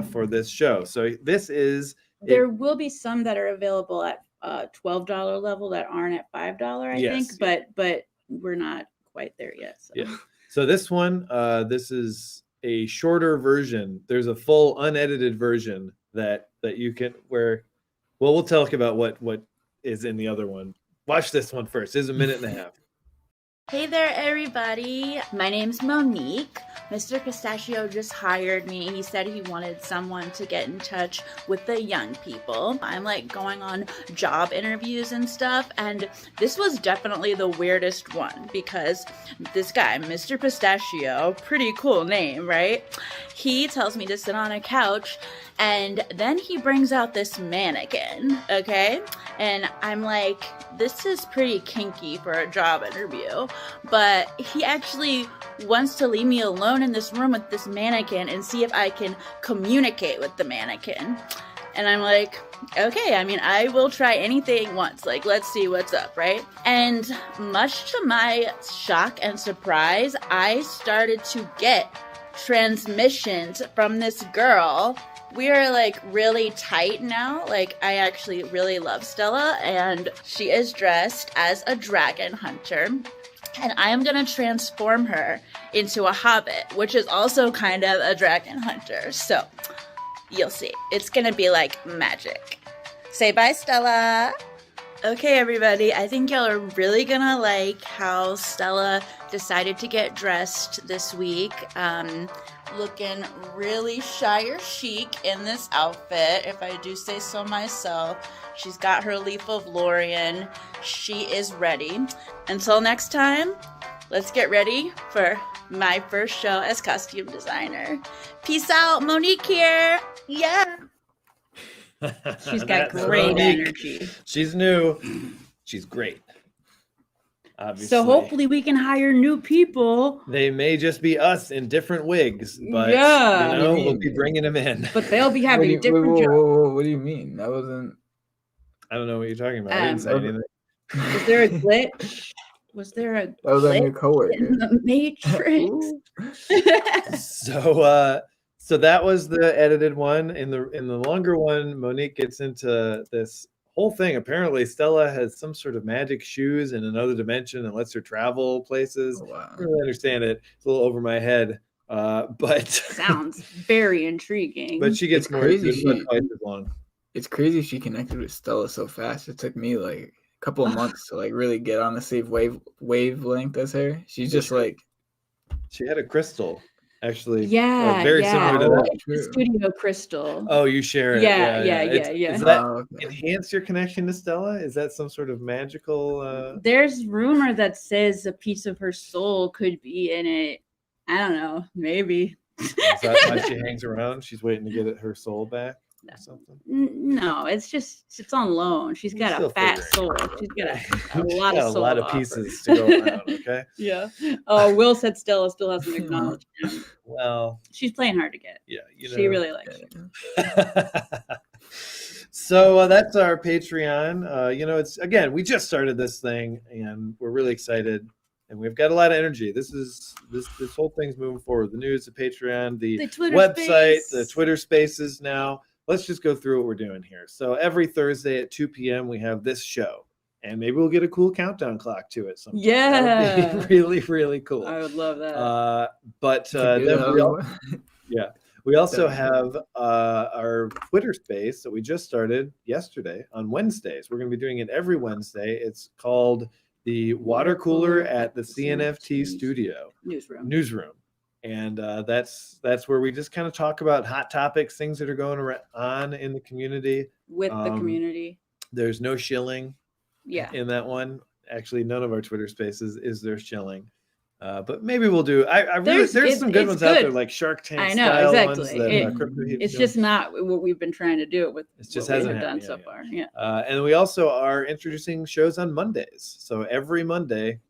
for this show. So this is... There will be some that are available at $12 level that aren't at $5, I think, but we're not quite there yet. So. Yeah. So this one, this is a shorter version. There's a full unedited version that you can we'll talk about what is in the other one. Watch this one first. It's a minute and a half. Hey there, everybody. My name's Monique. Mr. Pistachio just hired me. He said he wanted someone to get in touch with the young people. I'm going on job interviews and stuff, and this was definitely the weirdest one because this guy, Mr. Pistachio, pretty cool name, right? He tells me to sit on a couch, and then he brings out this mannequin, okay? And I'm like, this is pretty kinky for a job interview, but he actually wants to leave me alone in this room with this mannequin and see if I can communicate with the mannequin. And I'm like, okay, I mean, I will try anything once. Let's see what's up, right? And much to my shock and surprise, I started to get transmissions from this girl. We are really tight now. I actually really love Stella, and she is dressed as a dragon hunter. And I am going to transform her into a hobbit, which is also kind of a dragon hunter. So you'll see. It's going to be magic. Say bye, Stella. Okay, everybody. I think y'all are really going to like how Stella decided to get dressed this week. Looking really shire chic in this outfit, if I do say so myself. She's got her leaf of Lorien. She is ready. Until next time, let's get ready for my first show as costume designer. Peace out, Monique here. Yeah. She's got great energy. She's new. She's great. Obviously. So hopefully we can hire new people. They may just be us in different wigs, but we'll be bringing them in. But they'll be having different jobs. What do you mean? That wasn't. I don't know what you're talking about. I didn't say anything. Was there a glitch? Was there a that was glitch on your coworker in the Matrix? So that was the edited one. In the longer one, Monique gets into this whole thing. Apparently, Stella has some sort of magic shoes in another dimension and lets her travel places. Oh, wow. I don't really understand it. It's a little over my head, but sounds very intriguing. But she gets crazy. Twice as long. It's crazy she connected with Stella so fast. It took me like a couple of months to like really get on the same wavelength as her. She's just like, she had a crystal. Actually, very similar to that studio crystal. Oh, you share it. Yeah. Does that enhance your connection to Stella? Is that some sort of magical? There's rumor that says a piece of her soul could be in it. I don't know. Maybe. Is that why she hangs around? She's waiting to get her soul back. Or something? No, it's on loan. She's got a fat soul. She's got a lot of soul. A lot of pieces to go around. Okay. Yeah. Will said Stella still hasn't acknowledged him. Well, she's playing hard to get. Yeah, she really likes it. So that's our Patreon. It's again, we just started this thing, and we're really excited. And we've got a lot of energy. This whole thing's moving forward. The news, the Patreon, the website, the Twitter Spaces now. Let's just go through what we're doing here. So every Thursday at 2 p.m. we have this show. And maybe we'll get a cool countdown clock to it sometime. Yeah. That would be really, really cool. I would love that. We also have our Twitter space that we just started yesterday on Wednesdays. We're going to be doing it every Wednesday. It's called the Water Cooler at the CNFT Studio Newsroom. And that's where we just kind of talk about hot topics, things that are going on in the community. With the community. There's no shilling in that one. Actually, none of our Twitter spaces is there shilling. But maybe we'll do. There's some good ones out there, like Shark Tank. I know exactly. It's just not what we've been trying to do with. It just hasn't done so far. Yeah. And we also are introducing shows on Mondays. So every Monday,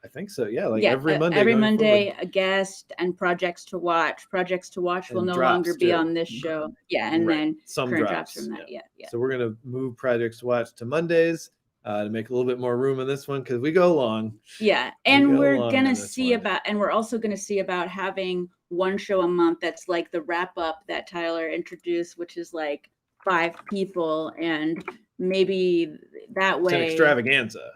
I think so. Yeah, every Monday. Every Monday, a guest and projects to watch. Projects to watch will no longer be on this show. Yeah, and then some current drops from that. Yeah. So we're gonna move projects to watch to Mondays. To make a little bit more room in this one because we go long. Yeah, and we're gonna see about, and we're also gonna see about having one show a month that's like the wrap up that Tyler introduced, which is like 5 people, and maybe that way it's an extravaganza.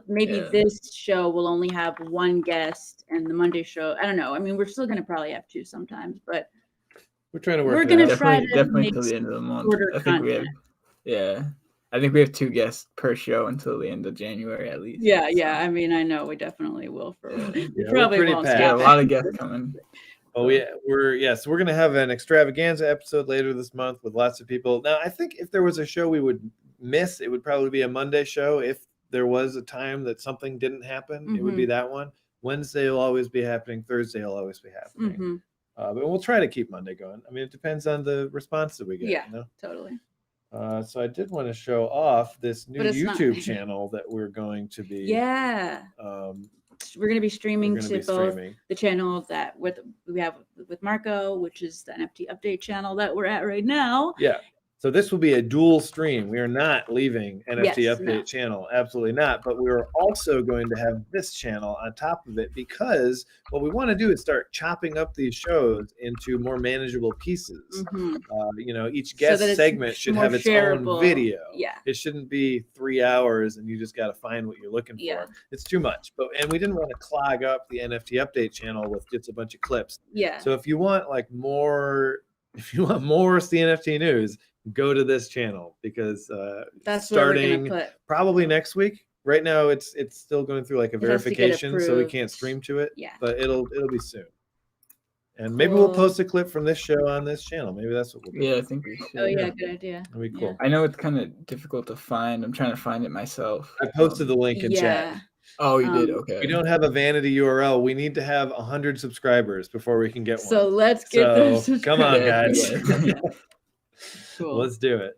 Maybe this show will only have one guest, and the Monday show, I don't know. I mean, we're still gonna probably have 2 sometimes, but we're trying to work. We're gonna try to definitely make till the end of the month. I think content. I think we have 2 guests per show until the end of January at least. Yeah. I mean, I know we definitely will. We probably won't. A lot of guests coming. Oh yeah, so we're gonna have an extravaganza episode later this month with lots of people. Now, I think if there was a show we would miss, it would probably be a Monday show. If there was a time that something didn't happen, it would be that one. Wednesday will always be happening. Thursday will always be happening. But we'll try to keep Monday going. I mean, it depends on the response that we get. Yeah, totally. So I did want to show off this new YouTube channel that we're going to be. Yeah. We're going to be streaming to both the channel that we have with Marco, which is the NFT update channel that we're at right now. Yeah. So this will be a dual stream. We are not leaving NFT update channel. Absolutely not. But we are also going to have this channel on top of it because what we want to do is start chopping up these shows into more manageable pieces. Each guest segment should have its own video. Yeah. It shouldn't be 3 hours and you just got to find what you're looking for. It's too much. And we didn't want to clog up the NFT update channel with just a bunch of clips. Yeah. So if you want more CNFT news, go to this channel because that's starting probably next week. Right now, it's still going through like a verification, so we can't stream to it. Yeah, but it'll be soon. And maybe we'll post a clip from this show on this channel. Maybe that's what we'll do. Yeah, I think we should. Oh yeah, good idea. That'd be cool. I know it's kind of difficult to find. I'm trying to find it myself. I posted the link in chat. Oh, you did? Okay. We don't have a vanity URL. We need to have 100 subscribers before we can get one. So let's get those. Come on, guys. Cool. Let's do it.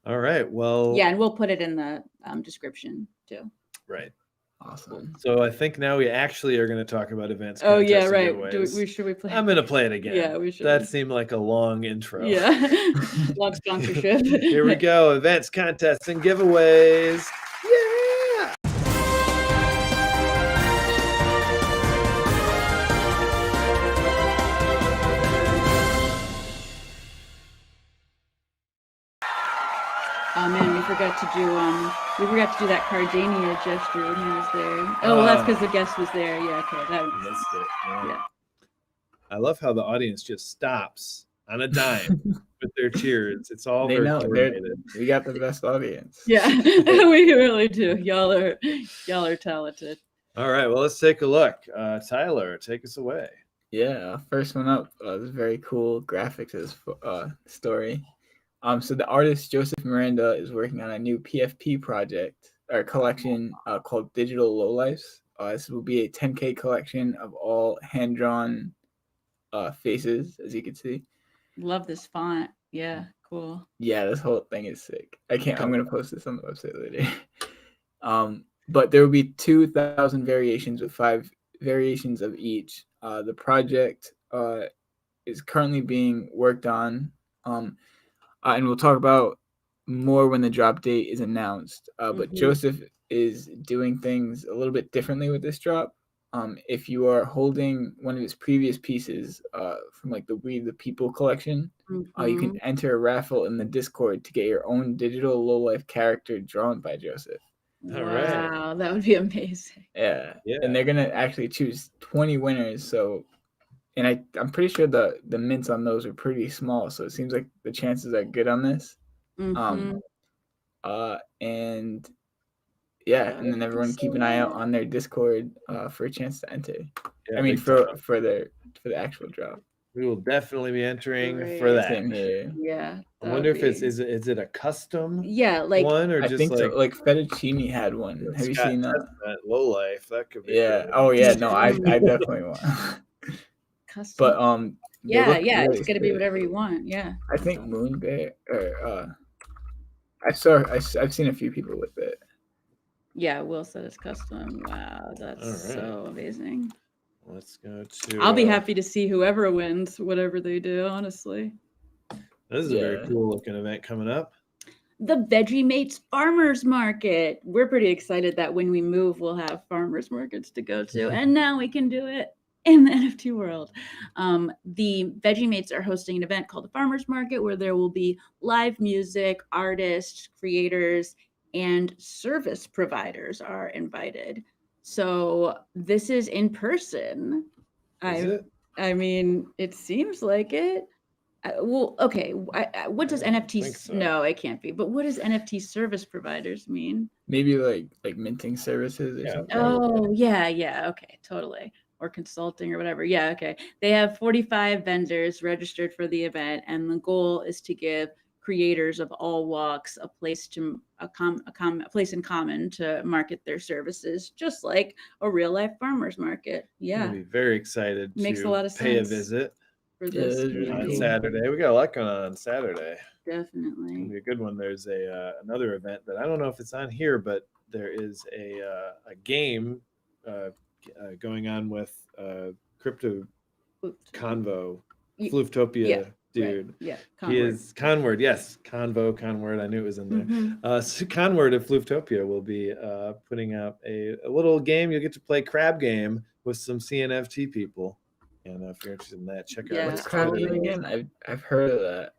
All right. Well. Yeah, and we'll put it in the description too. Right. Awesome. So I think now we actually are going to talk about events. Oh yeah, right. Should we play? I'm going to play it again. Yeah, we should. That seemed like a long intro. Yeah. Long sponsorship. Here we go. Events, contests, and giveaways. Yay! forgot to do that Cardano gesture when he was there. Oh, well, that's because the guest was there. Yeah, okay, that missed it. Yeah. I love how the audience just stops on a dime with their cheers. It's all very coordinated. We got the best audience. Yeah, we really do. Y'all are talented. All right, well, let's take a look. Tyler, take us away. Yeah, first one up. This very cool graphics story. So the artist Joseph Miranda is working on a new PFP project or collection called Digital Lowlifes. This will be a 10K collection of all hand-drawn faces, as you can see. Love this font. Yeah, cool. Yeah, this whole thing is sick. I'm gonna post this on the website later. But there will be 2,000 variations with 5 variations of each. The project is currently being worked on, and we'll talk about more when the drop date is announced. But Joseph is doing things a little bit differently with this drop. If you are holding one of his previous pieces from like the We the People collection, you can enter a raffle in the Discord to get your own digital lowlife character drawn by Joseph. Wow, that would be amazing. Yeah. And they're gonna actually choose 20 winners. So, and I'm pretty sure the mints on those are pretty small. So it seems like the chances are good on this. And yeah, and then everyone keep an eye out on their Discord for a chance to enter. Yeah, I mean, for the actual drop. We will definitely be entering for that. Same here. Yeah. I wonder if is it a custom like one or I just think like so. Like Fettuccine had one. Have you seen that? Low life. That could be. Yeah. Oh yeah. No, I definitely want. Custom. But yeah, really it's gonna be whatever you want. Yeah. I think Moon Bear or I've seen a few people with it. Yeah, Will said it's custom. Wow, that's so amazing. Let's go to. I'll be happy to see whoever wins, whatever they do, honestly. This is a very cool looking event coming up. The Veggie Mates Farmers Market. We're pretty excited that when we move, we'll have farmers markets to go to. And now we can do it in the NFT world. The Veggie Mates are hosting an event called the Farmers Market where there will be live music, artists, creators, and service providers are invited. So this is in person. I mean, it seems like it. Well, okay. What does NFT? So. No, it can't be. But what does NFT service providers mean? Maybe like minting services or something. Oh, yeah. Okay, totally. Or consulting or whatever. Yeah, okay. They have 45 vendors registered for the event, and the goal is to give creators of all walks a place in common to market their services, just like a real life farmers market. Yeah, I'll be very excited. Makes a lot of sense. Pay a visit for this on Saturday. We got a lot going on Saturday. Definitely, it's gonna be a good one. There's another event that I don't know if it's on here, but there is a game going on with Crypto Convo, Flooftopia. Dude, right. Yeah, he is Conword. Yes, Conword. I knew it was in there. So Conword of Flooftopia will be putting out a little game. You'll get to play Crab Game with some CNFT people. And if you're interested in that, check out. What's Crab Game again? I've heard of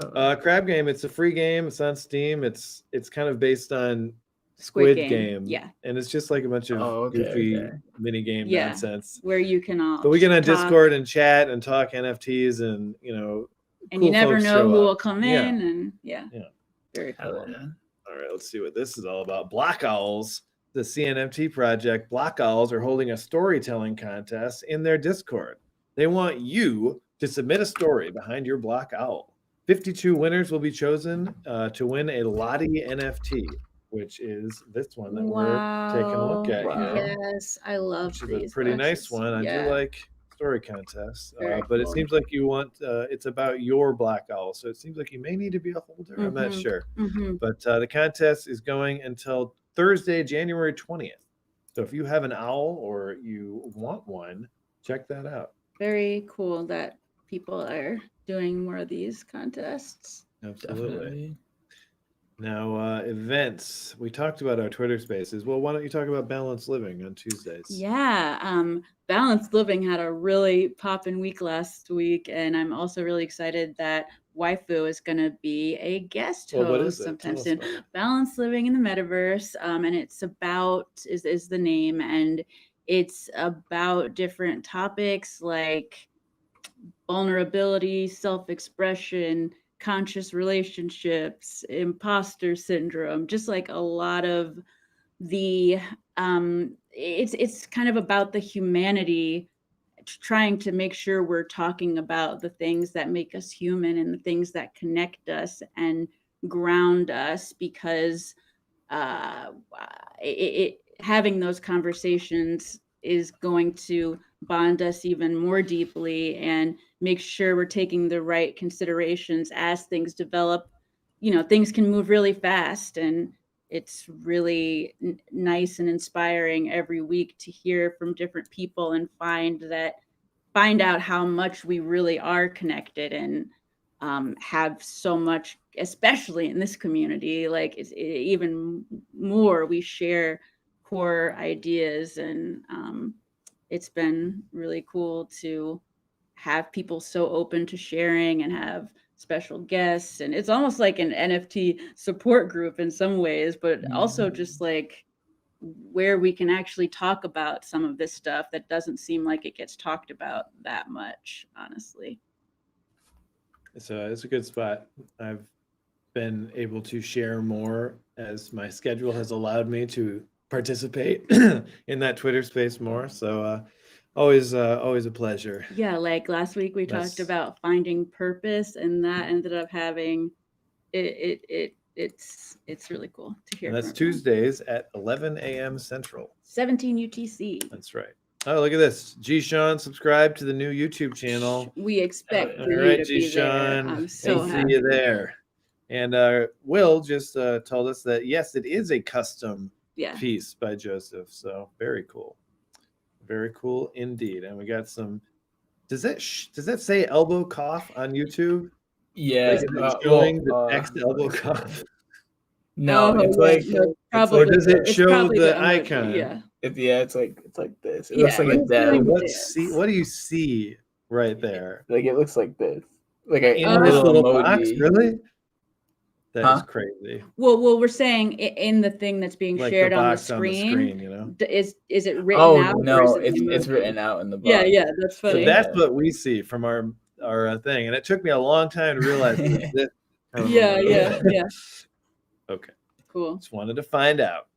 that. Crab Game. It's a free game. It's on Steam. It's kind of based on Squid Game. Yeah, and it's just like a bunch of goofy mini game nonsense where you can all. But we get on Discord and chat and talk NFTs and and you never know who will come in, and very cool. All right, let's see what this is all about. Block Owls, the CNFT project. Block Owls are holding a storytelling contest in their Discord. They want you to submit a story behind your Block Owl. 52 winners will be chosen to win a Lottie NFT, which is this one that we're taking a look at here. Yes, I love these. It's a pretty nice one. I do like story contests, but cool. It seems like you want it's about your Black Owl, so it seems like you may need to be a holder. I'm not sure, but the contest is going until Thursday, January 20th. So if you have an owl or you want one, check that out. Very cool that people are doing more of these contests. Absolutely. Now, events. We talked about our Twitter Spaces. Well, why don't you talk about Balanced Living on Tuesdays? Yeah, Balanced Living had a really poppin' week last week, and I'm also really excited that Waifu is going to be a guest host sometime soon. Balanced Living in the Metaverse, and it's about is the name, and it's about different topics like vulnerability, self-expression, conscious relationships, imposter syndrome, just like a lot of the it's kind of about the humanity, trying to make sure we're talking about the things that make us human and the things that connect us and ground us, because having those conversations is going to bond us even more deeply and make sure we're taking the right considerations as things develop. Things can move really fast, and it's really nice and inspiring every week to hear from different people and find out how much we really are connected and have so much, especially in this community, like even more, we share core ideas, and it's been really cool to have people so open to sharing and have special guests, and it's almost like an NFT support group in some ways, but also just like where we can actually talk about some of this stuff that doesn't seem like it gets talked about that much, honestly. So it's a good spot. I've been able to share more as my schedule has allowed me to participate in that Twitter space more. So always a pleasure. Yeah, like last week we talked about finding purpose, and that ended up having it's really cool to hear. And that's Tuesdays at 11 a.m. Central. 17 UTC. That's right. Oh, look at this. G-Sean, subscribe to the new YouTube channel. We expect for you to be there. I'm so happy. See you there. And Will just told us that, yes, it is a custom piece by Joseph. So very cool. Very cool indeed. And we got some, does that say elbow cough on YouTube? Yeah. Like showing the next elbow cough. No, it's like, probably, or does it show the icon? Yeah. It's like this. It looks like a dab. What do you see right there? Like it looks like this. Like a little box, really? That is crazy. Well, we're saying in the thing that's being shared on the screen, is it written out? Oh no, it's written out in the box. Yeah, that's funny. So that's what we see from our thing, and it took me a long time to realize that. Yeah. Okay. Cool. Just wanted to find out.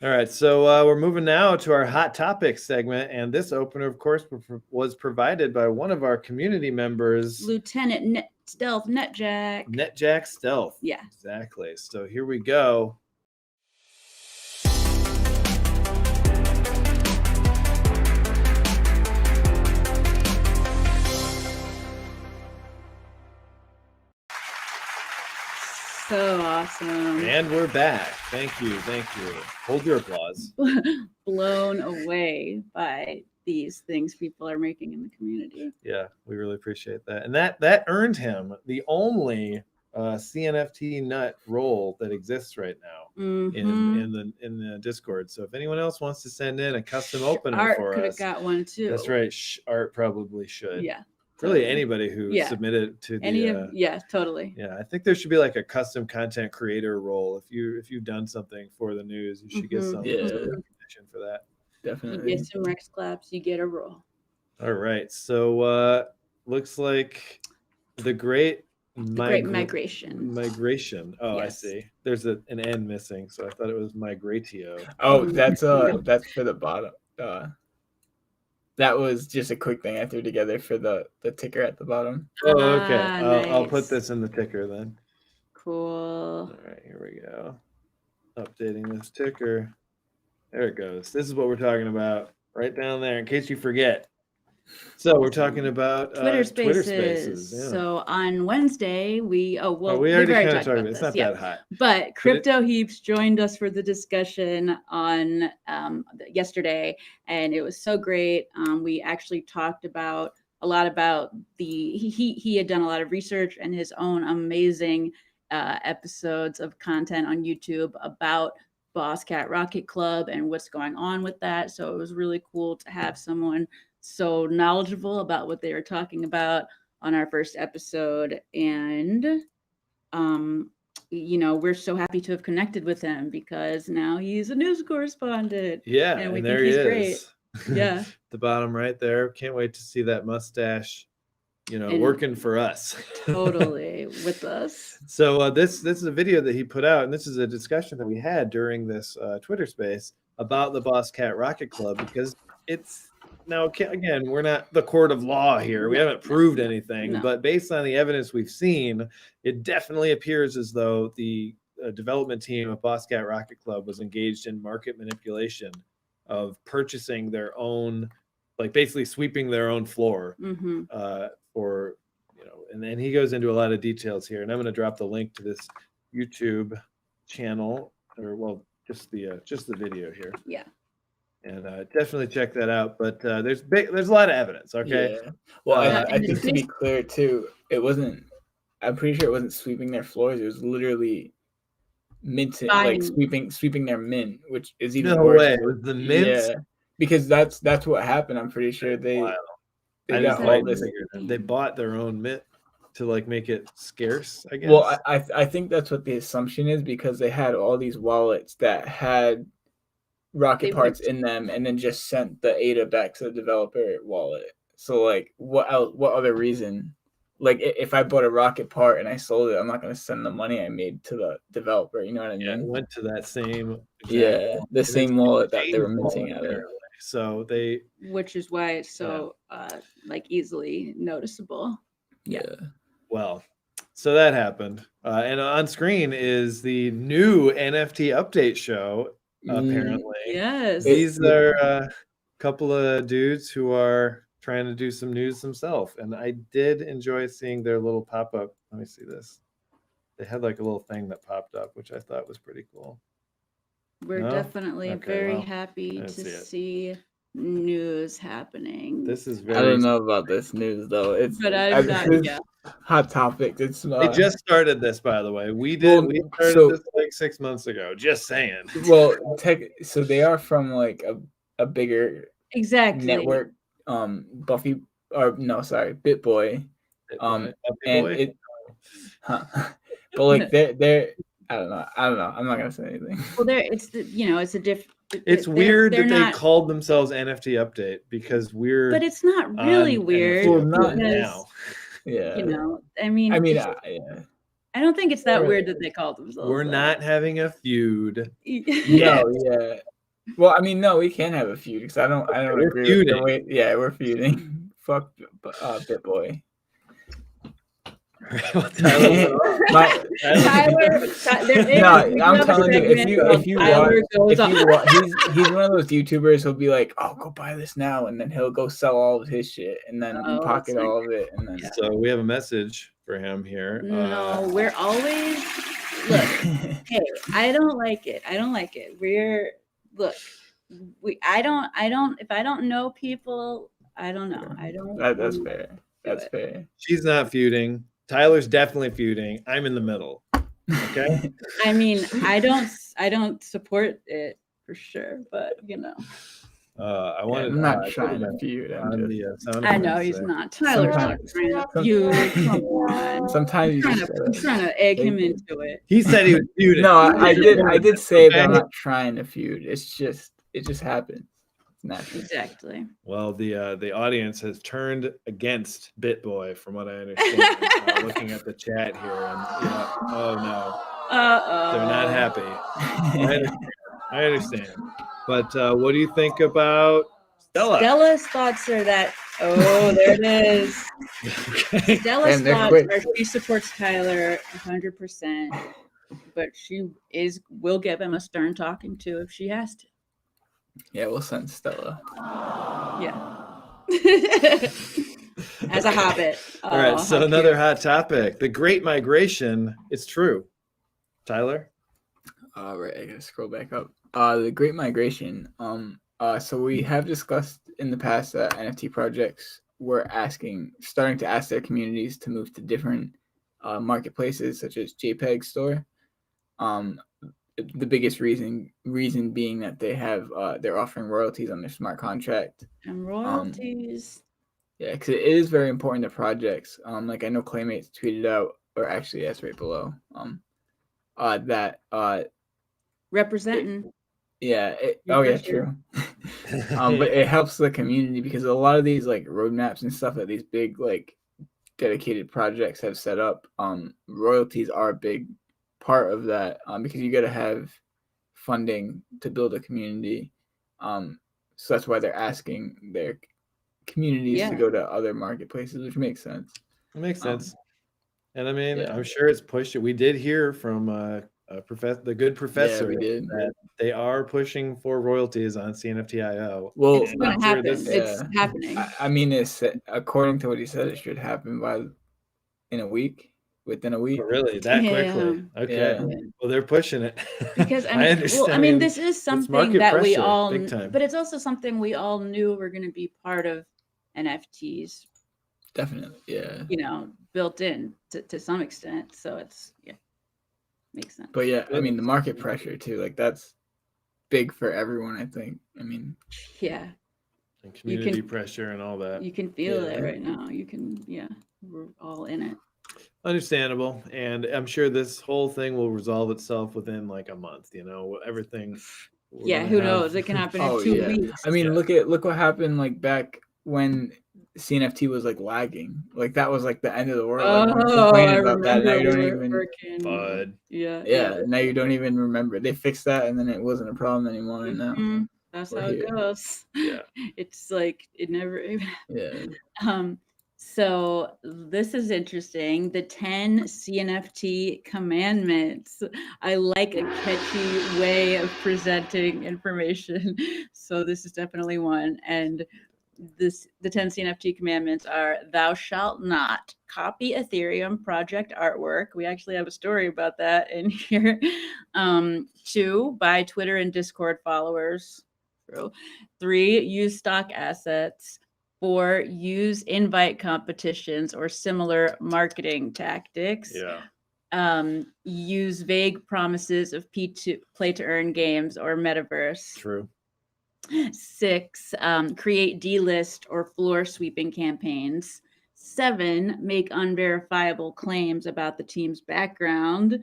All right, so we're moving now to our Hot Topics segment, and this opener, of course, was provided by one of our community members, Lieutenant Stealth Netjack. Netjack Stealth. Yeah. Exactly. So here we go. So awesome. And we're back. Thank you. Hold your applause. Blown away by these things people are making in the community. Yeah, we really appreciate that. And that earned him the only CNFT nut role that exists right now in the Discord. So if anyone else wants to send in a custom opener Art for us, could have got one too. That's right. Art probably should. Yeah. Really, anybody who submitted to the totally. Yeah, I think there should be like a custom content creator role. If you've done something for the news, you should get some recognition for that. Definitely. You get some Rex claps, you get a role. All right, so looks like the Great Migration. Oh, yes. I see. There's an N missing, so I thought it was migratio. Oh, that's for the bottom. That was just a quick thing I threw together for the ticker at the bottom. Oh, okay. I'll put this in the ticker then. Cool. All right, here we go. Updating this ticker. There it goes. This is what we're talking about right down there in case you forget. So we're talking about Twitter Spaces. Yeah. So on Wednesday, we already kind of talked about it. It's not that hot. But Crypto Heaps joined us for the discussion on yesterday, and it was so great. We actually talked a lot about he had done a lot of research and his own amazing episodes of content on YouTube about Boss Cat Rocket Club and what's going on with that. So it was really cool to have someone so knowledgeable about what they were talking about on our first episode. And we're so happy to have connected with him because now he's a news correspondent. Yeah, and we and think there he's he great. is. Yeah. The bottom right there. Can't wait to see that mustache, working for us. Totally with us. So this is a video that he put out, and this is a discussion that we had during this Twitter space about the Boss Cat Rocket Club, because it's now, again, we're not the court of law here. We haven't proved anything, but based on the evidence we've seen, it definitely appears as though the development team of Boss Cat Rocket Club was engaged in market manipulation of purchasing their own, like basically sweeping their own floor for, and then he goes into a lot of details here, and I'm going to drop the link to this YouTube channel, or just the video here. Yeah. And definitely check that out. But there's a lot of evidence. Okay. Yeah. Well, I think to be clear too, I'm pretty sure it wasn't sweeping their floors. It was literally minting, like sweeping their mint, which is even worse. No way. It was the mint. Yeah, because that's what happened. I'm pretty sure they got all this. They bought their own mint to like make it scarce, I guess. Well, I think that's what the assumption is, because they had all these wallets that had rocket parts in them, and then just sent the ADA back to the developer wallet. So like, what other reason? Like, if I bought a rocket part and I sold it, I'm not going to send the money I made to the developer. You know what I mean? Yeah, it went to that same. The same wallet that they were minting out of. So which is why it's so like easily noticeable. Yeah. Well, so that happened, and on screen is the new NFT update show. Apparently, yes, these are a couple of dudes who are trying to do some news themselves, and I did enjoy seeing their little pop-up. Let me see this. They had like a little thing that popped up, which I thought was pretty cool. We're definitely very happy to see news happeing. This is I don't know about this news though. Hot topic. It's they just started this, by the way. We started this like 6 months ago. Just saying. Well, so they are from like a bigger network. BitBoy. But like they're I don't know. I'm not gonna say anything. Well, it's a different. It's weird that they called themselves NFT Update, because but it's not really weird. Well, not now. Yeah. I mean, I don't think it's that weird that they called themselves. We're not having a feud. Yeah. Well, I mean, no, we can have a feud, because I don't agree feuding. With the way. Yeah, we're feuding. Fuck BitBoy. Tyler, I'm telling you, if you watch, he's one of those YouTubers who'll be like, "Oh, go buy this now," and then he'll go sell all of his shit and then pocket all of it, and then. So we have a message for him here. No, we're always look. Hey, I don't like it. If I don't know people, I don't know. I don't. That's fair. That's fair. She's not feuding. Tyler's definitely feuding. I'm in the middle. Okay. I mean, I don't support it for sure, but I'm not trying to feud. I know he's not. Tyler's not trying to feud. Come on. Sometimes you I'm trying to egg him into it. He said he was feuding. No, I did say that I'm not trying to feud. It just happened. Natural. Exactly. Well, the audience has turned against BitBoy, from what I understand. Looking at the chat here, and oh no, they're not happy. I understand. But what do you think about Stella? Stella's thoughts are that. Oh, there it is. Okay. Stella's thoughts are she supports Tyler 100%, but she will give him a stern talking to if she has to. Yeah, we'll send Stella. Yeah. As a habit. All right, so another hot topic. The Great Migration. It's true. Tyler? All right, I gotta scroll back up. The Great Migration. So we have discussed in the past that NFT projects were starting to ask their communities to move to different marketplaces such as Jpeg Store. The biggest reason being that they have they're offering royalties on their smart contract. And royalties. Yeah, because it is very important to projects. Like I know Claymates tweeted out, or actually that's right below. That Representing. True. But it helps the community because a lot of these like roadmaps and stuff that these big like dedicated projects have set up, royalties are a big part of that, because you got to have funding to build a community. So that's why they're asking their communities to go to other marketplaces, which makes sense. It makes sense. And I mean, I'm sure it's pushed it. We did hear from the good professor that they are pushing for royalties on CNFT.io. Well, it's going to happen. It's happening. I mean, it's according to what he said, it should happen within a week. Oh, really? That quickly? Okay. Yeah. Well, they're pushing it. Because I mean, this is something that we all, but it's also something we all knew were going to be part of NFTs. Definitely, yeah. You know, built in to some extent. So it's makes sense. But yeah, I mean, the market pressure too, like that's big for everyone, I think. I mean, yeah. And community pressure and all that. You can feel it right now. You can, we're all in it. Understandable. And I'm sure this whole thing will resolve itself within like a month, everything. Who knows? It can happen in 2 weeks. I mean, look what happened like back when CNFT was like lagging. Like that was like the end of the world. I remember that. Now you don't even now you don't even remember. They fixed that and then it wasn't a problem anymore. And now that's how it goes. Yeah. It's like it never So this is interesting. The 10 CNFT commandments. I like a catchy way of presenting information. So this is definitely one. And the 10 CNFT commandments are: thou shalt not copy Ethereum project artwork. We actually have a story about that in here. 2, buy Twitter and Discord followers. 3, use stock assets. 4, use invite competitions or similar marketing tactics. Use vague promises of play to earn games or metaverse. True. 6, create delist or floor sweeping campaigns. 7, make unverifiable claims about the team's background.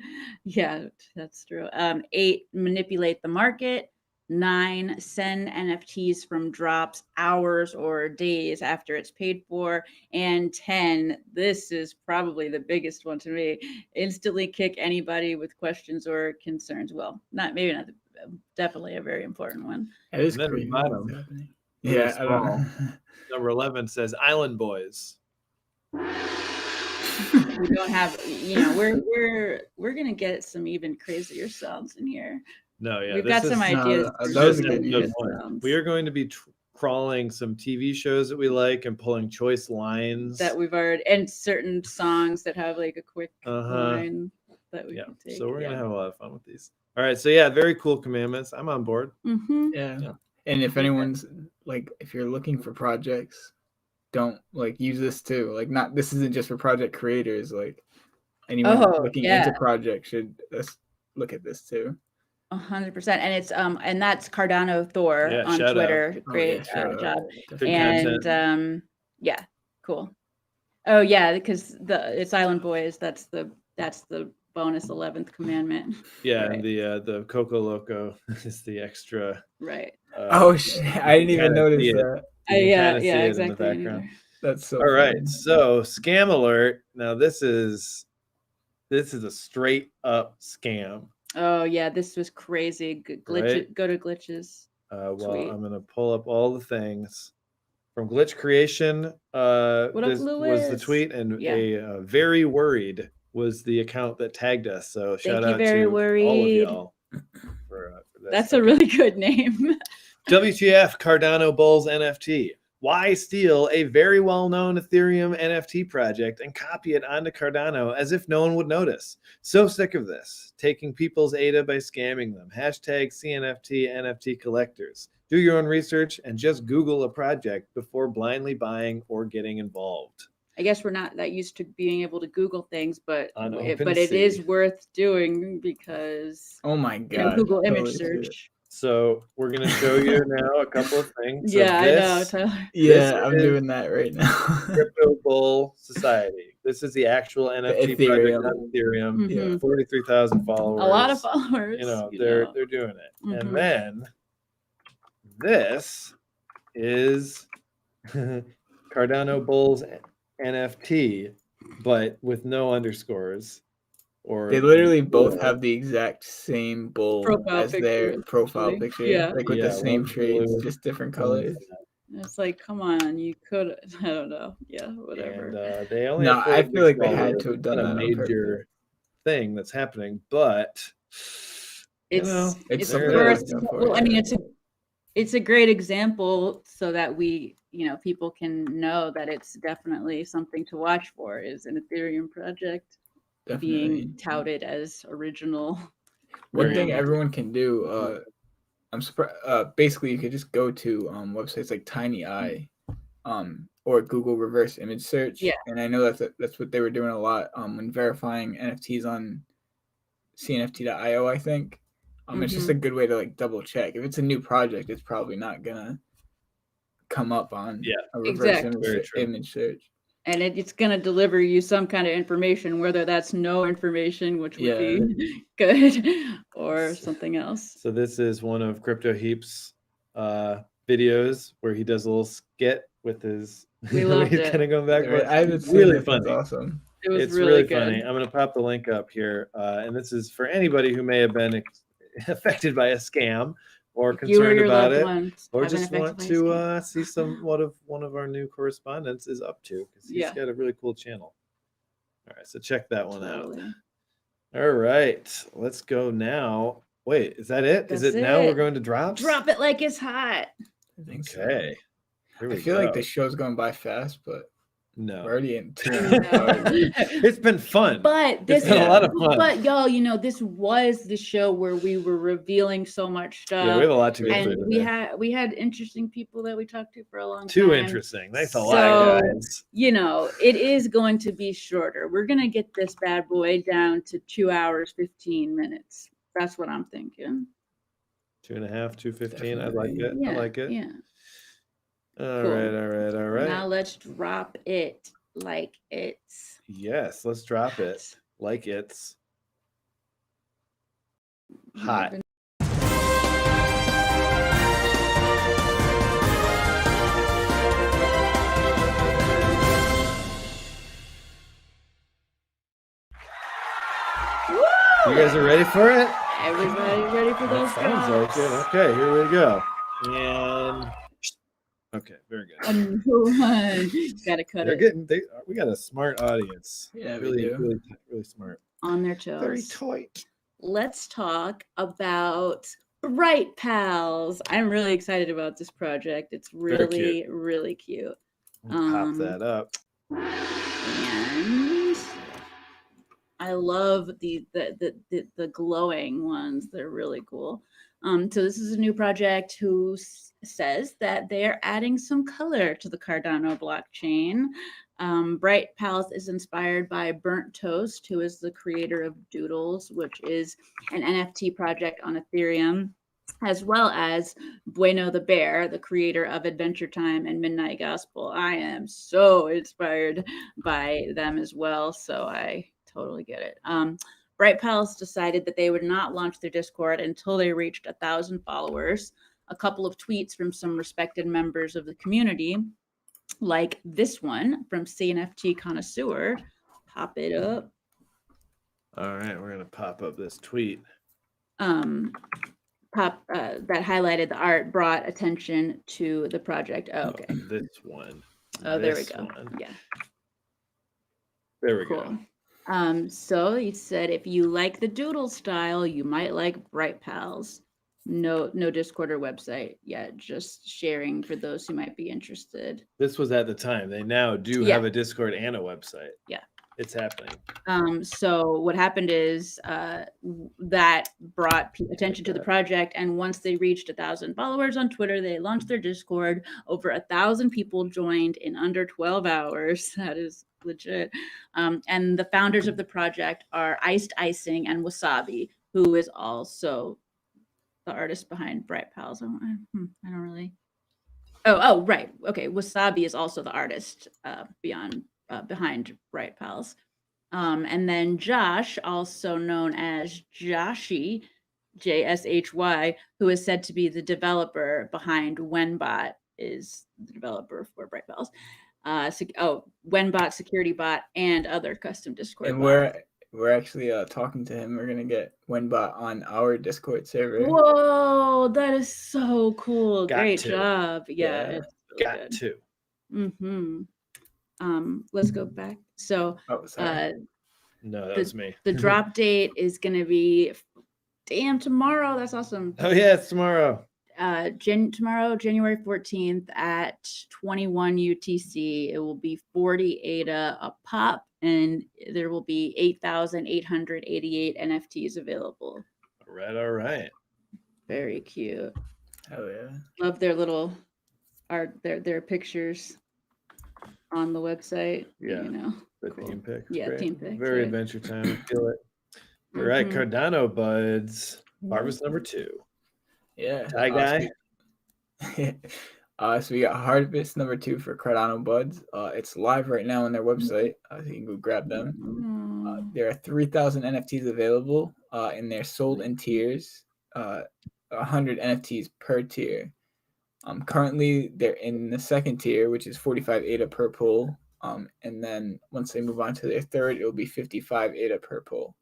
Yeah, that's true. 8, manipulate the market. 9, send NFTs from drops hours or days after it's paid for. And 10, this is probably the biggest one to me: instantly kick anybody with questions or concerns. Well, definitely a very important one. It is crazy. Yeah. Number 11 says Island Boys. We don't have, we're gonna get some even crazier sounds in here. No, yeah, we've got some ideas. We are going to be crawling some TV shows that we like and pulling choice lines that we've already, and certain songs that have like a quick line that we can take. So we're gonna have a lot of fun with these. All right, so very cool commandments. I'm on board. Mm-hmm. Yeah, and if anyone's like, if you're looking for projects, don't use this too. Like, this isn't just for project creators. Like, anyone looking into projects should look at this too. 100%, and it's and that's Cardano Thor on Twitter. Out. Great job. And cool. Oh yeah, because it's Island Boys. That's the bonus 11th commandment. Yeah, right. And the Coco Loco is the extra. Right. I didn't even notice that. Exactly. In the background. That's so. All funny. Right, so scam alert. Now this is a straight up scam. Oh yeah, this was crazy. Right? Go to glitches. Well, I'm gonna pull up all the things from Glitch Creation. This was the tweet, and a very worried was the account that tagged us. So shout out to all of y'all. For this. That's a really good name. WTF Cardano Bulls NFT. Why steal a very well-known Ethereum NFT project and copy it onto Cardano as if no one would notice? So sick of this. Taking people's ADA by scamming them. Hashtag CNFT NFT collectors. Do your own research and just Google a project before blindly buying or getting involved. I guess we're not that used to being able to Google things, but it is worth doing because oh my god, Google image search. So we're gonna show you now a couple of things. So I know, Tyler. Yeah, I'm doing that right now. Crypto Bull Society. This is the actual NFT project on Ethereum. Mm-hmm. 43,000 followers. A lot of followers. They're doing it. Mm-hmm. And then this is Cardano Bull's NFT, but with no underscores. Or they literally both have the exact same bull as their profile picture. Yeah. Like with the same traits, just different colors. It's like, come on, you could. I don't know. Yeah, whatever. And, they only I feel like they had to have done a major thing that's happening, but it's the first. Well, I mean, it's a great example so that we, people can know that it's definitely something to watch for. Is an Ethereum project being touted as original. One thing everyone can do. I'm surprised. Basically, you could just go to websites like TinyEye, or Google reverse image search. Yeah. And I know that's what they were doing a lot when verifying NFTs on cNFT.io. I think. It's just a good way to like double check. If it's a new project, it's probably not gonna come up on a reverse image search. And it's going to deliver you some kind of information, whether that's no information, which would be good, or something else. So this is one of Crypto Heap's videos where he does a little skit with his. We loved it. Kind of going back. It's really funny. That's awesome. It's really good. Funny. I'm going to pop the link up here, and this is for anybody who may have been affected by a scam. Or concerned about it, or just want to see what one of our new correspondents is up to, because he's got a really cool channel. All right, so check that one out. All right, let's go now. Wait, is that it? Is it now we're going to drops? Drop it like it's hot. I think okay. I feel like the show's going by fast, but no, we're already in 2 It's been fun, but it's been a lot of fun. But y'all, this was the show where we were revealing so much stuff. Yeah, we have a lot to get through. And we had interesting people that we talked to for a long time. Too interesting. Thanks a lot, guys. It is going to be shorter. We're gonna get this bad boy down to 2 hours 15 minutes. That's what I'm thinking. 2.5, 2:15. I like it. Yeah, I like it. Yeah. All right. Now let's drop it like it's. Yes, let's drop it like it's hot. You guys are ready for it? Everybody ready for those sounds like it. Okay, here we go. And okay, very good. Gotta cut it. We got a smart audience. Yeah, really smart. On their toes. Very tight. Let's talk about Bright Pals. I'm really excited about this project. It's really, really cute. Pop that up. And I love the glowing ones. They're really cool. So this is a new project who says that they are adding some color to the Cardano blockchain. Bright Pals is inspired by Burnt Toast, who is the creator of Doodles, which is an NFT project on Ethereum, as well as Bueno the Bear, the creator of Adventure Time and Midnight Gospel. I am so inspired by them as well, so I totally get it. Bright Pals decided that they would not launch their Discord until they reached 1,000 followers. A couple of tweets from some respected members of the community, like this one from CNFT Connoisseur. Pop it up. All right, we're gonna pop up this tweet. That highlighted the art, brought attention to the project. Oh, okay. This one. Oh, there we go. Yeah. There we go. So he said, if you like the doodle style, you might like Bright Pals. No Discord or website yet, just sharing for those who might be interested. This was at the time. They now do have a Discord and a website. Yeah. It's happening. So what happened is that brought attention to the project, and once they reached 1,000 followers on Twitter, they launched their Discord. Over 1,000 people joined in under 12 hours. That is legit. And the founders of the project are Iced Icing and Wasabi, who is also the artist behind Bright Pals. I don't really. Oh, right. Okay, Wasabi is also the artist behind Bright Pals. And then Josh, also known as Joshy, JSHY, who is said to be the developer behind Wenbot, is the developer for Bright Pals. Wenbot, Security Bot, and other custom Discord and bots. We're actually talking to him. We're gonna get Wenbot on our Discord server. Whoa, that is so cool! Great job. Yeah, it's so got good. to. Mm-hmm. Let's go back. So, no, that was me. The drop date is gonna be tomorrow. That's awesome. Oh yeah, it's tomorrow. Tomorrow, January 14th at 21 UTC. It will be 40 ADA a pop, and there will be 8,888 NFTs available. All right. Very cute. Oh yeah. Love their little art, their pictures on the website. Yeah. You know. The team pick. Yeah, great. team pick. Very Adventure Time. I feel it. All right, Cardano buds. Harvest number 2. Yeah. Hi, guy. So we got harvest number 2 for Cardano buds. It's live right now on their website. So you can go grab them. There are 3,000 NFTs available, and they're sold in tiers. 100 NFTs per tier. Currently, they're in the second tier, which is 45 ADA per pull. And then once they move on to their third, it will be 55 ADA per pull.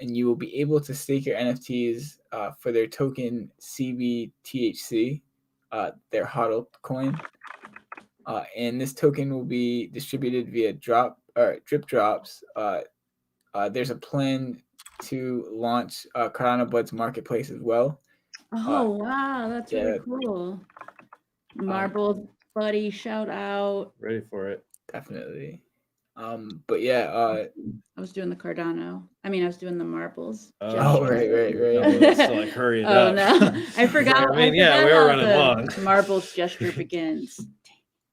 And you will be able to stake your NFTs for their token CBTHC, their HODL coin. And this token will be distributed via drip drops. There's a plan to launch Cardano Buds Marketplace as well. Oh, wow. That's really cool. Marble buddy, shout out. Ready for it. Definitely. But yeah, I was doing the Cardano. I was doing the marbles. Oh, right. So like hurry it up. Oh no, I forgot. we were running long. Marbles gesture begins.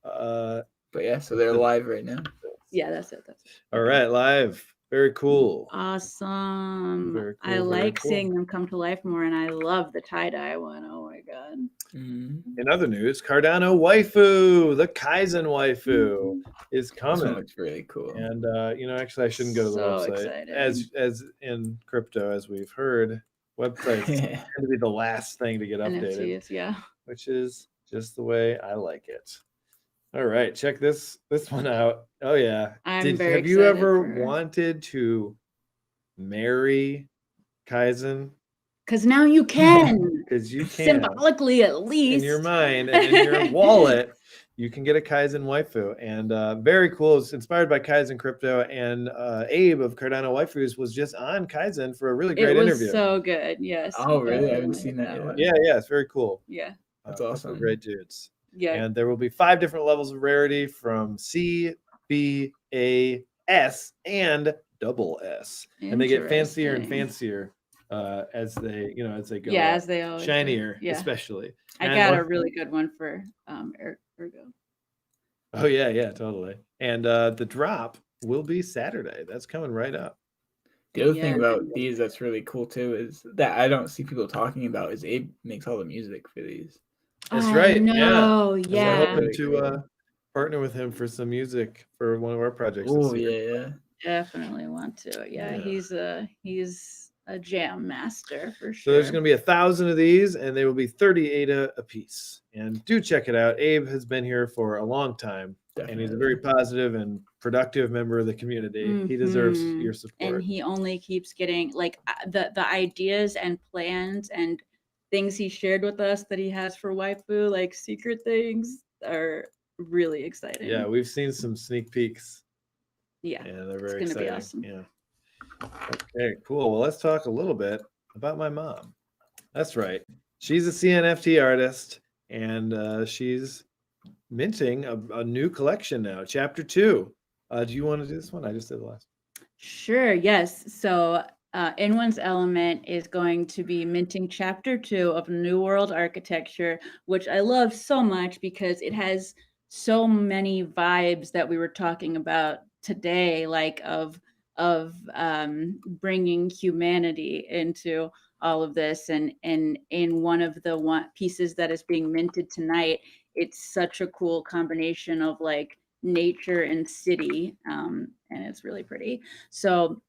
But yeah, so they're live right now. Yeah, that's it. All right, live. Very cool. Awesome. Very cool, I like seeing them come to life more, and I love the tie-dye one. Oh my god. In other news, Cardano waifu, the Kaizen waifu, is coming. This one looks really cool. And actually, I shouldn't go to the website. Exciting. As in crypto, as we've heard, websites tend to be the last thing to get updated. NFTs, yeah. Which is just the way I like it. All right, check this one out. Oh yeah. Have you ever wanted to marry Kaizen? Because now you can. Because you can. Symbolically, at least. In your mind and in your wallet, you can get a Kaizen waifu. And very cool. It's inspired by Kaizen Crypto. And Abe of Cardano Waifus was just on Kaizen for a really great interview. It was so good, yes. Oh, really? I haven't seen that yet. Yeah, it's very cool. Yeah. That's awesome. Great dudes. Yeah. And there will be 5 different levels of rarity from C, B, A, S, and double S. And they get fancier and fancier as they go. Yeah, as they always shinier, do. Yeah. especially. I got a really good one for Ergo. Oh yeah, totally. And the drop will be Saturday. That's coming right up. The other thing about these that's really cool too is that I don't see people talking about is Abe makes all the music for these. That's right. No, yeah. We're hoping to partner with him for some music for one of our projects. Oh yeah. Definitely want to. Yeah, he's a jam master for sure. So there's going to be 1,000 of these, and they will be 30 ADA a piece. And do check it out. Abe has been here for a long time, and he's a very positive and productive member of the community. He deserves your support. And he only keeps getting the ideas and plans and things he shared with us that he has for waifu, like secret things, are really exciting. Yeah, we've seen some sneak peeks. Yeah, and they're very exciting. Be awesome. Yeah. Okay, coll. Well, let's talk a little bit about my mom. That's right. She's a CNFT artist, and she's minting a new collection now, Chapter 2. Do you want to do this one? I just did the last. Sure. Yes. So In One's Element is going to be minting Chapter 2 of New World Architecture, which I love so much because it has so many vibes that we were talking about today, like of bringing humanity into all of this. And in one of the pieces that is being minted tonight, it's such a cool combination of like nature and city, and it's really pretty. So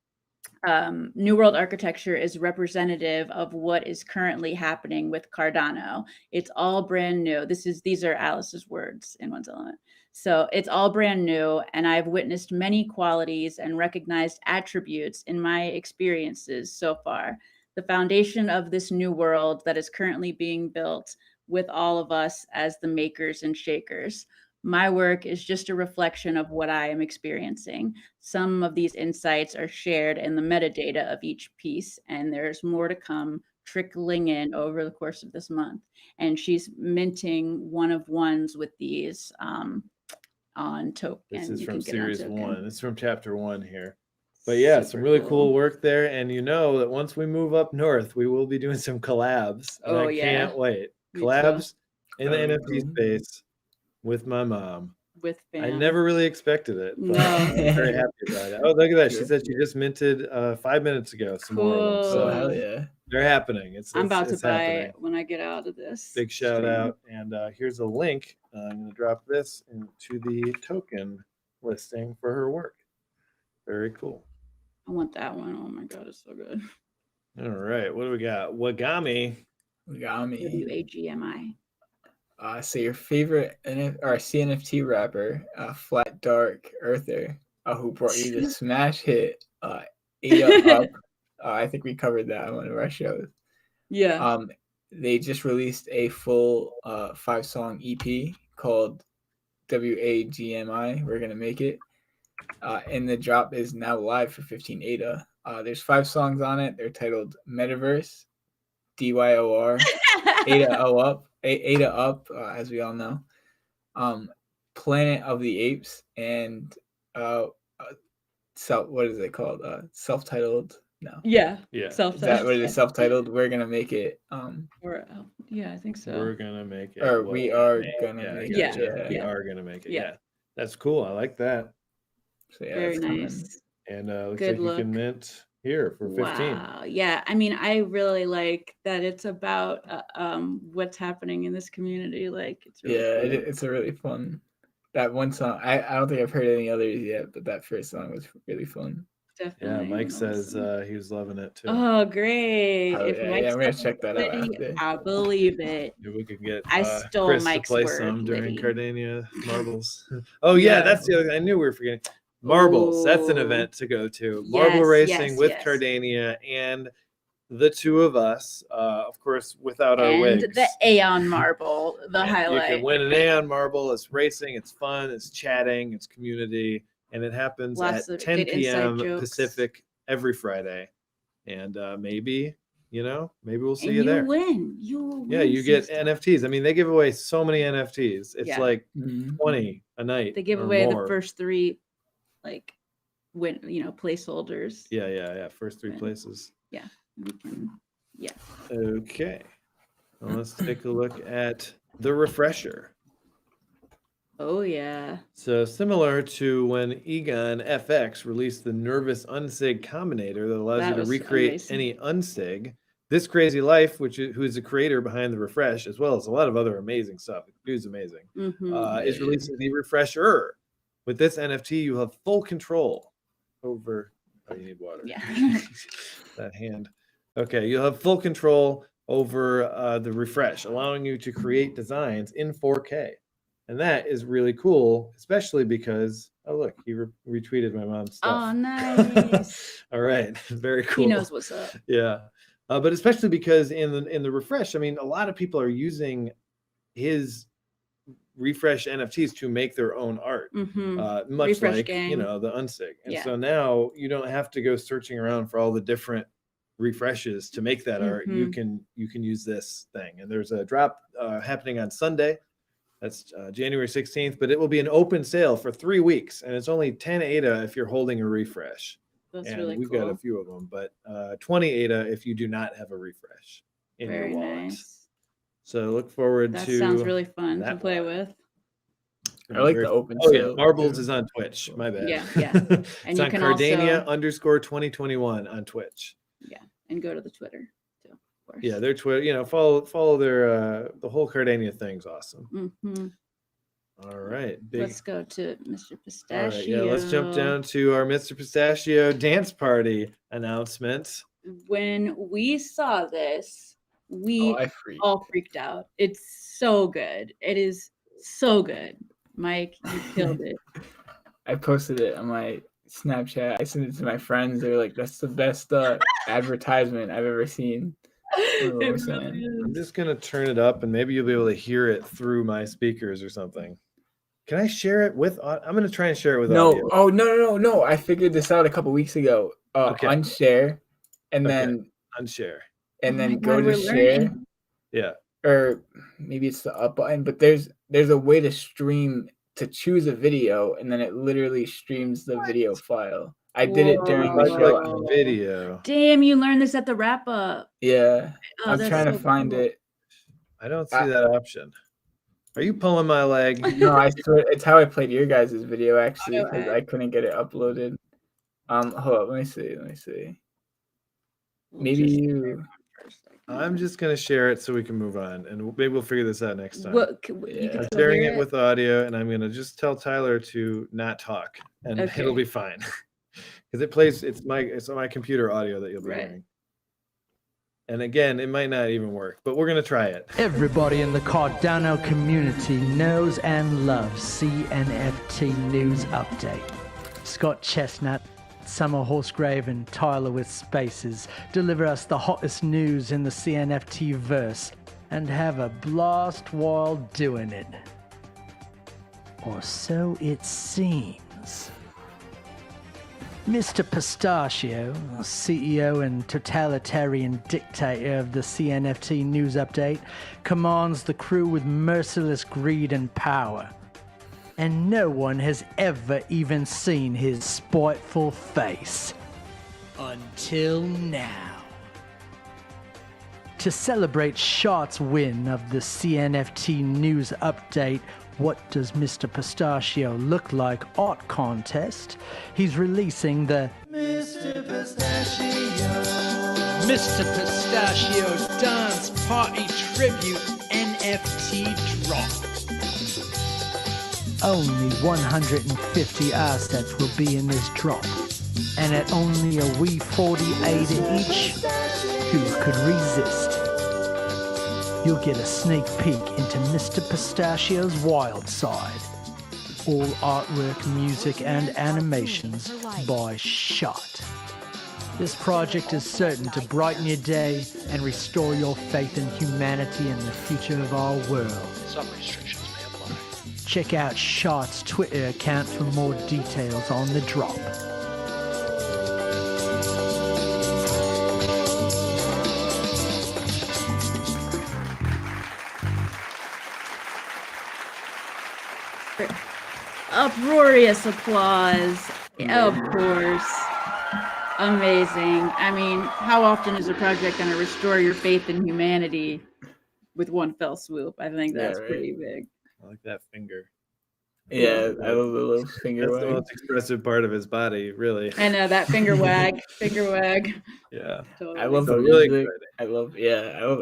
New World Architecture is representative of what is currently happening with Cardano. It's all brand new. These are Alice's words in One's Element. So it's all brand new, and I've witnessed many qualities and recognized attributes in my experiences so far. The foundation of this new world that is currently being built with all of us as the makers and shakers. My work is just a reflection of what I am experiencing. Some of these insights are shared in the metadata of each piece, and there's more to come trickling in over the course of this month. And she's minting one of ones with these on token. This is from series 1. This is from chapter 1 here. But yeah, some really cool work there. And you know that once we move up north, we will be doing some collabs. And I can't wait. Collabs in the NFT space with my mom. With fam. I never really expected it, but I'm very happy about it. Oh, look at that. She said she just minted 5 minutes ago some more of them. So hell yeah. They're happening. I'm about to buy it when I get out of this. Big shout out. And here's a link. I'm going to drop this into the token listing for her work. Very cool. I want that one. Oh my God, it's so good. All right. What do we got? Wagami. WAGMI. So your favorite CNFT rapper, Flat Dark Earther, who brought you the smash hit, Ada Up. I think we covered that on one of our shows. Yeah. They just released a full 5-song EP called WAGMI. We're gonna make it. And the drop is now live for 15 ADA. There's 5 songs on it. They're titled Metaverse, DYOR, Ada Up, as we all know, Planet of the Apes, and what is it called? Self-titled? No. Yeah. Self-titled. Is that what it is? Self-titled. We're gonna make it. Yeah, I think so. We're gonna make it. Or we are gonna make it. Yeah. We are gonna make it. Yeah. That's cool. I like that. So yeah, very nice. And looks like you can mint here for 15. Wow. Yeah. I mean, I really like that it's about what's happening in this community. Like, it's really cool. It's a really fun. That one song, I don't think I've heard any others yet, but that first song was really fun. Definitely. Yeah, Mike says he was loving it too. Oh, great. I'm gonna check that out after. I believe it. Maybe we could get I stole Chris Mike's to play word, some during Liddy. Cardania Marbles. Oh yeah, that's the other thing. I knew we were forgetting. Marbles, that's an event to go to. Marble racing with Cardania and the two of us, of course, without our wigs. And the Aeon Marble, the highlight. You can win an Aeon Marble. It's racing, it's fun, it's chatting, it's community, and it happens at 10 p.m. Pacific every Friday. And maybe we'll see you there. You win. You get NFTs. I mean, they give away so many NFTs. It's like 20 a night. They give away the first 3 placeholders. Yeah. First 3 places. Yeah. Okay. Well, let's take a look at the refresher. Oh yeah. So similar to when Egon FX released the Nervous Unsig Combinator that allows you to recreate any unsig, This Crazy Life, who is the creator behind the refresh, as well as a lot of other amazing stuff. Dude's amazing. Is releasing the refresher. With this NFT, you have full control over. Oh, you need water. Yeah. That hand. Okay, you'll have full control over the refresh, allowing you to create designs in 4K. And that is really cool, especially because, oh, look, he retweeted my mom's stuff. Oh, nice. All right. Very cool. He knows what's up. Yeah. But especially because in the refresh, I mean, a lot of people are using his refresh NFTs to make their own art, much refresh like gang. The unsig. And so now you don't have to go searching around for all the different refreshes to make that art. You can use this thing. And there's a drop happening on Sunday, That's January 16th, but it will be an open sale for 3 weeks, and it's only 10 ADA if you're holding a refresh. That's and really we've cool. got a few of them, but 20 ADA if you do not have a refresh in Very your wallet. Nice. So look forward to that. Sounds really fun to play with. I like the open sale. sale. Yeah, Marbles is on Twitch. My bad. Yeah. It's And you on can Cardania also _2021 on Twitch. Yeah, and go to the Twitter too, of course. Yeah, their Twitter. Follow their the whole Cardania thing's awesome. Mm-hmm. All right, let's go to Mr. Pistachio. All right, yeah, let's jump down to our Mr. Pistachio dance party announcement. When we saw this, we all freaked out. It's so good. It is so good. Mike, you killed it. I posted it on my Snapchat. I sent it to my friends. They were like, "That's the best advertisement I've ever seen." I'm just gonna turn it up, and maybe you'll be able to hear it through my speakers or something. Can I share it with? I'm gonna try and share it with audio. Oh no! I figured this out a couple weeks ago. Okay. Unshare, and then unshare, and then go to share. Learning. Yeah. Or maybe it's the up button, but there's a way to stream, to choose a video, and then it literally streams the video file. I did it during the show. Video. Damn, you learned this at the wrap up. Yeah, I'm trying to find it. I don't see that option. Are you pulling my leg? No, I swear it's how I played your guys' video actually, because I couldn't get it uploaded. Hold up, let me see. Maybe you. I'm just gonna share it so we can move on, and maybe we'll figure this out next time. I'm sharing it with audio, and I'm gonna just tell Tyler to not talk, and it'll be fine. Because it plays, it's on my computer audio that you'll be hearing. And again, it might not even work, but we're gonna try it. Everybody in the Cardano community knows and loves CNFT News Update. Scott Chestnut, Summer Horsegrave, and Tyler with Spaces deliver us the hottest news in the CNFT verse and have a blast while doing it. Or so it seems. Mr. Pistachio, CEO and totalitarian dictator of the CNFT News Update, commands the crew with merciless greed and power. And no one has ever even seen his spiteful face. Until now. To celebrate Shot's win of the CNFT News Update, What Does Mr. Pistachio Look Like art contest, he's releasing the Mr. Pistachio Dance Party Tribute NFT Drop. Only 150 assets will be in this drop, and at only a wee 48 each, who could resist? You'll get a sneak peek into Mr. Pistachio's wild side. All artwork, music, and animations by Shot. This project is certain to brighten your day and restore your faith in humanity and the future of our world. Some restrictions may apply. Check out Shot's Twitter account for more details on the drop. Uproarious applause. Of course. Amazing. I mean, how often is a project going to restore your faith in humanity with one fell swoop? I think that's pretty big. I like that finger. Yeah, I love the little finger wag. That's the most expressive part of his body, really. I know that finger wag. Finger wag. Yeah. Totally. I love the music. I love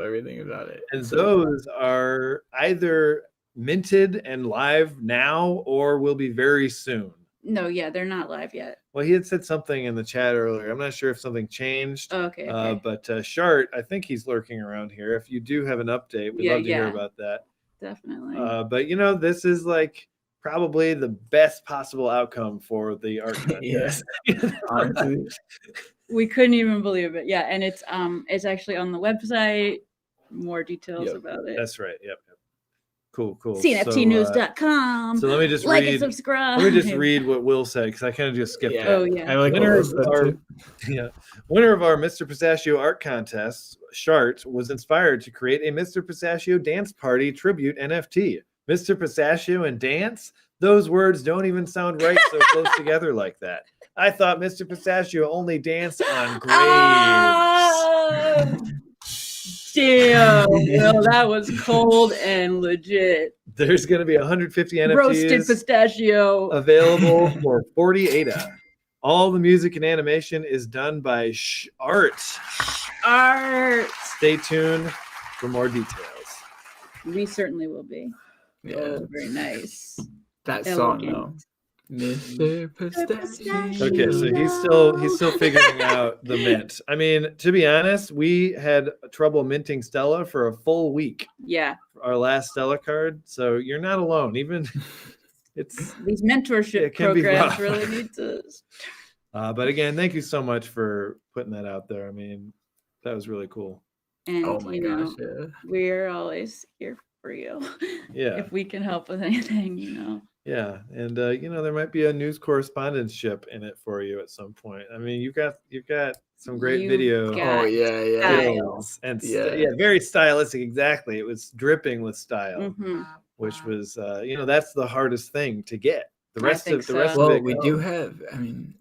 everything about it. And those are either minted and live now or will be very soon. No, yeah, they're not live yet. Well, he had said something in the chat earlier. I'm not sure if something changed. Oh, okay. But Shart, I think he's lurking around here. If you do have an update, we'd love to hear about that. Definitely. But this is like probably the best possible outcome for the art contest. Honestly. We couldn't even believe it. Yeah, and it's actually on the website. More details about it. That's right. Yep. Cool. cNFTnews.com. So let me just like and subscribe. Let me just read what Will said because I kind of just skipped it. Oh yeah. I like winner of our Mr. Pistachio art contest, Shart, was inspired to create a Mr. Pistachio dance party tribute NFT Mr. Pistachio and dance? Those words don't even sound right so close together like that. I thought Mr. Pistachio only danced on graves. Damn, well, that was cold and legit. There's going to be 150 NFTs roasted pistachio available for 40 ADA. All the music and animation is done by Art. Stay tuned for more details. We certainly will be. Yeah. Oh, very nice. That song, though. Mr. Pistachio. Okay, so he's still figuring out the mint. I mean, to be honest, we had trouble minting Stella for a full week. Yeah. Our last Stella card. So you're not alone. Even it's these mentorship programs really need to. But again, thank you so much for putting that out there. I mean, that was really cool. And yeah. We're always here for you. Yeah. If we can help with anything, Yeah, and there might be a news correspondence ship in it for you at some point. I mean, you've got some great video. Oh yeah. And very stylistic. Exactly, it was dripping with style, which was that's the hardest thing to get. The rest of it. Well, we do have. I mean,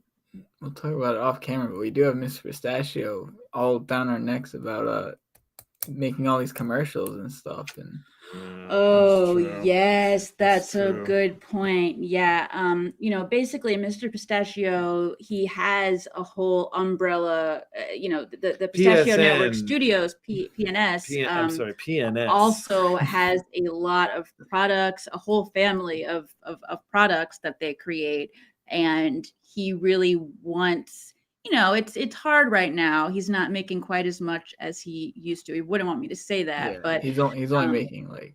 we'll talk about it off camera, but we do have Mr. Pistachio all down our necks about making all these commercials and stuff and. Oh yes, that's a good point. Yeah, basically Mr. Pistachio, he has a whole umbrella, the Pistachio Network Studios, PNS. PNS also has a lot of products, a whole family of products that they create, and he really wants. It's hard right now. He's not making quite as much as he used to. He wouldn't want me to say that, but he's only making like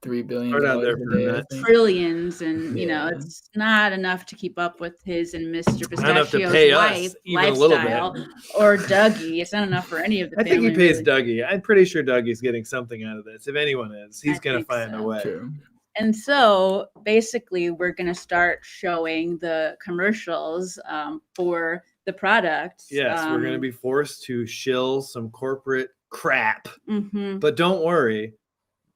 $3 billion a day. Trillions, and it's not enough to keep up with his and Mr. Pistachio's lifestyle or Dougie. It's not enough for any of the. I think he pays Dougie. I'm pretty sure Dougie's getting something out of this. If anyone is, he's going to find a way. True. And so basically, we're going to start showing the commercials for the product. Yes, we're going to be forced to shill some corporate crap. But don't worry,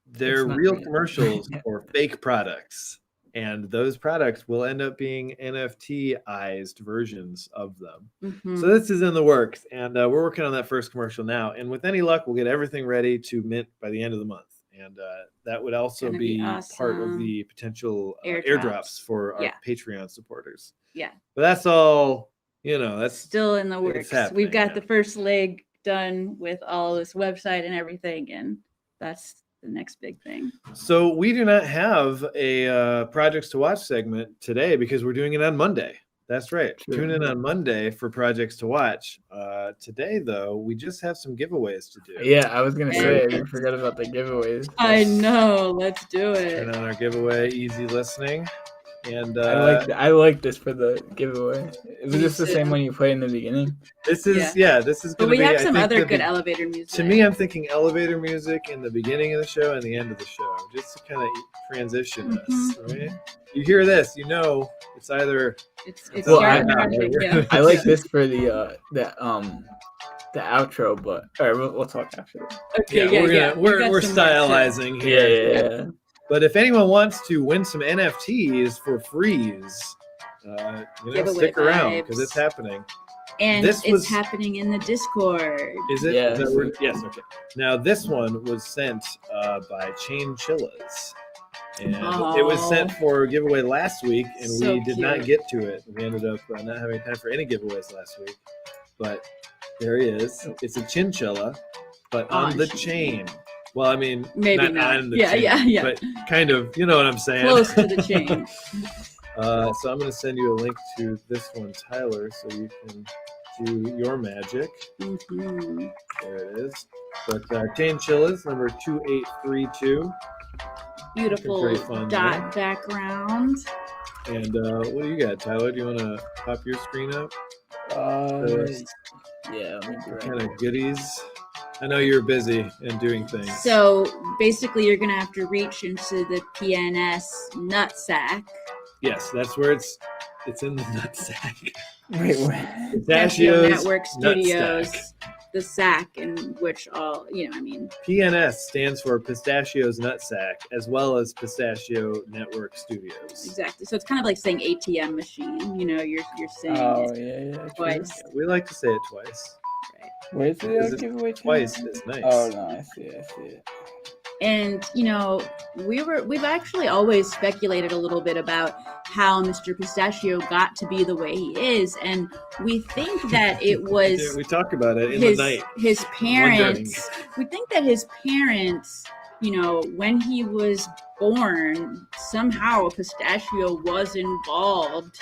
they're real commercials for fake products. And those products will end up being NFT-ized versions of them. So this is in the works. And we're working on that first commercial now. And with any luck, we'll get everything ready to mint by the end of the month. And that would also be awesome. Part of the potential airdrops for our Patreon supporters. Yeah. But that's all, that's still in the works. We've got the first leg done with all this website and everything. And that's the next big thing. So we do not have a Projects to Watch segment today because we're doing it on Monday. That's right. True. Tune in on Monday for Projects to Watch. Today, though, we just have some giveaways to do. Yeah, I was going to say, I forgot about the giveaways. I know. Let's do it. And on our giveaway, Easy Listening. And I like this for the giveaway. Was this the same one you played in the beginning? This is this is. But we have some other good elevator music. To me, I'm thinking elevator music in the beginning of the show and the end of the show, just to kind of transition us. Right? You hear this, it's either. I like this for the outro, but all right, we'll talk after that. Okay, we're stylizing here. Yeah. But if anyone wants to win some NFTs for freeze, stick around because it's happening. And it's happening in the Discord. Is it? Yes. Yes. Okay. Now this one was sent by Chain Chillas, and it was sent for giveaway last week, and we did not get to it. We ended up not having time for any giveaways last week. But there he is. It's a chinchilla, but on the chain. Well, I mean, maybe not on the chain, but kind of, you know what I'm saying? Close to the chain. So I'm going to send you a link to this one, Tyler, so you can do your magic. There it is. But Chain Chillas, number 2832. Beautiful dot background. And what do you got, Tyler? Do you want to pop your screen up? Yeah. What kind of goodies? I know you're busy and doing things. So basically, you're going to have to reach into the PNS nutsack. Yes, that's where it's It's in the nutsack. Wait, what? Pistachio's Network Studios, nutsack. the sack in which all, PNS stands for Pistachio's Nutsack, as well as Pistachio Network Studios. Exactly. So it's kind of like saying ATM machine. You're saying it twice. Yeah, we like to say it twice. Right. Where's the giveaway? Twice is nice. Oh no, I see it. And we've actually always speculated a little bit about how Mr. Pistachio got to be the way he is, and we think that it was we talk about it in the night. His parents. We think that his parents, when he was born, somehow a pistachio was involved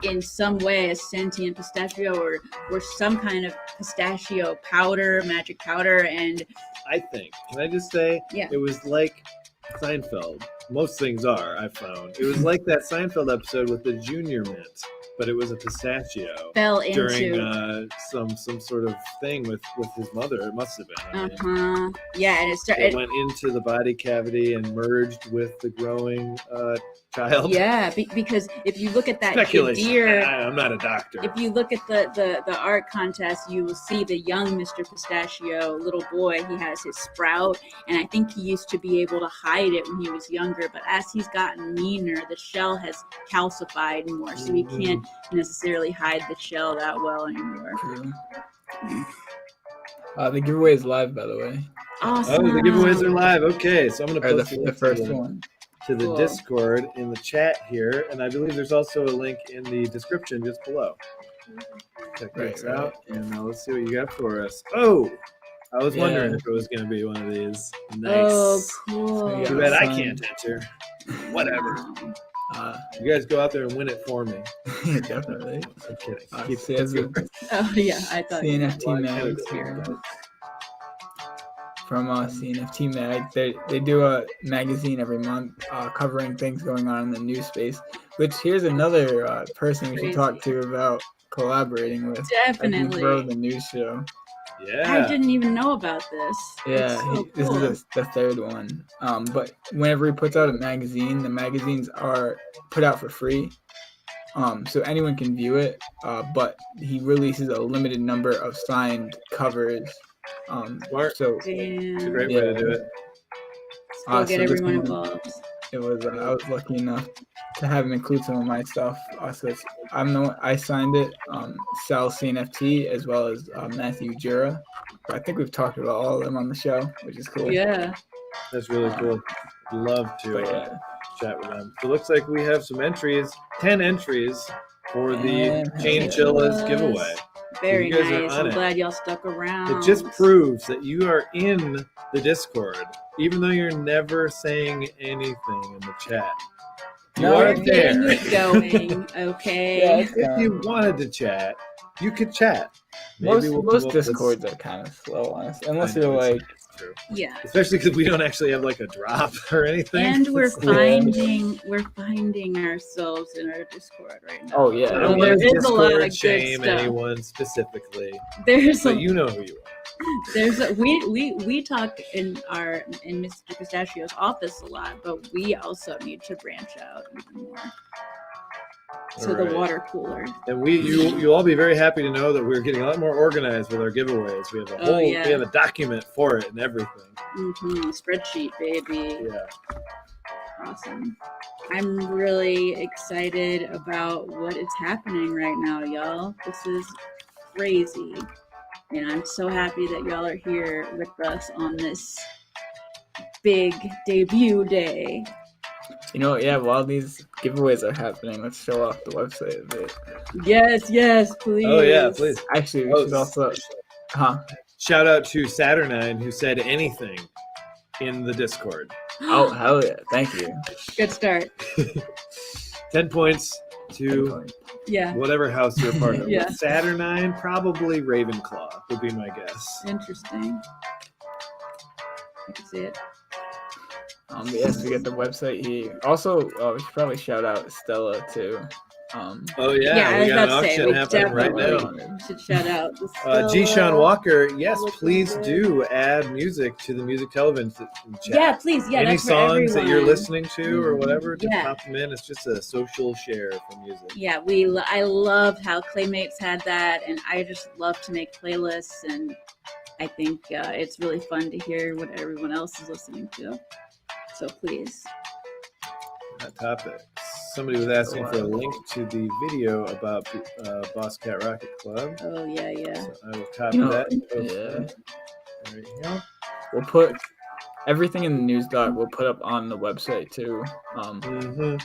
in some way, a sentient pistachio or some kind of pistachio powder, magic powder. And I think, can I just say, it was like Seinfeld. Most things are, I found. It was like that Seinfeld episode with the Junior Mint, but it was a pistachio. Fell into during some sort of thing with his mother. It must have been. Yeah, and it went into the body cavity and merged with the growing child. Yeah, because if you look at that Speculation. I'm not a doctor. If you look at the art contest, you will see the young Mr. Pistachio, little boy. He has his sprout, and I think he used to be able to hide it when he was younger. But as he's gotten meaner, the shell has calcified more, so he can't necessarily hide the shell that well anymore. True. The giveaway is live, by the way. Awesome. Oh, the giveaways are live. Okay, so I'm going to post the first one to the Discord in the chat here, and I believe there's also a link in the description just below. Check this out, and let's see what you got for us. Oh, I was wondering if it was going to be one of these. Nice. Oh, cool. Too bad I can't enter. Whatever. You guys go out there and win it for me. Definitely. I'm kidding. Oh yeah, I thought CNFT Mag here. From CNFT Mag, they do a magazine every month covering things going on in the news space. Which here's another person we should talk to about collaborating with. Definitely. Grow the news show. Yeah. I didn't even know about this. Yeah, so this cool. is the third one. But whenever he puts out a magazine, the magazines are put out for free. So anyone can view it. But he releases a limited number of signed covers. Smart. So it's a great way to do it. Still get everyone involved. It was. I was lucky enough to have him include some of my stuff. So I signed it. Sal CNFT as well as Matthew Jura. I think we've talked about all of them on the show, which is cool. Yeah, that's really cool. Love to chat with them. So it looks like we have some entries, 10 entries for the Chain Chillas giveaway. Very nice. I'm glad y'all stuck around. It just proves that you are in the Discord, even though you're never saying anything in the chat. You are there. It's going, okay. If you wanted to chat, you could chat. Most Discords are kind of slow, honestly, unless you're like. True. Yeah. Especially because we don't actually have like a drop or anything. And we're finding ourselves in our Discord right now. Oh yeah. I don't there want is a lot of good shame stuff. Anyone specifically. But you know who you are. We talk in Mr. Pistachio's office a lot, but we also need to branch out even more. To the water cooler. And you'll all be very happy to know that we're getting a lot more organized with our giveaways. We have we have a document for it and everything. Spreadsheet, baby. Yeah. Awesome. I'm really excited about what is happening right now, y'all. This is crazy. And I'm so happy that y'all are here with us on this big debut day. While these giveaways are happening, let's show off the website a bit. Yes, please. Oh, yeah, please. Actually, we should also... Shout out to Saturnine, who said anything in the Discord. Oh, hell yeah. Thank you. Good start. 10 points to whatever house you're a part of. Yeah. Saturnine, probably Ravenclaw, would be my guess. Interesting. I can see it. Yes, we get the website here. Also, we should probably shout out Stella too. We got an auction happening right now. Should shout out G. Sean Walker. Yes, please do add music to the music television chat. Yeah, please. Yeah, any that's songs for that you're listening to or whatever, just pop them in. It's just a social share for music. Yeah, I love how Claymates had that, and I just love to make playlists, and I think it's really fun to hear what everyone else is listening to. So please. That topic. Somebody was asking for a link to the video about Boss Cat Rocket Club. Oh, yeah. So I will copy that. There you go. We'll put everything in the news doc. We'll put up on the website too. Yeah.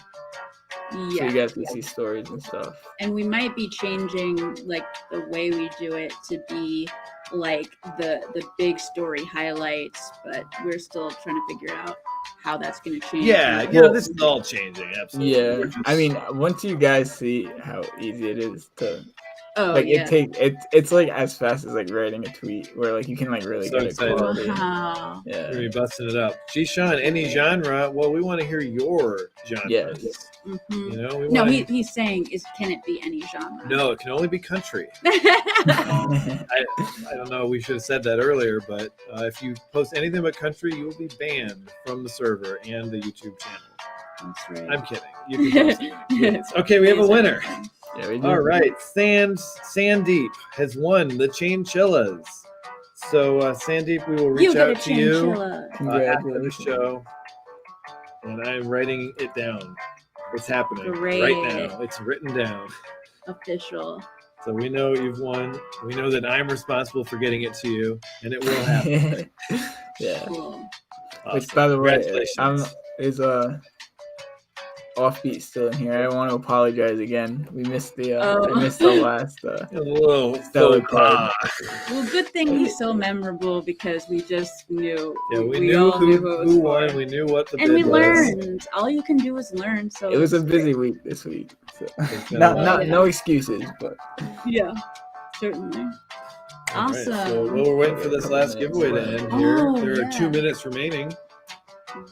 So you guys can see stories and stuff. And we might be changing like the way we do it to be like the big story highlights, but we're still trying to figure out how that's going to change. Yeah, this is all changing. Absolutely. Yeah, I mean, once you guys see how easy it is to, it's like as fast as like writing a tweet, where like you can like really get it. Wow. Yeah, we're gonna be busting it up. G. Sean, any genre? Well, we want to hear your genre. Yes. Mm-hmm. He's saying can it be any genre? No, it can only be country. I don't know. We should have said that earlier, but if you post anything but country, you will be banned from the server and the YouTube channel. That's right. I'm kidding. You can post it. Okay, we have a winner. Yeah, we do. All right, Sandeep has won the Chainchillas. So Sandeep, we will reach out to you after the show, and I'm writing it down. It's happening right now. It's written down. Official. So we know you've won. We know that I'm responsible for getting it to you, and it will happen. Yeah. Cool. Awesome. Which, by the way, congratulations. Is Offbeat still in here. I want to apologize again. We missed the last little stellar card. Well, good thing he's so memorable because we just knew. Yeah, we knew who won. We knew what the bid was. And we learned. All you can do is learn. So it was a busy week this week. So. No excuses, but yeah, certainly. Awesome. Right, so we're waiting for this last giveaway to end here. There are 2 minutes remaining.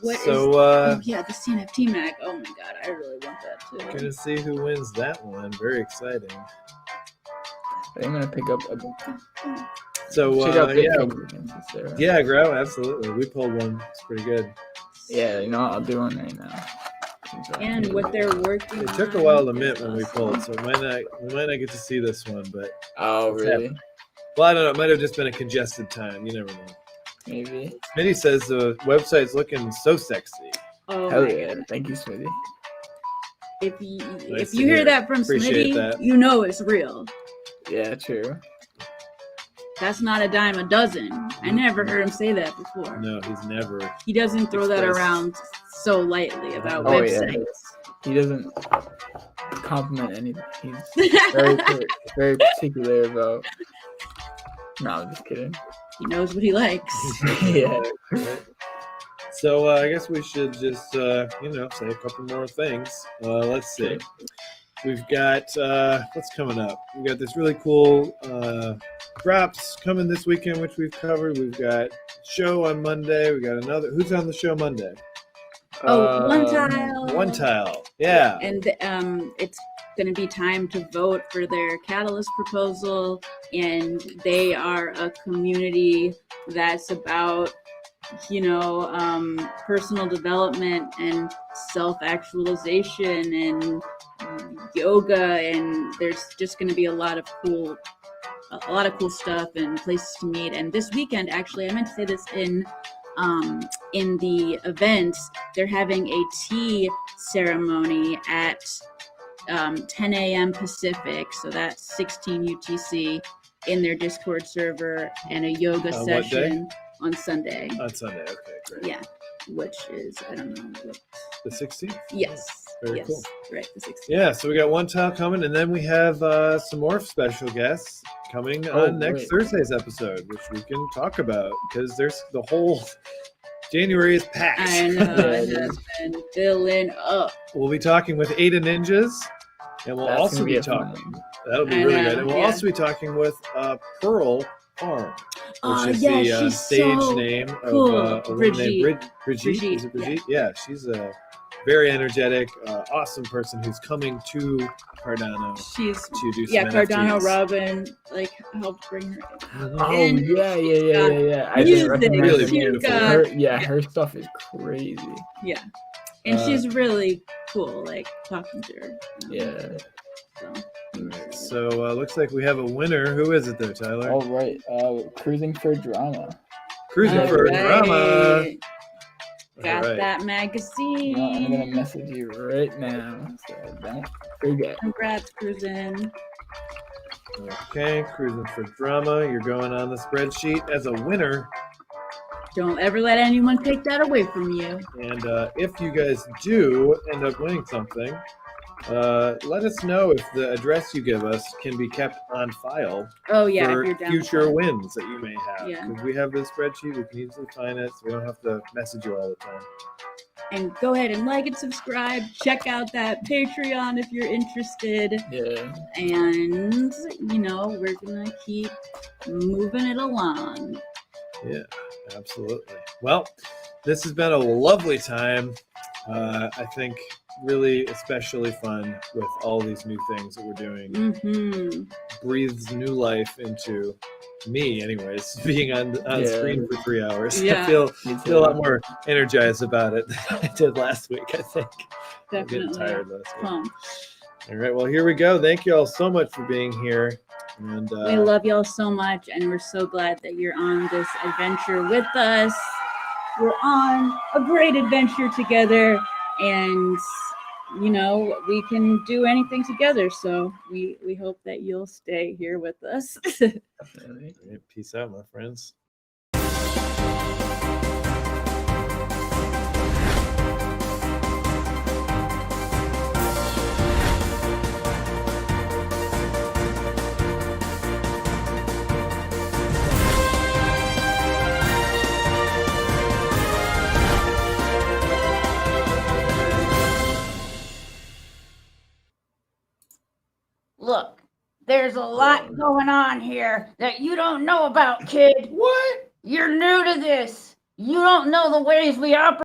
The CNFT Mag. Oh my god, I really want that too. Gonna see who wins that one. Very exciting. I'm gonna pick up So Grow, absolutely. We pulled one. It's pretty good. Yeah, I'll do one right now. And what they're working. It took a while to mint when we pulled, so we might not get to see this one, but really? Well, I don't know. It might have just been a congested time. You never know. Maybe. Smitty says the website's looking so sexy. Oh, hell yeah. Thank you, Smitty. If you hear that from Smitty, you know it's real. Yeah, true. That's not a dime a dozen. I never heard him say that before. No, he's never. He doesn't throw that around so lightly about websites. Yeah. He doesn't compliment anything. He's very particular about. No, I'm just kidding. He knows what he likes. Yeah. So I guess we should just, say a couple more things. Let's see. We've got, what's coming up? We've got this really cool drops coming this weekend, which we've covered. We've got show on Monday. We got another. Who's on the show Monday? One Tile. Yeah. And it's going to be time to vote for their Catalyst proposal, and they are a community that's about personal development and self-actualization and yoga, and there's just going to be a lot of cool stuff and places to meet. And this weekend, actually, I meant to say this in the event, they're having a tea ceremony at 10 a.m. Pacific, so that's 16 UTC, in their Discord server, and a yoga session on Sunday. On Sunday, okay, great. Yeah, which is, I don't know. The 16th? Yes. Very cool. Right, the 16th. Yeah, so we got One Tile coming, and then we have some more special guests coming on next Thursday's episode, which we can talk about, because there's the whole... January is packed. I know, it has been filling up. We'll be talking with Ada Ninjas, and we'll also be talking. That'll be really good. And we'll also be talking with Pearl Farm, which is the stage name of a woman named Brigitte. Is it Brigitte? Yeah, she's a very energetic, awesome person who's coming to Cardano to do some Cardano NFTs. Robin like helped bring her in. Oh yeah. I music. Really beautiful. Her stuff is crazy. Yeah, and she's really cool. Like talking to her. Yeah. So looks like we have a winner. Who is it there, Tyler? All right. Cruising for Drama. Cruising for Drama. Got that magazine. Well, I'm gonna message you right now, so don't forget. Congrats, Cruising. Okay, Cruising for Drama. You're going on the spreadsheet as a winner. Don't ever let anyone take that away from you. And if you guys do end up winning something, let us know if the address you give us can be kept on file for if you're down future wins that you may have. Yeah. Because we have this spreadsheet, we can easily find it, so we don't have to message you all the time. And go ahead and like and subscribe. Check out that Patreon if you're interested. Yeah. And, we're going to keep moving it along. Yeah, absolutely. Well, this has been a lovely time. I think really especially fun with all these new things that we're doing. Mm-hmm. Breathes new life into me, anyways, being on screen for 3 hours. Yeah. I feel a lot more energized about it than I did last week, I think. Definitely. I'm getting tired last week. All right, well, here we go. Thank you all so much for being here. And we love y'all so much, and we're so glad that you're on this adventure with us. We're on a great adventure together, and we can do anything together. So we hope that you'll stay here with us. Definitely. Peace out, my friends. Look, there's a lot going on here that you don't know about, kid. What? You're new to this. You don't know the ways we operate.